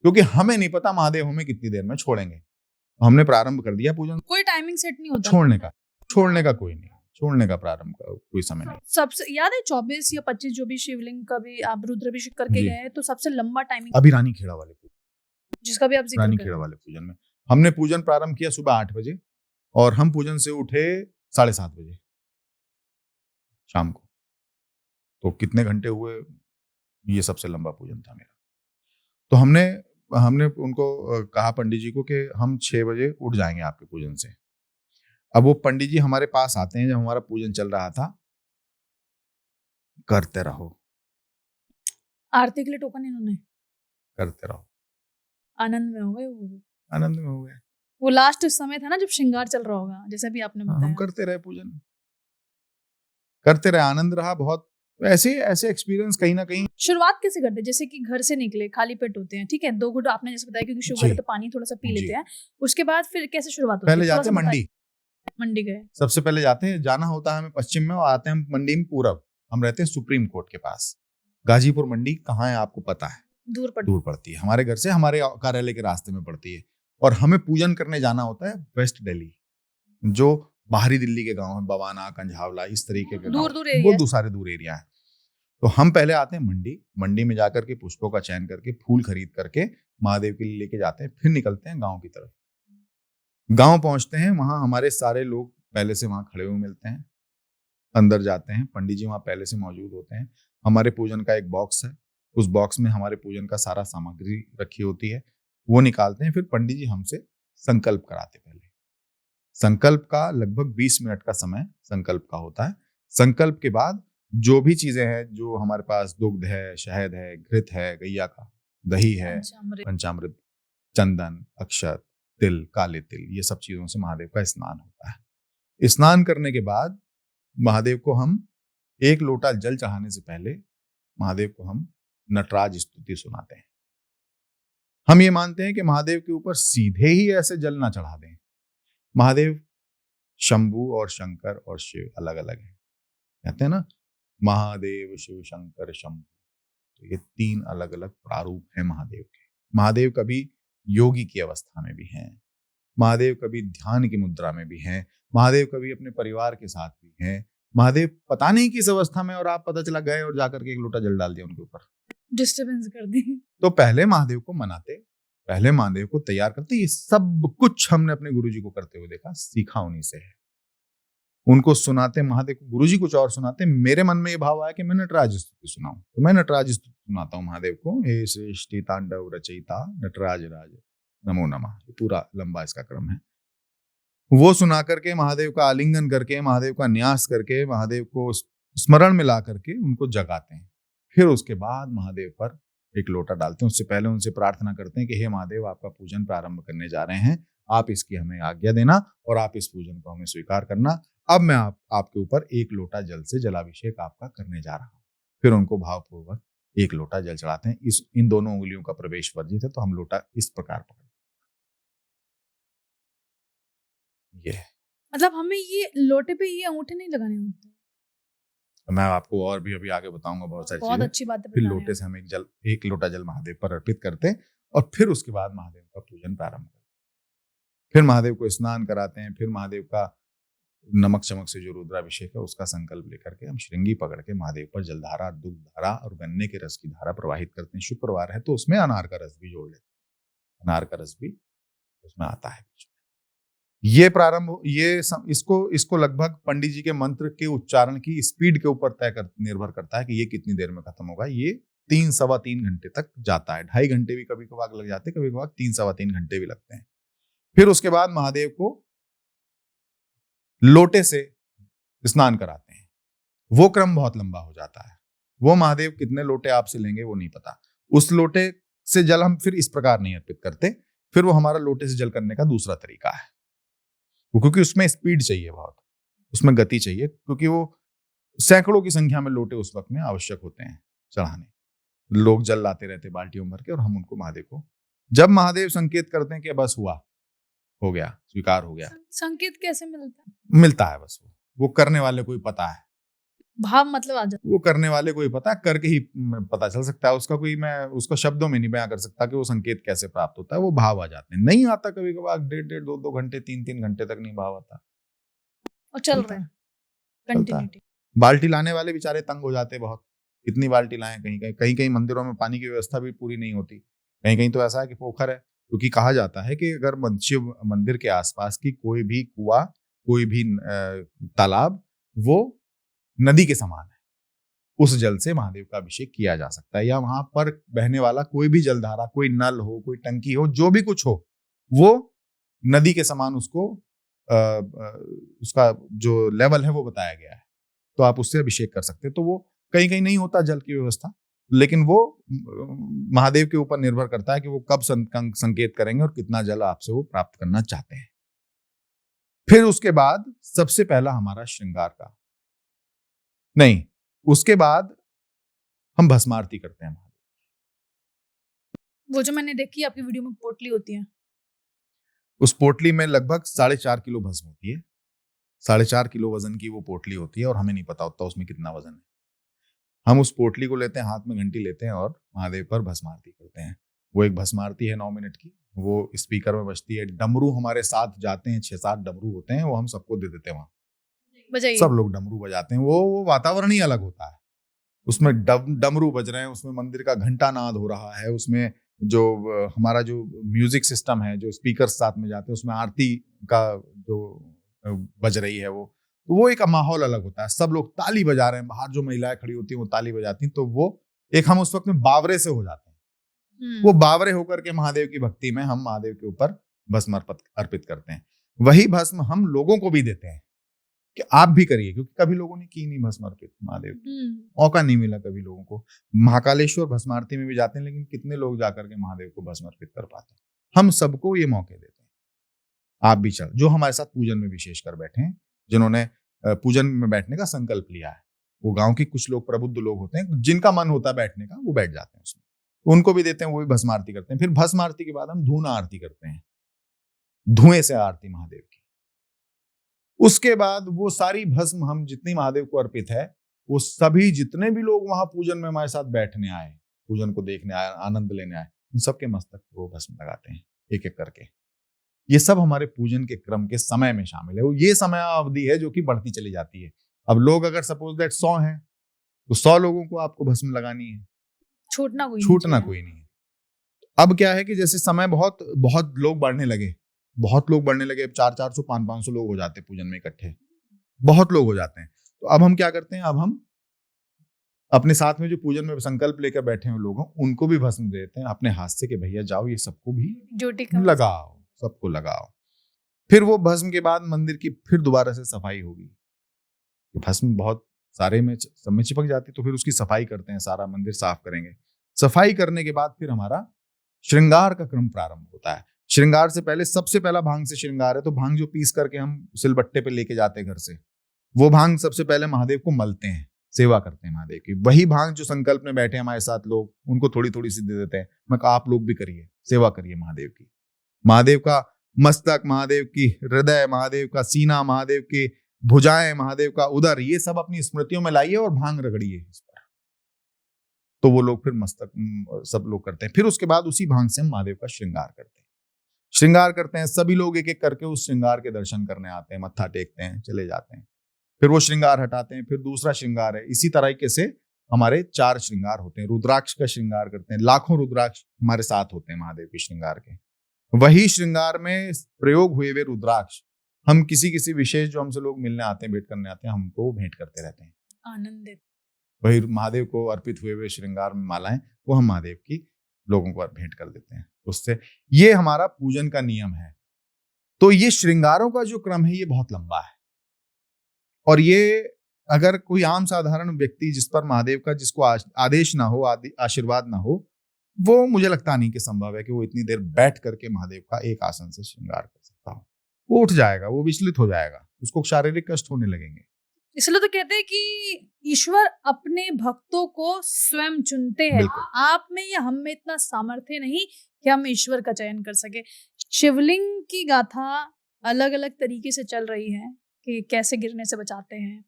S2: क्योंकि हमें नहीं पता महादेव हमें कितनी देर में छोड़ेंगे। हमने प्रारंभ कर दिया पूजन।
S1: कोई टाइमिंग सेट नहीं होता
S2: छोड़ने का कोई नहीं, छोड़ने का प्रारंभ का कोई समय नहीं।
S1: सबसे याद है 24 या 25 जो भी शिवलिंग का भी आप रुद्राभिषेक करके गए, तो सबसे लंबा टाइमिंग
S2: अभी रानीखेड़ा वाले पूजन,
S1: जिसका भी आप जिक्र कर रहे हैं,
S2: रानीखेड़ा वाले पूजन में हमने पूजन प्रारंभ किया सुबह 8 बजे और हम पूजन से उठे 7:30 बजे शाम को। तो कितने घंटे हुए ये सबसे लंबा पूजन था मेरा। तो हमने उनको कहा पंडित जी को कि हम 6 बजे उठ जाएंगे आपके पूजन से। अब वो पंडित जी हमारे पास आते हैं जब हमारा पूजन चल रहा था, करते रहो
S1: आरती के लिए टोकन इन्होंने,
S2: करते रहो।
S1: आनंद में हो गए वो भी।
S2: आनंद में हो गए।
S1: वो लास्ट समय था ना जब श्रृंगार चल रहा होगा, जैसा भी आपने
S2: हम
S1: बताया।
S2: करते रहे पूजन, करते रहे, आनंद रहा बहुत। ऐसे ऐसे एक्सपीरियंस कहीं ना कहीं।
S1: शुरुआत कैसे करते हैं? जैसे कि घर से निकले, खाली पेट होते हैं, ठीक है, 2 घुट आपने जैसे बताया क्योंकि शुगर है
S2: जी।
S1: तो पानी थोड़ा सा पी
S2: जी।
S1: लेते हैं, उसके बाद फिर कैसे शुरुआत होती
S2: पहले
S1: है? थोड़ा
S2: जाते
S1: सा
S2: हैं मंडी,
S1: बताइए। मंडी गए,
S2: सबसे पहले जाते हैं, जाना होता है हमें पश्चिम में और आते हैं हम मंडी में पूरब। हम रहते हैं सुप्रीम कोर्ट के पास। गाजीपुर मंडी कहाँ है आपको पता है? दूर पड़ती है हमारे घर से, हमारे कार्यालय के रास्ते में पड़ती है। और हमें पूजन करने जाना होता है वेस्ट दिल्ली, जो बाहरी दिल्ली के गांव है, बवाना, कंझावला, इस तरीके के
S1: दूर
S2: बहुत सारे दूर एरिया है। तो हम पहले आते हैं मंडी में जाकर के पुष्पों का चयन करके, फूल खरीद करके महादेव के लिए लेके जाते हैं, फिर निकलते हैं गांव की तरफ। गांव पहुंचते हैं, वहां हमारे सारे लोग पहले से वहां खड़े हुए मिलते हैं। अंदर जाते हैं, पंडित जी वहां पहले से मौजूद होते हैं। हमारे पूजन का एक बॉक्स है, उस बॉक्स में हमारे पूजन का सारा सामग्री रखी होती है, वो निकालते हैं। फिर पंडित जी हमसे संकल्प कराते। पहले संकल्प का लगभग 20 मिनट का समय संकल्प का होता है। संकल्प के बाद जो भी चीजें हैं, जो हमारे पास दुग्ध है, शहद है, घृत है, गैया का दही है, पंचामृत, चंदन, अक्षत, तिल, काले तिल, ये सब चीजों से महादेव का स्नान होता है। स्नान करने के बाद महादेव को हम 1 लोटा जल चढ़ाने से पहले महादेव को हम नटराज स्तुति सुनाते हैं। हम ये मानते हैं कि महादेव के ऊपर सीधे ही ऐसे जल ना चढ़ा दें। महादेव शंभु और शंकर और शिव अलग अलग हैं। कहते हैं ना, महादेव, शिव, शंकर, शंभु, तो ये 3 अलग अलग प्रारूप हैं महादेव के। महादेव कभी योगी की अवस्था में भी हैं, महादेव कभी ध्यान की मुद्रा में भी हैं, महादेव कभी अपने परिवार के साथ भी हैं, महादेव पता नहीं किस अवस्था में, और आप पता चला गए और जाकर के 1 लोटा जल डाल दिया उनके ऊपर,
S1: डिस्टर्बेंस कर दी।
S2: तो पहले महादेव को मनाते, पहले महादेव को तैयार करते। ये सब कुछ हमने अपने गुरुजी को करते हुए देखा, सीखा उन्हीं से है। उनको सुनाते महादेव को, गुरुजी कुछ और सुनाते। मेरे मन में ये भाव आया कि मैं नटराज स्तुति सुनाऊं, तो मैं नटराज स्तुति सुनाता हूँ महादेव को। हे सृष्टि तांडव रचयिता नटराज राज नमो नमः, ये पूरा लंबा इसका क्रम है। वो सुना करके, महादेव का आलिंगन करके, महादेव का न्यास करके, महादेव को स्मरण में ला करके उनको जगाते हैं। फिर उसके बाद महादेव पर 1 लोटा डालते हैं। उससे पहले उनसे प्रार्थना करते हैं कि हे महादेव, आपका पूजन प्रारंभ करने जा रहे हैं, आप इसकी हमें आज्ञा देना और आप इस पूजन को हमें स्वीकार करना। अब मैं आपके ऊपर 1 लोटा जल से जलाभिषेक आपका करने जा रहा हूं। फिर उनको भावपूर्वक 1 लोटा जल चढ़ाते हैं। इन दोनों उंगलियों का प्रवेश वर्जित है, तो हम लोटा इस प्रकार पकड़ते हैं।
S1: मतलब हमें ये लोटे पे ये अंगूठे नहीं लगाने होते?
S2: मैं आपको और भी अभी आगे बताऊंगा बहुत सारी
S1: बहुत
S2: चीजें।
S1: अच्छी बात है।
S2: फिर लोटे से हम 1 लोटा जल महादेव पर अर्पित करते हैं और फिर उसके बाद महादेव का पूजन प्रारंभ करते हैं। फिर महादेव को स्नान कराते हैं। फिर महादेव का नमक चमक से जो रुद्राभिषेक है उसका संकल्प लेकर के हम श्रृंगी पकड़ के महादेव पर जलधारा, दुग्ध धारा और गन्ने के रस की धारा प्रवाहित करते हैं। शुक्रवार है तो उसमें अनार का रस भी जोड़ लेते हैं, अनार का रस भी उसमें आता है। ये प्रारंभ, इसको लगभग पंडित जी के मंत्र के उच्चारण की स्पीड के ऊपर निर्भर करता है कि ये कितनी देर में खत्म होगा। ये 3 सवा 3 घंटे तक जाता है। 2.5 घंटे भी कभी कभार लग जाते हैं, कभी कभार 3 सवा 3 घंटे भी लगते हैं। फिर उसके बाद महादेव को लोटे से स्नान कराते हैं। वो क्रम बहुत लंबा हो जाता है। वो महादेव कितने लोटे आपसे लेंगे वो नहीं पता। उस लोटे से जल हम फिर इस प्रकार नहीं अर्पित करते। फिर वो हमारा लोटे से जल करने का दूसरा तरीका है, क्योंकि उसमें स्पीड चाहिए, बहुत उसमें गति चाहिए, क्योंकि वो सैकड़ों की संख्या में लोटे उस वक्त में आवश्यक होते हैं चढ़ाने। लोग जल लाते रहते बाल्टियों भर के और हम उनको महादेव को, जब महादेव संकेत करते हैं कि बस हुआ, हो गया, स्वीकार हो गया।
S1: संकेत कैसे मिलता है?
S2: मिलता है बस वो करने वाले को ही पता है।
S1: भाव मतलब आ जाता है,
S2: वो करने वाले को ही पता है, करके ही पता चल सकता है उसका। कोई, मैं उसको शब्दों में नहीं बयां कर सकता कि वो संकेत कैसे प्राप्त होता है। वो भाव आ जाते हैं। नहीं आता कभी कभार 1.5 2 घंटे 3 घंटे तक नहीं भाव आता
S1: और चल रहा है कंटिन्यूटी।
S2: बाल्टी लाने वाले बेचारे तंग हो जाते हैं बहुत, कितनी बाल्टी लाएं। कहीं मंदिरों में पानी की व्यवस्था भी पूरी नहीं होती। कहीं तो ऐसा है कि पोखर है, क्योंकि कहा जाता है कि अगर शिव मंदिर के आसपास की कोई भी कुआं, कोई भी तालाब, वो नदी के समान है। उस जल से महादेव का अभिषेक किया जा सकता है, या वहां पर बहने वाला कोई भी जलधारा, कोई नल हो, कोई टंकी हो, जो भी कुछ हो, वो नदी के समान उसको उसका जो लेवल है वो बताया गया है, तो आप उससे अभिषेक कर सकते हैं। तो वो कहीं कहीं नहीं होता जल की व्यवस्था, लेकिन वो महादेव के ऊपर निर्भर करता है कि वो कब संकेत करेंगे और कितना जल आपसे वो प्राप्त करना चाहते हैं। फिर उसके बाद सबसे पहला हमारा श्रृंगार का नहीं, उसके बाद हम भस्म आरती करते हैं।
S1: वो जो मैंने देखी आपकी वीडियो में पोटली होती है,
S2: उस पोटली में लगभग 4.5 किलो भस्म होती है। 4.5 किलो वजन की वो पोटली होती है, और हमें नहीं पता होता उसमें कितना वजन है। हम उस पोटली को लेते हैं, हाथ में घंटी लेते हैं और महादेव पर भस्म आरती करते हैं। वो एक भस्म आरती है 9 मिनट की, वो स्पीकर में बजती है। डमरू हमारे साथ जाते हैं, 6-7 डमरू होते हैं, वो हम सबको दे देते हैं। वहां
S1: बजाइए।
S2: सब लोग डमरू बजाते हैं। वो वातावरण ही अलग होता है। उसमें डमरू बज रहे हैं, उसमें मंदिर का घंटा नाद हो रहा है, उसमें जो हमारा जो म्यूजिक सिस्टम है, जो स्पीकर साथ में जाते हैं, उसमें आरती का जो बज रही है, वो एक माहौल अलग होता है। सब लोग ताली बजा रहे हैं, बाहर जो महिलाएं खड़ी होती हैं वो ताली बजाती हैं, तो वो एक हम उस वक्त में बावरे से हो जाते हैं। वो बावरे होकर के महादेव की भक्ति में हम महादेव के ऊपर भस्म अर्पित करते हैं। वही भस्म हम लोगों को भी देते हैं कि आप भी करिए, क्योंकि कभी लोगों ने की नहीं भस्म अर्पित महादेव, मौका नहीं मिला कभी लोगों को। महाकालेश्वर भस्म आरती में भी जाते हैं, लेकिन कितने लोग जाकर के महादेव को भस्म अर्पित कर पाते हैं। हम सबको ये मौके देते हैं। आप भी चल, जो हमारे साथ पूजन में विशेष कर बैठे हैं, जिन्होंने पूजन में बैठने का संकल्प लिया है, वो गांव के कुछ लोग प्रबुद्ध लोग होते हैं, जिनका मन होता है बैठने का, वो बैठ जाते हैं उसमें, उनको भी देते हैं, वो भी भस्म आरती करते हैं। फिर भस्म आरती के बाद हम धूना आरती करते हैं, धुएं से आरती महादेव की। उसके बाद वो सारी भस्म हम जितनी महादेव को अर्पित है, वो सभी जितने भी लोग वहां पूजन में हमारे साथ बैठने आए, पूजन को देखने आए, आनंद लेने आए, उन सबके मस्तक को भस्म लगाते हैं एक एक करके। ये सब हमारे पूजन के क्रम के समय में शामिल है। वो ये समय अवधि है जो कि बढ़ती चली जाती है। अब लोग अगर सपोज दैट 100 हैं, तो 100 लोगों को आपको भस्म लगानी है, छूटना कोई नहीं है। अब क्या है कि जैसे समय बहुत बहुत लोग बढ़ने लगे, अब 400-400 500-500 लोग हो जाते हैं पूजन में इकट्ठे, बहुत लोग हो जाते हैं। तो अब हम क्या करते हैं, अब हम अपने साथ में जो पूजन में संकल्प लेकर बैठे हैं लोगों, उनको भी भस्म देते हैं अपने हाथ से कि भैया जाओ, ये सबको भी लगाओ, सबको लगाओ। फिर वो भस्म के बाद मंदिर की फिर दोबारा से सफाई होगी। भस्म बहुत सारे में सब में चिपक जाती, तो फिर उसकी सफाई करते हैं, सारा मंदिर साफ करेंगे। सफाई करने के बाद फिर हमारा श्रृंगार का क्रम प्रारंभ होता है। श्रृंगार से पहले सबसे पहला भांग से श्रृंगार है। तो भांग जो पीस करके हम सिलबट्टे पे लेके जाते हैं घर से, वो भांग सबसे पहले महादेव को मलते हैं, सेवा करते हैं महादेव की। वही भांग जो संकल्प में बैठे हमारे साथ लोग, उनको थोड़ी थोड़ी सी दे देते हैं। मैं कहा आप लोग भी करिए, सेवा करिए महादेव की। महादेव का मस्तक, महादेव की हृदय, महादेव का सीना, महादेव की भुजाएं, महादेव का उदर, ये सब अपनी स्मृतियों में लाइए और भांग रगड़िए इस पर। तो वो लोग फिर मस्तक सब लोग करते हैं। फिर उसके बाद उसी भांग से हम महादेव का श्रृंगार करते हैं। सभी लोग एक एक करके उस श्रृंगार के दर्शन करने आते हैं, मत्था टेकते हैं, चले जाते हैं। फिर वो श्रृंगार हटाते हैं, फिर दूसरा श्रृंगार है। इसी तरीके से हमारे 4 श्रृंगार होते हैं। रुद्राक्ष का श्रृंगार करते हैं, लाखों रुद्राक्ष हमारे साथ होते हैं महादेव के श्रृंगार के। वही श्रृंगार में प्रयोग हुए वे रुद्राक्ष हम किसी विशेष जो हमसे लोग मिलने आते हैं, भेंट करने आते हैं, हमको भेंट करते रहते हैं,
S1: आनंदित।
S2: वही महादेव को अर्पित हुए श्रृंगार में मालाएं, वो हम महादेव की लोगों को भेंट कर देते हैं उससे। ये हमारा पूजन का नियम है। तो ये श्रृंगारों का जो क्रम है, ये बहुत लंबा है। और ये अगर कोई आम साधारण व्यक्ति जिस पर महादेव का, जिसको आदेश ना हो, आशीर्वाद ना हो, वो मुझे लगता नहीं कि संभव है कि वो इतनी देर बैठ करके महादेव का एक आसन से श्रृंगार कर सकता हो। वो उठ जाएगा, वो विचलित हो जाएगा, उसको शारीरिक कष्ट होने लगेंगे।
S1: इसलिए तो कहते हैं कि ईश्वर अपने भक्तों को स्वयं चुनते हैं। आप में या हम में इतना सामर्थ्य नहीं कि हम ईश्वर का चयन कर सके। शिवलिंग की गाथा अलग अलग तरीके से चल रही है कि कैसे गिरने से बचाते हैं,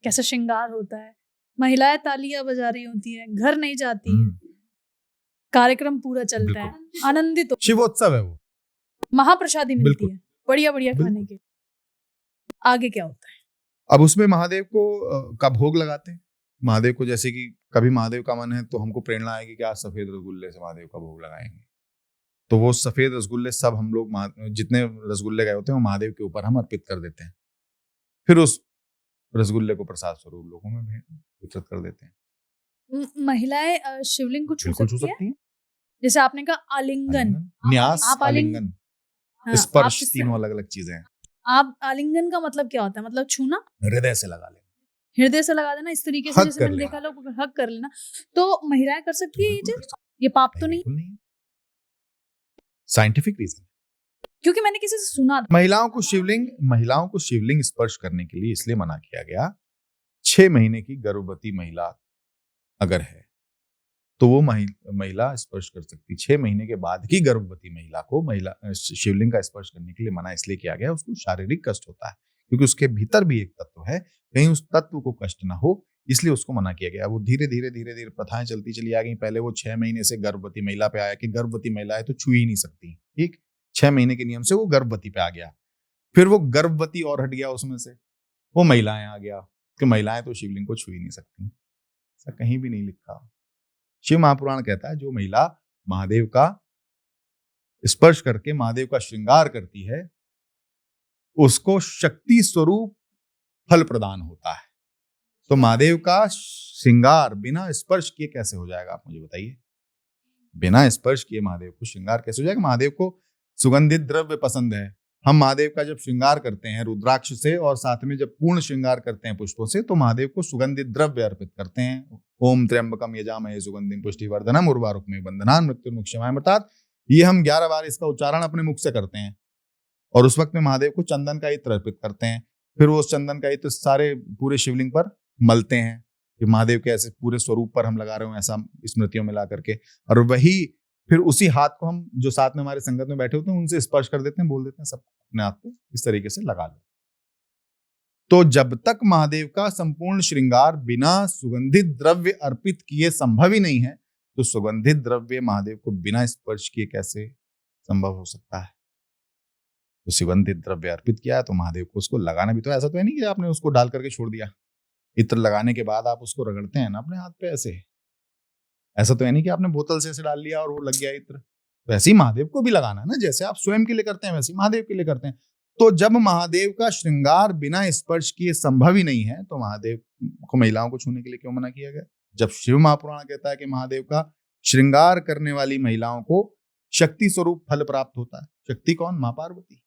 S1: कैसे श्रृंगार होता है, महिलाएं तालियां बजा रही होती हैं, घर नहीं जाती है, कार्यक्रम पूरा चलता है, आनंदित।
S2: शिवोत्सव है वो,
S1: महाप्रसादी मिलती है, बढ़िया बढ़िया खाने के। आगे क्या होता है?
S2: अब उसमें महादेव को का भोग लगाते हैं। महादेव को, जैसे कि कभी महादेव का मन है तो हमको प्रेरणा आएगी कि आज सफेद रसगुल्ले से महादेव का भोग लगाएंगे, तो वो सफेद रसगुल्ले सब हम लोग जितने रसगुल्ले गए होते हैं वो महादेव के ऊपर हम अर्पित कर देते हैं। फिर उस रसगुल्ले को प्रसाद स्वरूप लोगों में वितरित कर देते हैं।
S1: महिलाएं शिवलिंग को छू
S2: बिल्कुल छू
S1: सकती है?
S2: सकती हैं।
S1: जैसे आपने कहा आलिंगन,
S2: आलिंगन, न्यास,
S1: आप
S2: आलिंगन,
S1: हाँ,
S2: स्पर्श, तीनों अलग अलग चीजें हैं।
S1: आप आलिंगन का मतलब क्या होता है? मतलब छूना,
S2: हृदय से लगा लेना,
S1: हृदय से लगा देना, इस तरीके से
S2: हग
S1: जैसे
S2: कर
S1: मैंने
S2: लेना।
S1: देखा लोग हग कर लेना। तो महिलाएं कर सकती है ये
S2: बिल्कुल कर
S1: चीज?
S2: सकती
S1: ये पाप
S2: है।
S1: तो नहीं?
S2: बिल्कुल नहीं, साइंटिफिक रीजन।
S1: क्योंकि मैंने किसी से सुना था।
S2: महिलाओं को शिवलिंग स्पर्श करने के लिए इसलिए मना किया गया, 6 महीने की गर्भवती महिला अगर है तो वो महिला स्पर्श कर सकती। 6 महीने के बाद की गर्भवती महिला को शिवलिंग का स्पर्श करने के लिए मना इसलिए किया गया, उसको शारीरिक कष्ट होता है क्योंकि उसके भीतर भी एक तत्व है, कहीं उस तत्व को कष्ट ना हो, इसलिए उसको मना किया गया। वो धीरे धीरे प्रथाएं चलती चली आ गई। पहले वो 6 महीने से गर्भवती महिला पे आया कि गर्भवती महिला है तो छू ही नहीं सकती, ठीक। 6 महीने के नियम से वो गर्भवती पे आ गया, फिर वो गर्भवती और हट गया, उसमें से वो महिलाएं आ गया कि महिलाएं तो शिवलिंग को छू ही नहीं सकती। ऐसा कहीं भी नहीं लिखा। शिव महापुराण कहता है जो महिला महादेव का स्पर्श करके महादेव का श्रृंगार करती है उसको शक्ति स्वरूप फल प्रदान होता है। तो महादेव का श्रृंगार बिना स्पर्श किए कैसे हो जाएगा, आप मुझे बताइए। बिना स्पर्श किए महादेव को श्रृंगार कैसे हो जाएगा? महादेव को सुगंधित द्रव्य पसंद है। हम महादेव का जब श्रृंगार करते हैं रुद्राक्ष से और साथ में जब पूर्ण श्रृंगार करते हैं पुष्पों से, तो महादेव को सुगंधित द्रव्य अर्पित करते हैं। ओम त्र्यंबकम यजामहे सुगंधिम पुष्टिवर्धनम उर्वारुकमिव बंधनान् मृत्युर्मुक्षमाय। अर्थात ये हम 11 बार इसका उच्चारण अपने मुख से करते हैं और उस वक्त में महादेव को चंदन का इत्र अर्पित करते हैं। फिर वो चंदन का इत्र सारे पूरे शिवलिंग पर मलते हैं कि महादेव के ऐसे पूरे स्वरूप पर हम लगा रहे हो, ऐसा स्मृतियों में ला करके। और वही फिर उसी हाथ को हम जो साथ में हमारे संगत में बैठे होते हैं उनसे स्पर्श कर देते हैं, बोल देते हैं सब अपने हाथ पे इस तरीके से लगा लो। तो जब तक महादेव का संपूर्ण श्रृंगार बिना सुगंधित द्रव्य अर्पित किए संभव ही नहीं है, तो सुगंधित द्रव्य महादेव को बिना स्पर्श किए कैसे संभव हो सकता है? तो सुगंधित द्रव्य अर्पित किया है तो महादेव को उसको लगाना भी तो, ऐसा तो है नहीं कि आपने उसको डाल करके छोड़ दिया। इत्र लगाने के बाद आप उसको रगड़ते हैं ना अपने हाथ पे ऐसा तो है नहीं कि आपने बोतल से ऐसे डाल लिया और वो लग गया इत्र। तो ऐसे ही महादेव को भी लगाना है ना, जैसे आप स्वयं के लिए करते हैं वैसे ही महादेव के लिए करते हैं। तो जब महादेव का श्रृंगार बिना स्पर्श किए संभव ही नहीं है, तो महादेव को महिलाओं को छूने के लिए क्यों मना किया गया? जब शिव महापुराण कहता है कि महादेव का श्रृंगार करने वाली महिलाओं को शक्ति स्वरूप फल प्राप्त होता है। शक्ति कौन? मां पार्वती।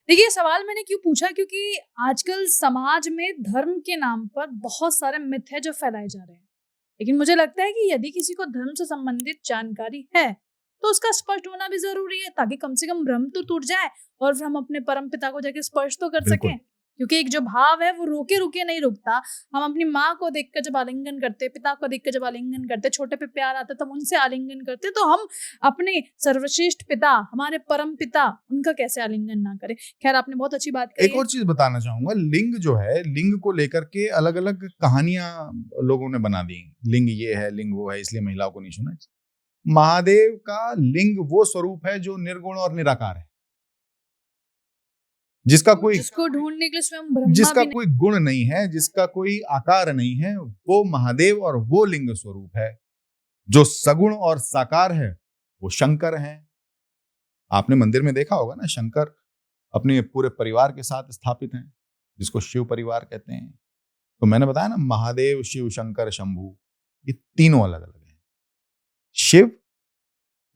S1: देखिए सवाल मैंने क्यों पूछा, क्योंकि आजकल समाज में धर्म के नाम पर बहुत सारे मिथ है जो फैलाए जा रहे हैं। लेकिन मुझे लगता है कि यदि किसी को धर्म से संबंधित जानकारी है तो उसका स्पष्ट होना भी जरूरी है, ताकि कम से कम भ्रम तो टूट जाए और फिर हम अपने परम पिता को जाके स्पर्श तो कर सकें। क्योंकि एक जो भाव है वो रोके रुके नहीं रुकता। हम अपनी माँ को देखकर जब आलिंगन करते, पिता को देखकर जब आलिंगन करते, छोटे पे प्यार आता तब उनसे आलिंगन करते, तो हम अपने सर्वश्रेष्ठ पिता, हमारे परम पिता, उनका कैसे आलिंगन ना करें। खैर आपने बहुत अच्छी बात कही।
S2: एक और चीज बताना चाहूंगा, लिंग जो है, लिंग को लेकर के अलग अलग कहानियां लोगों ने बना दी। लिंग ये है, लिंग वो है, इसलिए महिलाओं को नहीं छूना। महादेव का लिंग वो स्वरूप है जो निर्गुण और निराकार है, जिसको
S1: ढूंढने के लिए स्वयं ब्रह्मा
S2: जिसका कोई गुण नहीं है, जिसका कोई आकार नहीं है, वो महादेव और वो लिंग स्वरूप है। जो सगुण और साकार है वो शंकर है। आपने मंदिर में देखा होगा ना, शंकर अपने पूरे परिवार के साथ स्थापित हैं, जिसको शिव परिवार कहते हैं। तो मैंने बताया ना, महादेव, शिव, शंकर, शंभू, ये तीनों अलग अलग हैं। शिव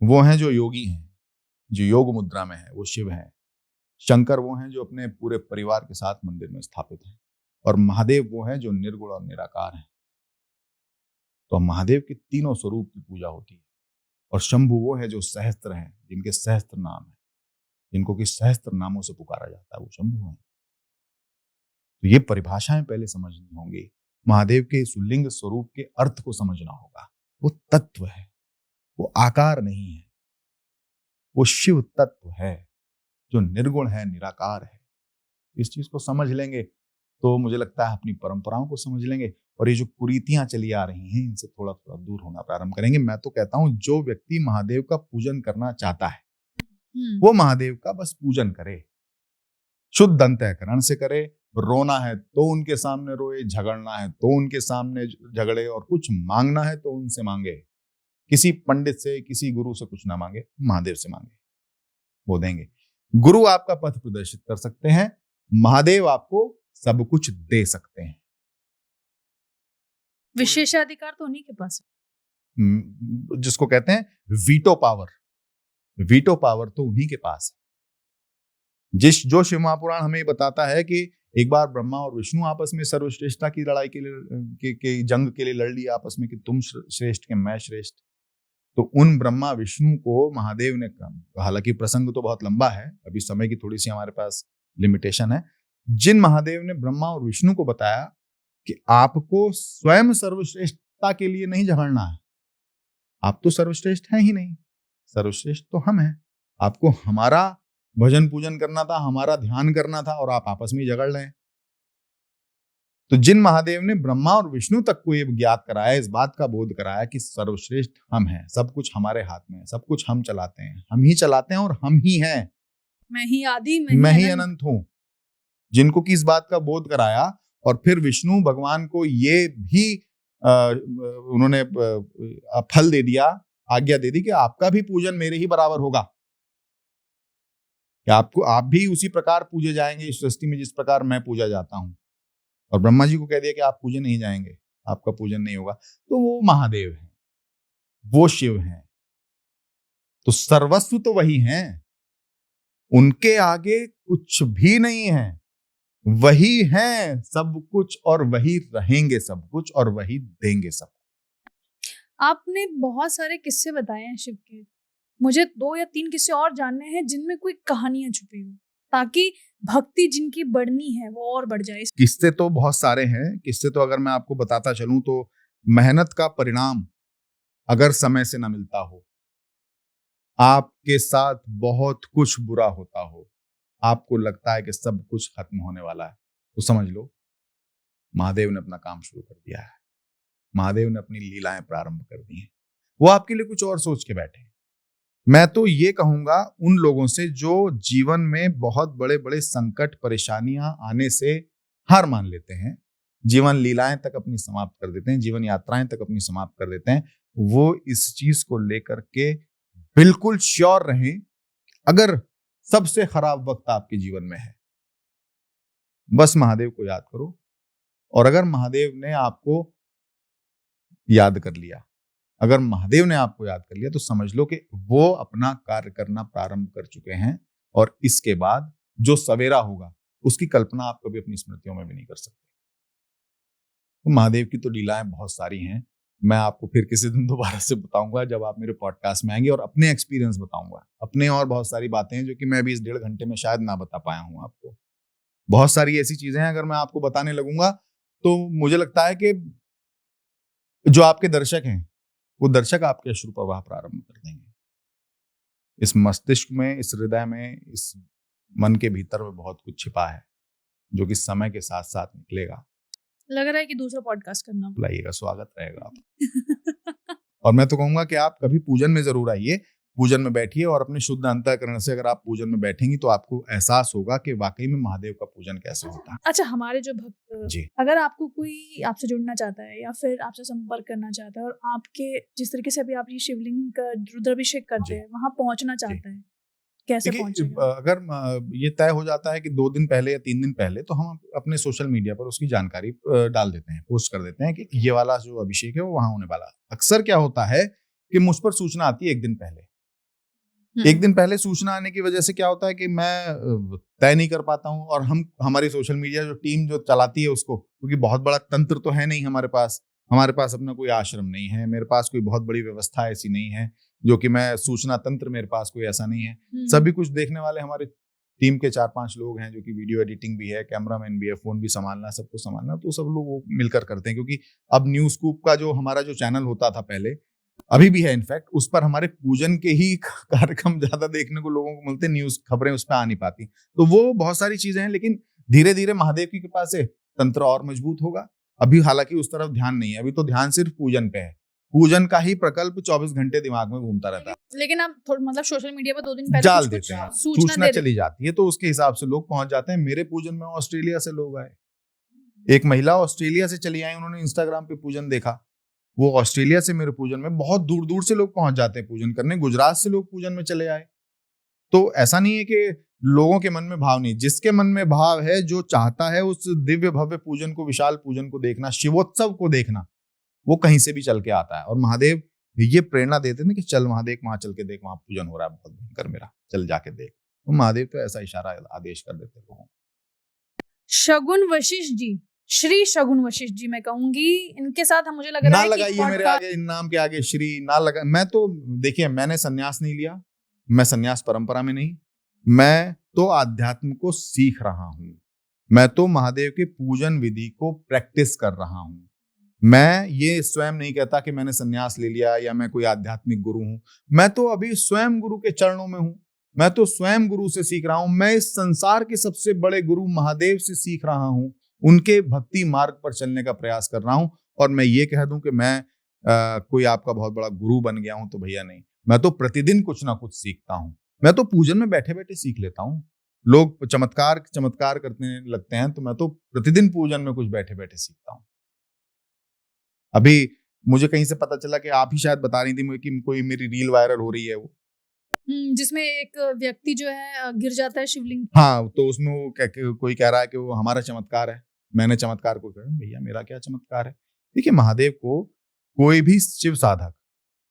S2: वो हैं जो योगी हैं, जो योग मुद्रा में है, वो शिव है। शंकर वो हैं जो अपने पूरे परिवार के साथ मंदिर में स्थापित हैं, और महादेव वो हैं जो निर्गुण और निराकार हैं। तो महादेव के तीनों स्वरूप की पूजा होती है। और शंभु वो है जो सहस्त्र हैं, जिनके सहस्त्र नाम है, जिनको कि सहस्त्र नामों से पुकारा जाता है, वो शंभु हैं। तो ये परिभाषाएं पहले समझनी होंगी। महादेव के इस लिंग स्वरूप के अर्थ को समझना होगा। वो तत्व है, वो आकार नहीं है, वो शिव तत्व है जो निर्गुण है, निराकार है। इस चीज को समझ लेंगे तो मुझे लगता है अपनी परंपराओं को समझ लेंगे, और ये जो कुरीतियां चली आ रही हैं इनसे थोड़ा थोड़ा दूर होना प्रारंभ करेंगे। मैं तो कहता हूं जो व्यक्ति महादेव का पूजन करना चाहता है वो महादेव का बस पूजन करे, शुद्ध अंतःकरण से करे। रोना है तो उनके सामने रोए, झगड़ना है तो उनके सामने झगड़े, और कुछ मांगना है तो उनसे मांगे। किसी पंडित से, किसी गुरु से कुछ ना मांगे, महादेव से मांगे, वो देंगे। गुरु आपका पथ प्रदर्शित कर सकते हैं, महादेव आपको सब कुछ दे सकते हैं।
S1: विशेषाधिकार तो उन्हीं के पास
S2: जिसको कहते हैं वीटो पावर तो उन्हीं के पास है। जो शिव महापुराण हमें बताता है कि एक बार ब्रह्मा और विष्णु आपस में सर्वश्रेष्ठता की लड़ाई के लिए के जंग के लिए लड़ लिए आपस में कि तुम श्रेष्ठ के मैं श्रेष्ठ। तो उन ब्रह्मा विष्णु को महादेव ने, हालांकि प्रसंग तो बहुत लंबा है, अभी समय की थोड़ी सी हमारे पास लिमिटेशन है, जिन महादेव ने ब्रह्मा और विष्णु को बताया कि आपको स्वयं सर्वश्रेष्ठता के लिए नहीं झगड़ना है, आप तो सर्वश्रेष्ठ हैं ही नहीं, सर्वश्रेष्ठ तो हम हैं, आपको हमारा भजन पूजन करना था, हमारा ध्यान करना था, और आप आपस में झगड़ रहे हैं। तो जिन महादेव ने ब्रह्मा और विष्णु तक को ये ज्ञात कराया, इस बात का बोध कराया कि सर्वश्रेष्ठ हम हैं, सब कुछ हमारे हाथ में है, सब कुछ हम चलाते हैं, हम ही चलाते हैं और हम ही हैं,
S1: मैं ही आदि
S2: मैं ही अनंत हूं, जिनको कि इस बात का बोध कराया। और फिर विष्णु भगवान को ये भी उन्होंने फल दे दिया, आज्ञा दे दी कि आपका भी पूजन मेरे ही बराबर होगा, कि आप भी उसी प्रकार पूजे जाएंगे इस सृष्टि में जिस प्रकार मैं पूजा जाता हूं। और ब्रह्मा जी को कह दिया कि आप पूजे नहीं जाएंगे, आपका पूजन नहीं होगा। तो वो महादेव हैं, वो शिव हैं, तो सर्वस्व तो वही हैं, उनके आगे कुछ भी नहीं है, वही हैं सब कुछ, और वही रहेंगे सब कुछ, और वही देंगे सब।
S1: आपने बहुत सारे किस्से बताए हैं शिव के, मुझे 2 या 3 किस्से और जानने हैं जिनमें कोई कहानियां छुपी हो, ताकि भक्ति जिनकी बढ़नी है वो और बढ़ जाए।
S2: किस्से तो बहुत सारे हैं, किस्से तो अगर मैं आपको बताता चलूं तो मेहनत का परिणाम अगर समय से ना मिलता हो, आपके साथ बहुत कुछ बुरा होता हो, आपको लगता है कि सब कुछ खत्म होने वाला है, तो समझ लो महादेव ने अपना काम शुरू कर दिया है, महादेव ने अपनी लीलाएं प्रारंभ कर दी हैं, वो आपके लिए कुछ और सोच के बैठे हैं। मैं तो ये कहूंगा उन लोगों से जो जीवन में बहुत बड़े बड़े संकट परेशानियां आने से हार मान लेते हैं, जीवन लीलाएं तक अपनी समाप्त कर देते हैं, जीवन यात्राएं तक अपनी समाप्त कर देते हैं, वो इस चीज को लेकर के बिल्कुल श्योर रहें, अगर सबसे खराब वक्त आपके जीवन में है, बस महादेव को याद करो, और अगर महादेव ने आपको याद कर लिया, अगर महादेव ने आपको याद कर लिया, तो समझ लो कि वो अपना कार्य करना प्रारंभ कर चुके हैं, और इसके बाद जो सवेरा होगा उसकी कल्पना आप कभी अपनी स्मृतियों में भी नहीं कर सकते। तो महादेव की तो लीलाएं बहुत सारी हैं, मैं आपको फिर किसी दिन दोबारा से बताऊंगा जब आप मेरे पॉडकास्ट में आएंगे, और अपने एक्सपीरियंस बताऊंगा, अपने और बहुत सारी बातें हैं जो कि मैं अभी इस 1.5 घंटे में शायद ना बता पाया हूं आपको। बहुत सारी ऐसी चीजें हैं, अगर मैं आपको बताने लगूंगा तो मुझे लगता है कि जो आपके दर्शक हैं वो दर्शक आपके अश्रु प्रवाह प्रारंभ कर देंगे। इस मस्तिष्क में, इस हृदय में, इस मन के भीतर में बहुत कुछ छिपा है जो कि समय के साथ साथ निकलेगा।
S1: लग रहा है कि दूसरा पॉडकास्ट करना
S2: बुलाइएगा, स्वागत रहेगा आप। और मैं तो कहूंगा कि आप कभी पूजन में जरूर आइए, पूजन में बैठिए, और अपने शुद्ध अंतःकरण से अगर आप पूजन में बैठेंगी तो आपको एहसास होगा कि वाकई में महादेव का पूजन कैसे होता है।
S1: अच्छा, हमारे जो भक्त
S2: जी,
S1: अगर आपको कोई आपसे जुड़ना चाहता है या फिर आपसे संपर्क करना चाहता है, और आपके जिस तरीके से अभी आप ये शिवलिंग का रुद्राभिषेक करते हैं वहां पहुंचना चाहता है, कैसे पहुंचेगा?
S2: अगर ये तय हो जाता है कि 2 दिन पहले या 3 दिन पहले, तो हम अपने सोशल मीडिया पर उसकी जानकारी डाल देते हैं, पोस्ट कर देते हैं कि ये वाला जो अभिषेक है वो वहां होने वाला है। अक्सर क्या होता है कि मुझ पर सूचना आती है 1 दिन पहले। 1 दिन पहले सूचना आने की वजह से क्या होता है कि मैं तय नहीं कर पाता हूँ, और हमारी सोशल मीडिया जो टीम जो चलाती है उसको, क्योंकि बहुत बड़ा तंत्र तो है नहीं हमारे पास अपना कोई आश्रम नहीं है, मेरे पास कोई बहुत बड़ी व्यवस्था ऐसी नहीं है जो कि मैं सूचना तंत्र, मेरे पास कोई ऐसा नहीं है। सभी कुछ देखने वाले हमारे टीम के 4-5 लोग हैं, जो कि वीडियो एडिटिंग भी है, कैमरामैन भी है, फोन भी संभालना, सब कुछ संभालना, तो सब लोग वो मिलकर करते हैं। क्योंकि अब न्यूज स्कूप का जो हमारा जो चैनल होता था पहले, अभी भी है इनफैक्ट, उस पर हमारे पूजन के ही कार्यक्रम ज्यादा देखने को लोगों को मिलते, न्यूज खबरें उस पर आ नहीं पाती। तो वो बहुत सारी चीजें हैं, लेकिन धीरे धीरे महादेव की कृपा से तंत्र और मजबूत होगा। अभी हालांकि उस तरफ ध्यान नहीं है, अभी तो ध्यान सिर्फ पूजन पे है, पूजन का ही प्रकल्प 24 घंटे दिमाग में घूमता रहता है।
S1: लेकिन आप मतलब सोशल मीडिया पर 2 दिन पहले
S2: डाल देते हैं, सूचना चली जाती है, तो उसके हिसाब से लोग पहुंच जाते हैं। मेरे पूजन में ऑस्ट्रेलिया से लोग आए, एक महिला ऑस्ट्रेलिया से चली आई, उन्होंने इंस्टाग्राम पे पूजन देखा, वो ऑस्ट्रेलिया से मेरे पूजन में, बहुत दूर दूर से लोग पहुंच जाते हैं पूजन करने, गुजरात से लोग पूजन में चले आए। तो ऐसा नहीं है कि लोगों के मन में भाव नहीं, जिसके मन में भाव है, जो चाहता है उस दिव्य भव्य पूजन को, विशाल पूजन को देखना, शिवोत्सव को देखना, वो कहीं से भी चल के आता है। और महादेव ये प्रेरणा देते थे कि चल महादेव वहां चल के देख, वहां पूजन हो रहा है बहुत भयंकर मेरा, चल जाके देख। तो महादेव तो ऐसा इशारा आदेश कर देते लोगों को।
S1: शगुन वशिष्ठ जी, श्री शगुन वशिष्ठ जी मैं कहूंगी, इनके साथ मुझे लग रहा
S2: ना
S1: है कि
S2: लगाइए मेरे आगे, इन नाम के आगे श्री ना लगा। मैं तो देखिए, मैंने संन्यास नहीं लिया, मैं संन्यास परंपरा में नहीं, मैं तो आध्यात्म को सीख रहा हूं, मैं तो महादेव के पूजन विधि को प्रैक्टिस कर रहा हूं। मैं ये स्वयं नहीं कहता कि मैंने संन्यास ले लिया या मैं कोई आध्यात्मिक गुरु हूं। मैं तो अभी स्वयं गुरु के चरणों में हूं, मैं तो स्वयं गुरु से सीख रहा हूं। मैं इस संसार के सबसे बड़े गुरु महादेव से सीख रहा हूं, उनके भक्ति मार्ग पर चलने का प्रयास कर रहा हूं। और मैं ये कह दूं कि मैं कोई आपका बहुत बड़ा गुरु बन गया हूं, तो भैया नहीं, मैं तो प्रतिदिन कुछ ना कुछ सीखता हूं। मैं तो पूजन में बैठे बैठे सीख लेता हूं। लोग चमत्कार चमत्कार करने लगते हैं, तो मैं तो प्रतिदिन पूजन में कुछ बैठे बैठे सीखता हूं। अभी मुझे कहीं से पता चला कि आप ही शायद बता रही थी मुझे कि कोई मेरी रील वायरल हो रही है, वो
S1: जिसमें एक व्यक्ति जो है गिर जाता है शिवलिंग।
S2: हाँ, तो उसमें वो कोई कह रहा है कि वो हमारा चमत्कार है, मैंने चमत्कार को कहा भैया मेरा क्या चमत्कार है। देखिए, महादेव को कोई भी शिव साधक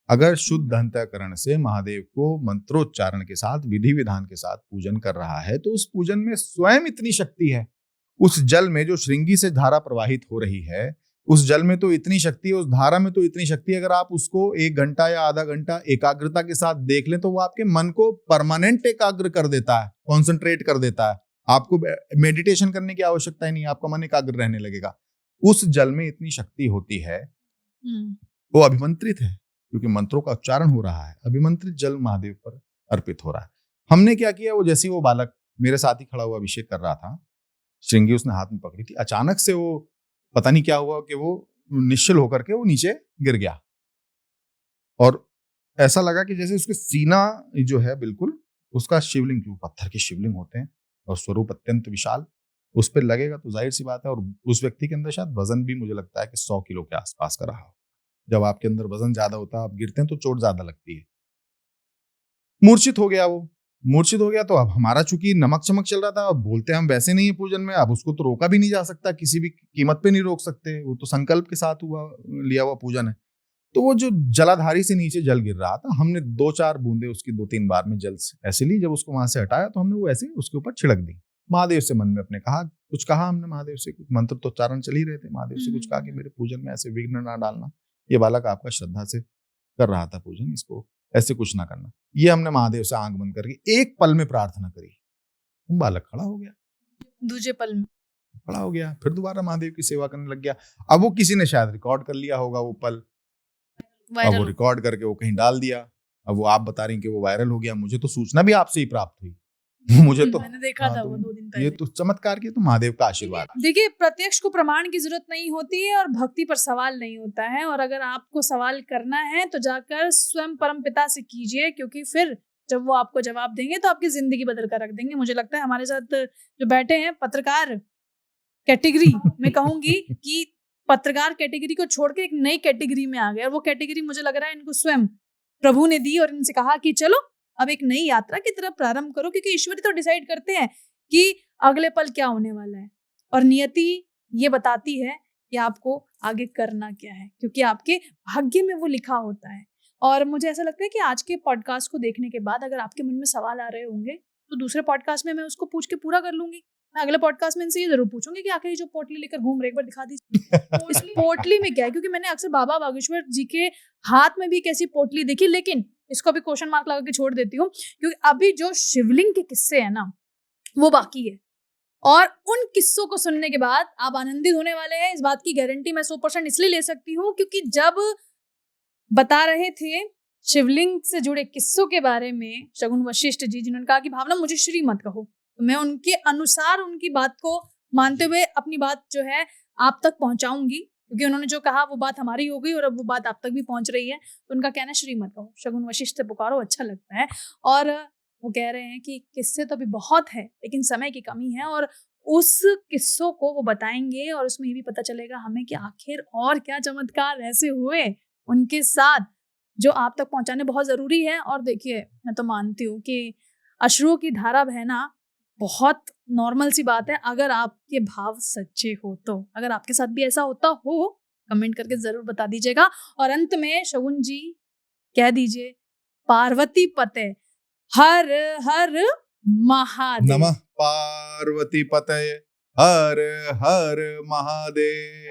S2: अगर शुद्ध अंतःकरण से महादेव को मंत्रोच्चारण के साथ, विधि विधान के साथ पूजन कर रहा है, तो उस पूजन में स्वयं इतनी शक्ति है। उस जल में जो श्रृंगी से धारा प्रवाहित हो रही है, उस जल में तो इतनी शक्ति है, उस धारा में तो इतनी शक्ति है। अगर आप उसको 1 घंटा या आधा घंटा एकाग्रता के साथ देख लें, तो वो आपके मन को परमानेंट एकाग्र कर देता है, कॉन्सेंट्रेट कर देता है। आपको मेडिटेशन करने की आवश्यकता ही नहीं, आपका मन एकाग्र रहने लगेगा। उस जल में इतनी शक्ति होती है, वो अभिमंत्रित है, क्योंकि मंत्रों का उच्चारण हो रहा है, अभिमंत्रित जल महादेव पर अर्पित हो रहा है। हमने क्या किया, वो जैसे वो बालक मेरे साथ ही खड़ा हुआ अभिषेक कर रहा था, श्रृंगी उसने हाथ में पकड़ी थी, अचानक से वो पता नहीं क्या हुआ कि वो निश्चल होकर के वो नीचे गिर गया। और ऐसा लगा कि जैसे उसके सीना जो है बिल्कुल उसका शिवलिंग, जो पत्थर के शिवलिंग होते हैं और स्वरूप अत्यंत विशाल, उस पर लगेगा तो जाहिर सी बात है। और उस व्यक्ति के अंदर शायद वजन भी मुझे लगता है कि 100 किलो के आसपास का रहा। जब आपके अंदर वजन ज्यादा होता है, आप गिरते हैं तो चोट ज्यादा लगती है। मूर्छित हो गया वो, मूर्छित हो गया। तो अब हमारा चूंकि नमक चमक चल रहा था, अब बोलते हम वैसे नहीं है पूजन में, अब उसको तो रोका भी नहीं जा सकता, किसी भी कीमत पे नहीं रोक सकते, वो तो संकल्प के साथ हुआ लिया हुआ पूजन है। तो वो जो जलाधारी से नीचे जल गिर रहा था, हमने 2-4 बूंदे उसकी 2-3 बार में जल से ऐसे ली। जब उसको वहां से हटाया तो हमने वो ऐसे उसके ऊपर छिड़क दी। महादेव से मन में अपने कुछ कहा हमने महादेव से, कुछ मंत्र तो उच्चारण चल ही रहे थे, महादेव से कुछ कहा कि मेरे पूजन में ऐसे विघ्न ना डालना, ये बालक आपका श्रद्धा से कर रहा था पूजन, इसको ऐसे कुछ ना करना। ये हमने महादेव से आंख बंद करके एक पल में प्रार्थना करी, बालक खड़ा हो गया,
S1: दूसरे पल में
S2: खड़ा हो गया, फिर दोबारा महादेव की सेवा करने लग गया। अब वो किसी ने शायद रिकॉर्ड कर लिया होगा वो पल, अब वो रिकॉर्ड करके वो कहीं डाल दिया। अब वो आप बता रही कि वो वायरल हो गया, मुझे तो सूचना भी आपसे ही प्राप्त हुई। मुझे तो
S1: मैंने देखा था वो 2 दिन पहले।
S2: ये तो चमत्कार की तो महादेव का आशीर्वाद।
S1: देखिए, प्रत्यक्ष को प्रमाण की जरूरत नहीं होती है और भक्ति पर सवाल नहीं होता है। और अगर आपको सवाल करना है तो जाकर स्वयं परमपिता से कीजिए, क्योंकि फिर जब वो आपको जवाब देंगे तो आपकी जिंदगी बदल कर रख देंगे। मुझे लगता है हमारे साथ जो बैठे हैं पत्रकार कैटेगरी, मैं कहूंगी कि पत्रकार कैटेगरी को छोड़ के एक नई कैटेगरी में आ गए, और वो कैटेगरी मुझे लग रहा है इनको स्वयं प्रभु ने दी और इनसे कहा कि चलो अब एक नई यात्रा की तरफ प्रारंभ करो, क्योंकि ईश्वर तो डिसाइड करते हैं कि अगले पल क्या होने वाला है, और नियति ये बताती है कि आपको आगे करना क्या है, क्योंकि आपके भाग्य में वो लिखा होता है। और मुझे ऐसा लगता है कि आज के पॉडकास्ट को देखने के बाद अगर आपके मन में सवाल आ रहे होंगे तो दूसरे पॉडकास्ट में मैं उसको पूछ के पूरा कर लूंगी। मैं अगले पॉडकास्ट में इनसे ये जरूर पूछूंगी कि आखिर जो पोटली लेकर घूम रहे, एक बार दिखा दीजिए इस पोटली में क्या है, क्योंकि मैंने अक्सर बाबा बागेश्वर जी के हाथ में भी एक ऐसी पोटली देखी, लेकिन इसको भी क्वेश्चन मार्क लगा के छोड़ देती हूँ, क्योंकि अभी जो शिवलिंग के किस्से है ना वो बाकी है, और उन किस्सों को सुनने के बाद आप आनंदित होने वाले हैं। इस बात की गारंटी मैं 100% इसलिए ले सकती हूँ क्योंकि जब बता रहे थे शिवलिंग से जुड़े किस्सों के बारे में शगुन वशिष्ठ जी, जिन्होंने कहा कि भावना मुझे श्री मत कहो, तो मैं उनके अनुसार उनकी बात को मानते हुए अपनी बात जो है आप तक पहुंचाऊंगी, क्योंकि उन्होंने जो कहा वो बात हमारी हो गई और अब वो बात आप तक भी पहुंच रही है। तो उनका कहना है श्री मत कहो, शगुन वशिष्ठ से पुकारो, अच्छा लगता है। और वो कह रहे हैं कि किस्से तो अभी बहुत है लेकिन समय की कमी है, और उस किस्सों को वो बताएंगे और उसमें ये भी पता चलेगा हमें कि आखिर और क्या चमत्कार ऐसे हुए उनके साथ जो आप तक पहुंचाने बहुत जरूरी है। और देखिए, मैं तो मानती हूँ कि अश्रुओं की धारा बहना बहुत नॉर्मल सी बात है अगर आपके भाव सच्चे हो तो। अगर आपके साथ भी ऐसा होता हो, कमेंट करके जरूर बता दीजिएगा। और अंत में शगुन जी कह दीजिए, पार्वती पते हर हर महादेव।
S2: नमः पार्वती पतये हर हर महादेव।